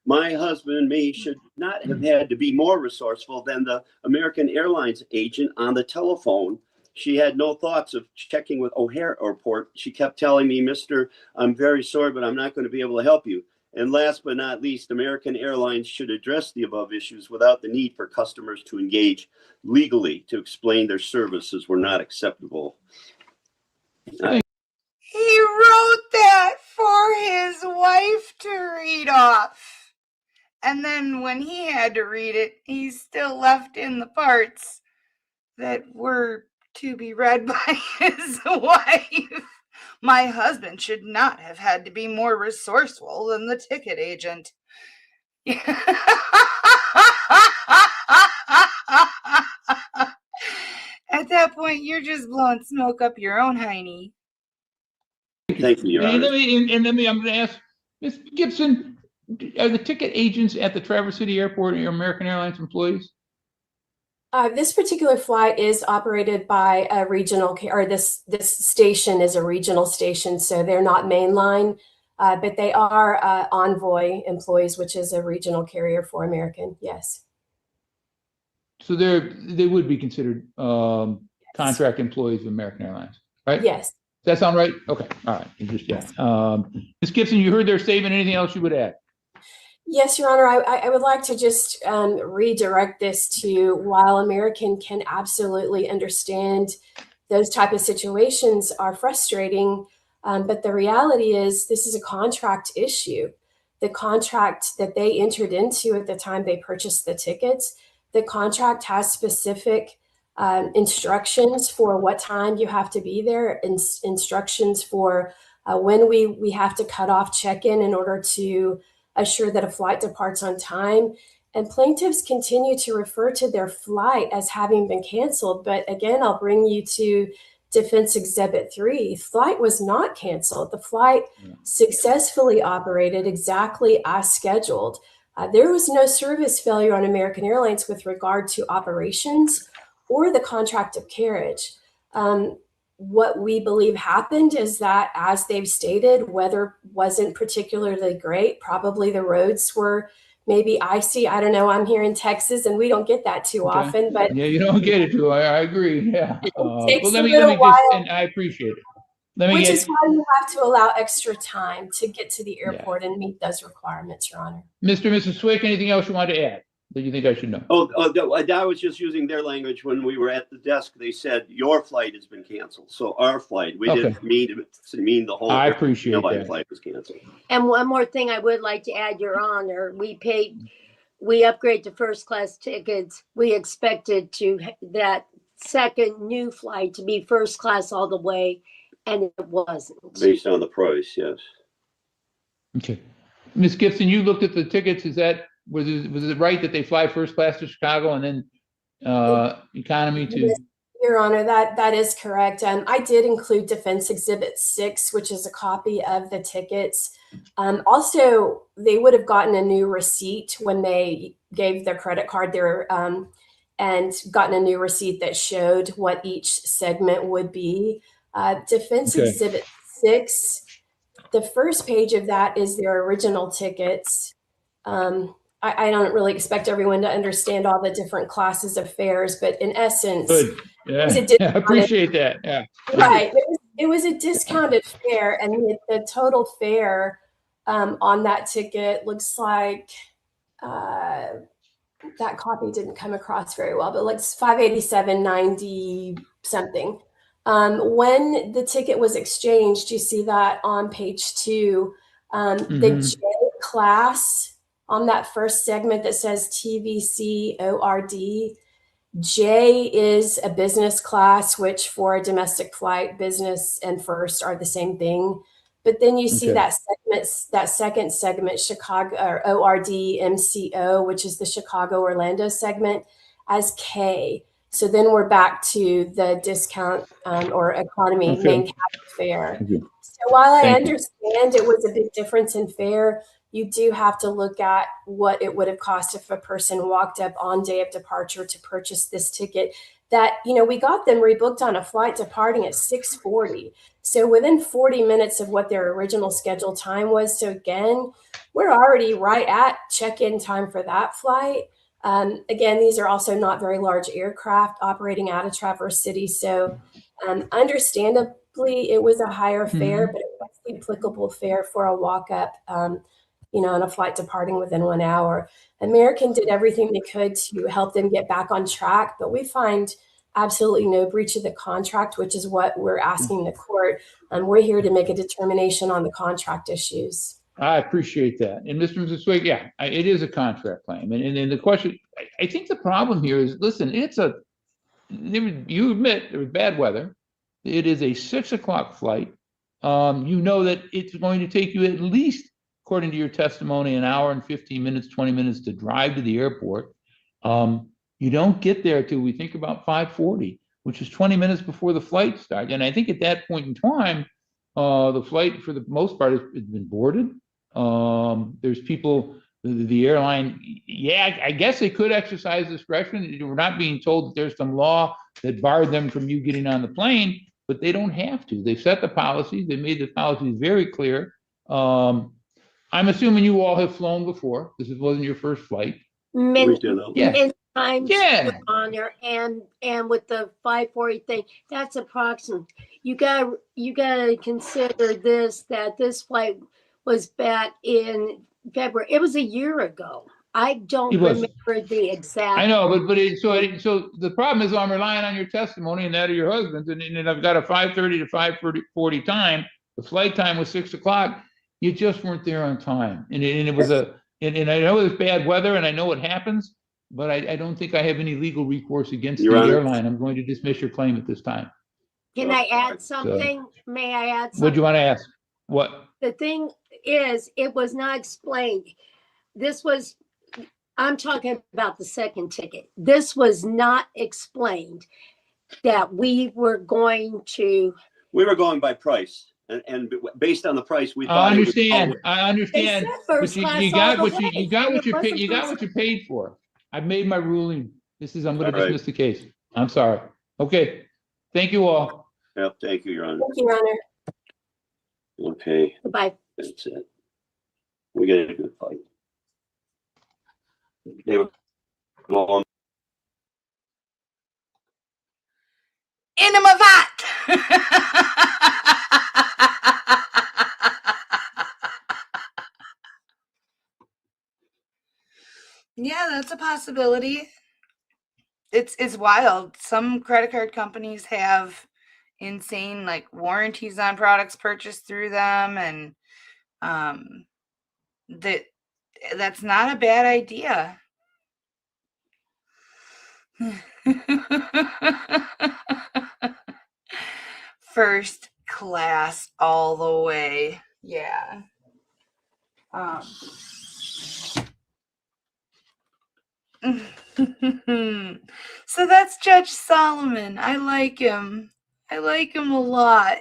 My husband and me should not have had to be more resourceful than the American Airlines agent on the telephone. She had no thoughts of checking with O'Hare Airport. She kept telling me, "Mister, I'm very sorry, but I'm not going to be able to help you." And last but not least, American Airlines should address the above issues without the need for customers to engage legally to explain their services were not acceptable. He wrote that for his wife to read off. And then when he had to read it, he still left in the parts that were to be read by his wife. My husband should not have had to be more resourceful than the ticket agent. At that point, you're just blowing smoke up your own hiney. Thank you, Your Honor. I'm going to ask Ms. Gibson, are the ticket agents at the Traverse City Airport your American Airlines employees? This particular flight is operated by a regional, or this station is a regional station, so they're not mainline, but they are Envoy employees, which is a regional carrier for American. Yes. So they would be considered contract employees of American Airlines, right? Yes. Does that sound right? Okay. All right. Just yeah. Ms. Gibson, you heard their statement. Anything else you would add? Yes, Your Honor, I would like to just redirect this to, while American can absolutely understand those type of situations are frustrating, but the reality is this is a contract issue. The contract that they entered into at the time they purchased the tickets, the contract has specific instructions for what time you have to be there, instructions for when we have to cut off check-in in order to assure that a flight departs on time. And plaintiffs continue to refer to their flight as having been canceled. But again, I'll bring you to Defense Exhibit 3. Flight was not canceled. The flight successfully operated exactly as scheduled. There was no service failure on American Airlines with regard to operations or the contract of carriage. What we believe happened is that, as they've stated, weather wasn't particularly great. Probably the roads were maybe icy. I don't know. I'm here in Texas and we don't get that too often. But yeah, you don't get it too. I agree. Yeah. It takes let a me little while, just, and I appreciate it. which is why you have to allow extra time to get to the airport and meet those requirements, Your Honor. Mr. and Mrs. Swick, anything else you want to add that you think I should know? I was just using their language when we were at the desk. They said your flight has been canceled. So our flight, we didn't mean the whole. I appreciate that. Flight was canceled. And one more thing I would like to add, Your Honor, we upgrade to first class tickets. We expected that second new flight to be first class all the way, and it wasn't. Based on the price, yes. Okay. Ms. Gibson, you looked at the tickets. Was it right that they fly first class to Chicago and then economy to? Your Honor, that is correct. I did include Defense Exhibit 6, which is a copy of the tickets. Also, they would have gotten a new receipt when they gave their credit card there, and gotten a new receipt that showed what each segment would be. Defense Exhibit 6, the first page of that is their original tickets. I don't really expect everyone to understand all the different classes of fares, but in essence, yeah, I appreciate that. Yeah. Right. It was a discounted fare, and the total fare on that ticket looks like that copy didn't come across very well, but like $587.90 something. When the ticket was exchanged, you see that on page 2, the J class on that first segment that says TVC ORD. J is a business class, which for a domestic flight, business and first are the same thing. But then you see that second segment, Chicago or ORD MCO, which is the Chicago Orlando segment, as K. So then we're back to the discount or economy main cabin fare. So while I understand it was a big difference in fare, you do have to look at what it would have cost if a person walked up on day of departure to purchase this ticket. That, we got them rebooked on a flight departing at 6:40. So within 40 minutes of what their original scheduled time was. So again, we're already right at check-in time for that flight. Again, these are also not very large aircraft operating out of Traverse City. So understandably, it was a higher fare, but it was the applicable fare for a walk-up, on a flight departing within 1 hour. American did everything they could to help them get back on track, but we find absolutely no breach of the contract, which is what we're asking the court. We're here to make a determination on the contract issues. I appreciate that. And Mr. Swick, yeah, it is a contract claim. And the question, I think the problem here is, listen, you admit there was bad weather. It is a 6 o'clock flight. You know that it's going to take you at least, according to your testimony, 1 hour and 15 minutes, 20 minutes to drive to the airport. You don't get there till we think about 5:40, which is 20 minutes before the flight starts. And I think at that point in time, the flight, for the most part, has been boarded. There's people, the airline, I guess they could exercise discretion. We're not being told that there's some law that barred them from you getting on the plane, but they don't have to. They've set the policies. They made the policies very clear. I'm assuming you all have flown before. This wasn't your first flight. Many Yeah. times, Yeah. Your Honor, and with the 540 thing, that's approximate. You gotta consider that this flight was back in February. It was a year ago. I don't remember the exact. I know, so the problem is I'm relying on your testimony and that of your husband's, and I've got a 5:30 to 5:40 time. The flight time was 6 o'clock. You just weren't there on time, and it was and I know it's bad weather, and I know it happens, but I don't think I have any legal recourse against the airline. I'm going to dismiss your claim at this time. Can I add something? May I add something? What do you want to ask? What? The thing is, it was not explained. I'm talking about the second ticket. This was not explained that we were going by price. And based on the price, we thought I understand. But you got what you paid for. I've made my ruling. I'm going to dismiss the case. I'm sorry. Okay. Thank you all. Yep. Thank you, Your Honor. Thank you, Your Honor. Okay. Goodbye. That's it. We get a good fight. They were long. Enema vat. Yeah, that's a possibility. It's wild. Some credit card companies have insane warranties on products purchased through them, and that's not a bad idea. First class all the way. Yeah. So that's Judge Solomon. I like him. I like him a lot.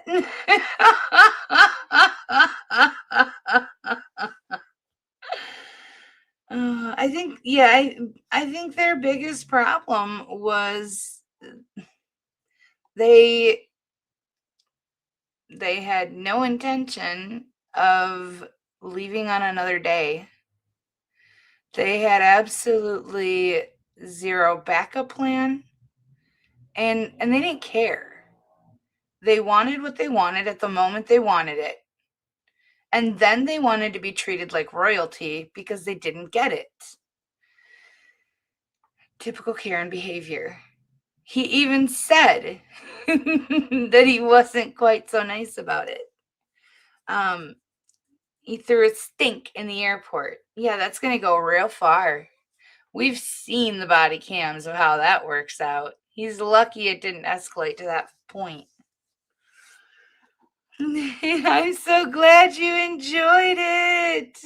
I think their biggest problem was they had no intention of leaving on another day. They had absolutely zero backup plan, and they didn't care. They wanted what they wanted at the moment they wanted it. And then they wanted to be treated like royalty because they didn't get it. Typical Karen behavior. He even said that he wasn't quite so nice about it. He threw a stink in the airport. Yeah, that's going to go real far. We've seen the body cams of how that works out. He's lucky it didn't escalate to that point. I'm so glad you enjoyed it.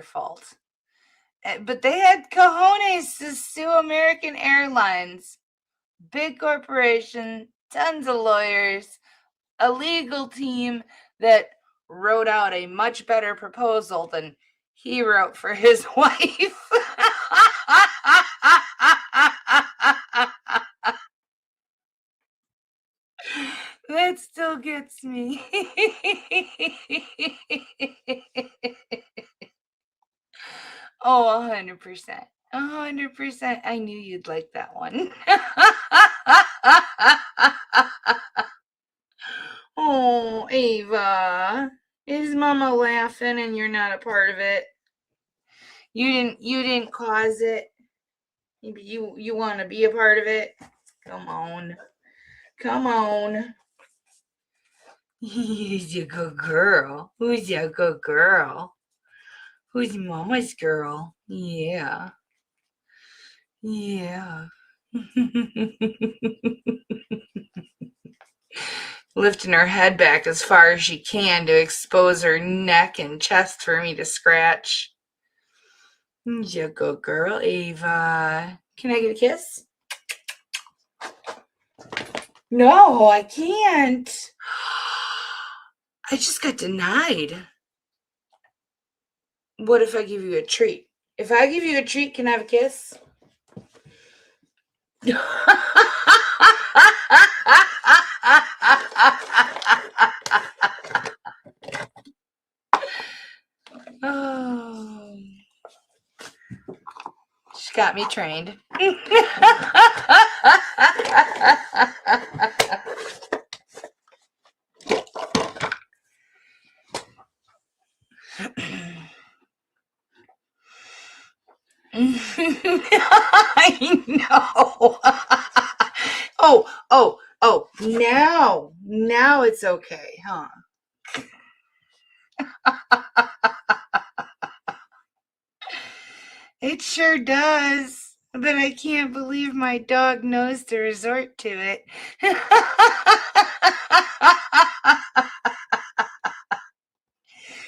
fault. But they had cojones to sue American Airlines. Big corporation, tons of lawyers, a legal team that wrote out a much better proposal than he wrote for his wife. That still gets me. Oh, 100%. 100%. I knew you'd like that one. Oh, Ava. Is Mama laughing and you're not a part of it? You didn't cause it. Maybe you want to be a part of it. Come on. Come on. Who's your good girl? Who's your good girl? Who's Mama's girl? Yeah. Yeah. Lifting her head back as far as she can to expose her neck and chest for me to scratch. Who's your good girl, Ava? Can I get a kiss? No, I can't. I just got denied. What if I give you a treat? If I give you a treat, can I have a kiss? Oh, she got me trained. I know. Oh, now it's okay, huh? It sure does, but I can't believe my dog knows to resort to it.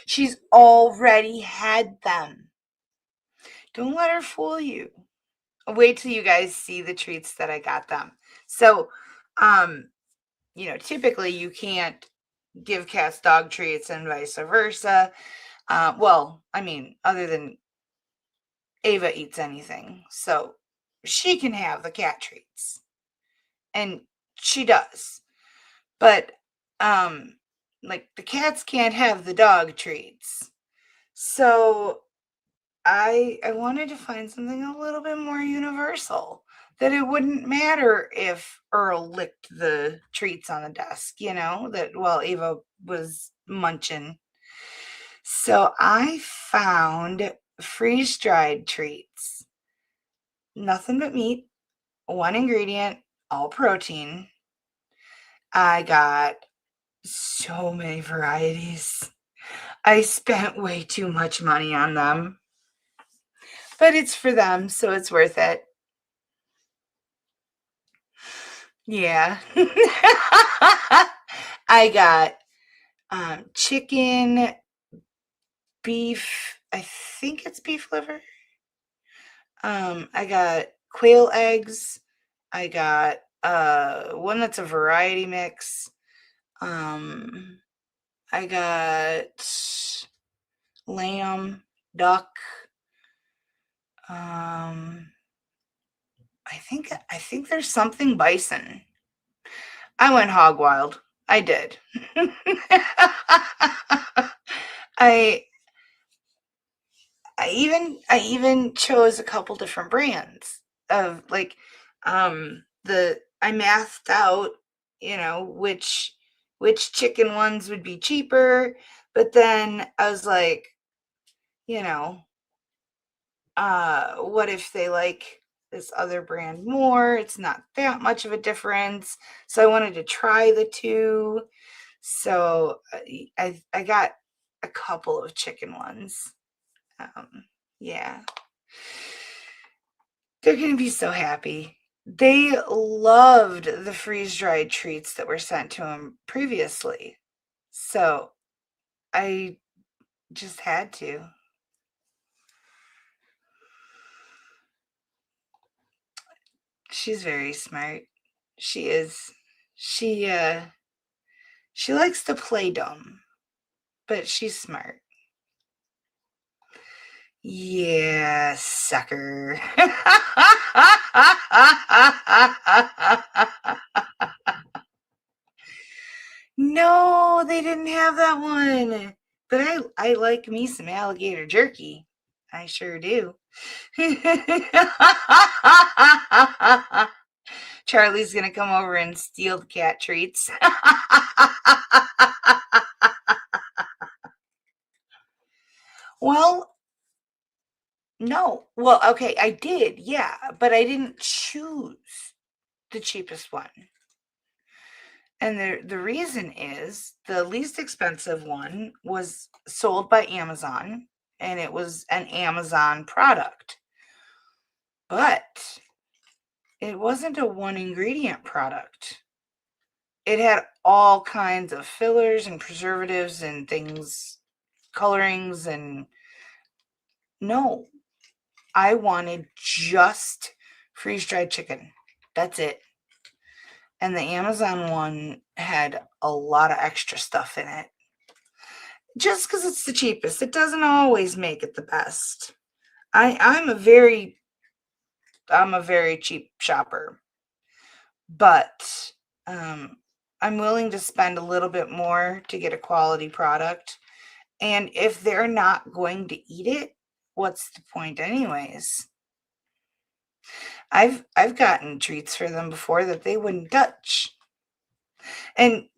She's already had them. Don't let her fool you. Wait till you guys see the treats that I got them. So, typically you can't give cats dog treats and vice versa. Well, I mean, other than Ava eats anything, so she can have the cat treats, and she does. But, like, the cats can't have the dog treats. So I wanted to find something a little bit more universal, that it wouldn't matter if Earl licked the treats on the desk, that while Ava was munching. So I found freeze-dried treats. Nothing but meat, one ingredient, all protein. I got so many varieties. I spent way too much money on them. But it's for them, so it's worth it. Yeah. I got chicken, beef, I think it's beef liver. I got quail eggs. I got one that's a variety mix. I got lamb, duck. I think there's something bison. I went hog wild. I did. I even chose a couple different brands of I mathed out, which chicken ones would be cheaper, but then I was like, what if they like this other brand more? It's not that much of a difference. So I wanted to try the two. So I got a couple of chicken ones. Yeah. They're going to be so happy. They loved the freeze-dried treats that were sent to them previously. So I just had to. She's very smart. She is. She likes to play dumb, but she's smart. Yeah, sucker. No, they didn't have that one. But I like me some alligator jerky. I sure do. Charlie's gonna come over and steal the cat treats. Well, no. Well, okay, I did, yeah, but I didn't choose the cheapest one. And the reason is the least expensive one was sold by Amazon, and it was an Amazon product. But it wasn't a one ingredient product. It had all kinds of fillers and preservatives and things, colorings, and no, I wanted just freeze-dried chicken. That's it. And the Amazon one had a lot of extra stuff in it. Just because it's the cheapest, it doesn't always make it the best. I'm a very cheap shopper, but I'm willing to spend a little bit more to get a quality product. And if they're not going to eat it, what's the point anyways? I've gotten treats for them before that they wouldn't touch. And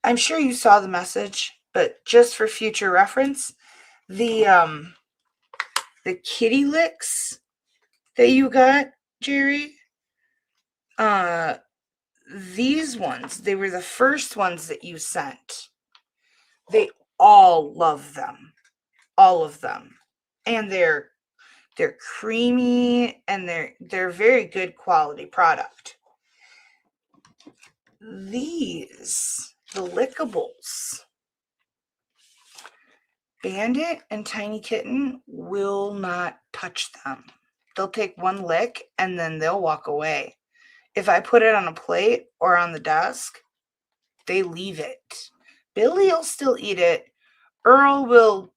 I'm sure you saw the message, but just for future reference, the kitty licks that you got, Jerry, these ones, they were the first ones that you sent. They all love them. All of them. And they're creamy, and they're very good quality product. These, the lickables, Bandit and Tiny Kitten will not touch them. They'll take one lick and then they'll walk away. If I put it on a plate or on the desk, they leave it. Billy will still eat it. Earl will,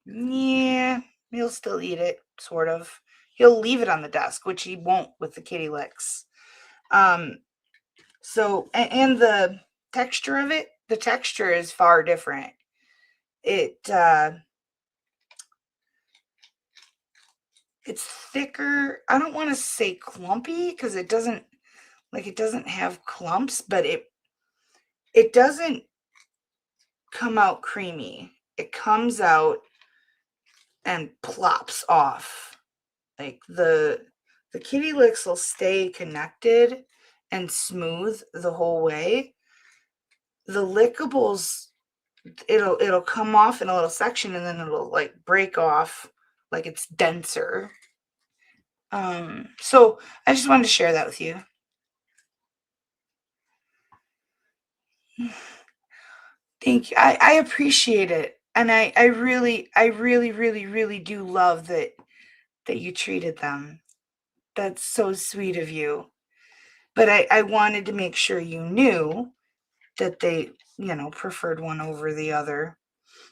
yeah, he'll still eat it, sort of. He'll leave it on the desk, which he won't with the kitty licks. So, and the texture of it, the texture is far different. It's thicker. I don't want to say clumpy because it doesn't have clumps, but it doesn't come out creamy. It comes out and plops off. Like the kitty licks will stay connected and smooth the whole way. The lickables, it'll come off in a little section and then it'll like break off like it's denser. So I just wanted to share that with you. Thank you. I appreciate it. And I really do love that you treated them. That's so sweet of you. But I wanted to make sure you knew that they, preferred one over the other.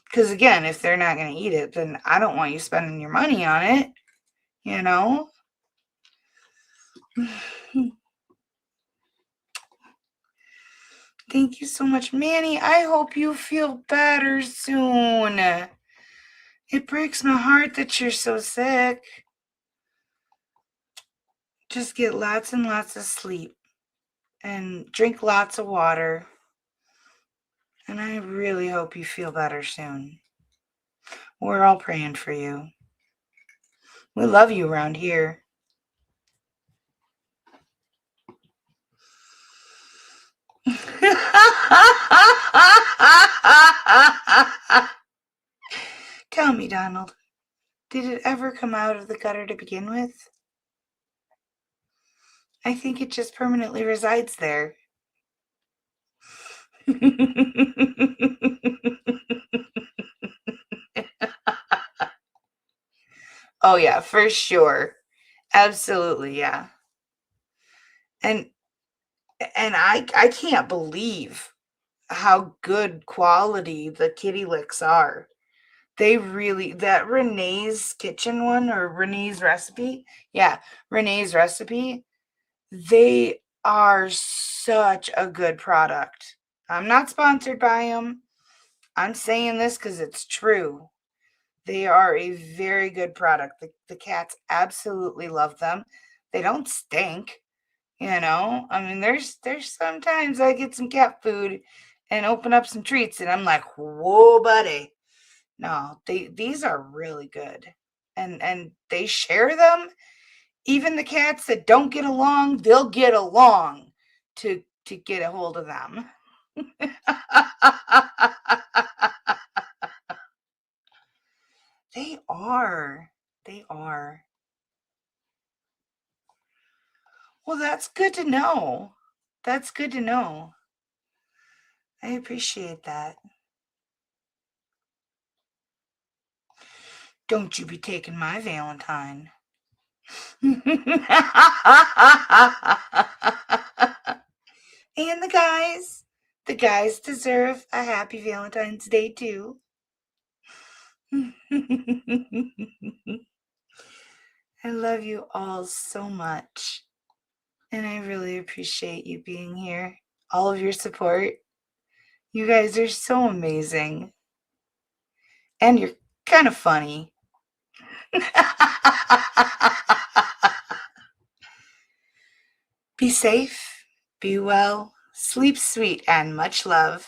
Because again, if they're not going to eat it, then I don't want you spending your money on it, Thank you so much, Manny. I hope you feel better soon. It breaks my heart that you're so sick. Just get lots and lots of sleep and drink lots of water. And I really hope you feel better soon. We're all praying for you. We love you around here. Tell me, Donald, did it ever come out of the gutter to begin with? I think it just permanently resides there. Oh, yeah, for sure. Absolutely, yeah. And I can't believe how good quality the kitty licks are. They really, that Renee's Kitchen one, or Renee's Recipe. Yeah, Renee's Recipe. They are such a good product. I'm not sponsored by them. I'm saying this because it's true. They are a very good product. The cats absolutely love them. They don't stink, you know. I mean, there's sometimes I get some cat food and open up some treats and I'm like, whoa, buddy. No, these are really good. And they share them. Even the cats that don't get along, they'll get along to get a hold of them. They are. They are. Well, that's good to know. That's good to know. I appreciate that. Don't you be taking my Valentine. And the guys deserve a happy Valentine's Day too. I love you all so much. And I really appreciate you being here. All of your support. You guys are so amazing. And you're kind of funny. Be safe, be well, sleep sweet, and much love.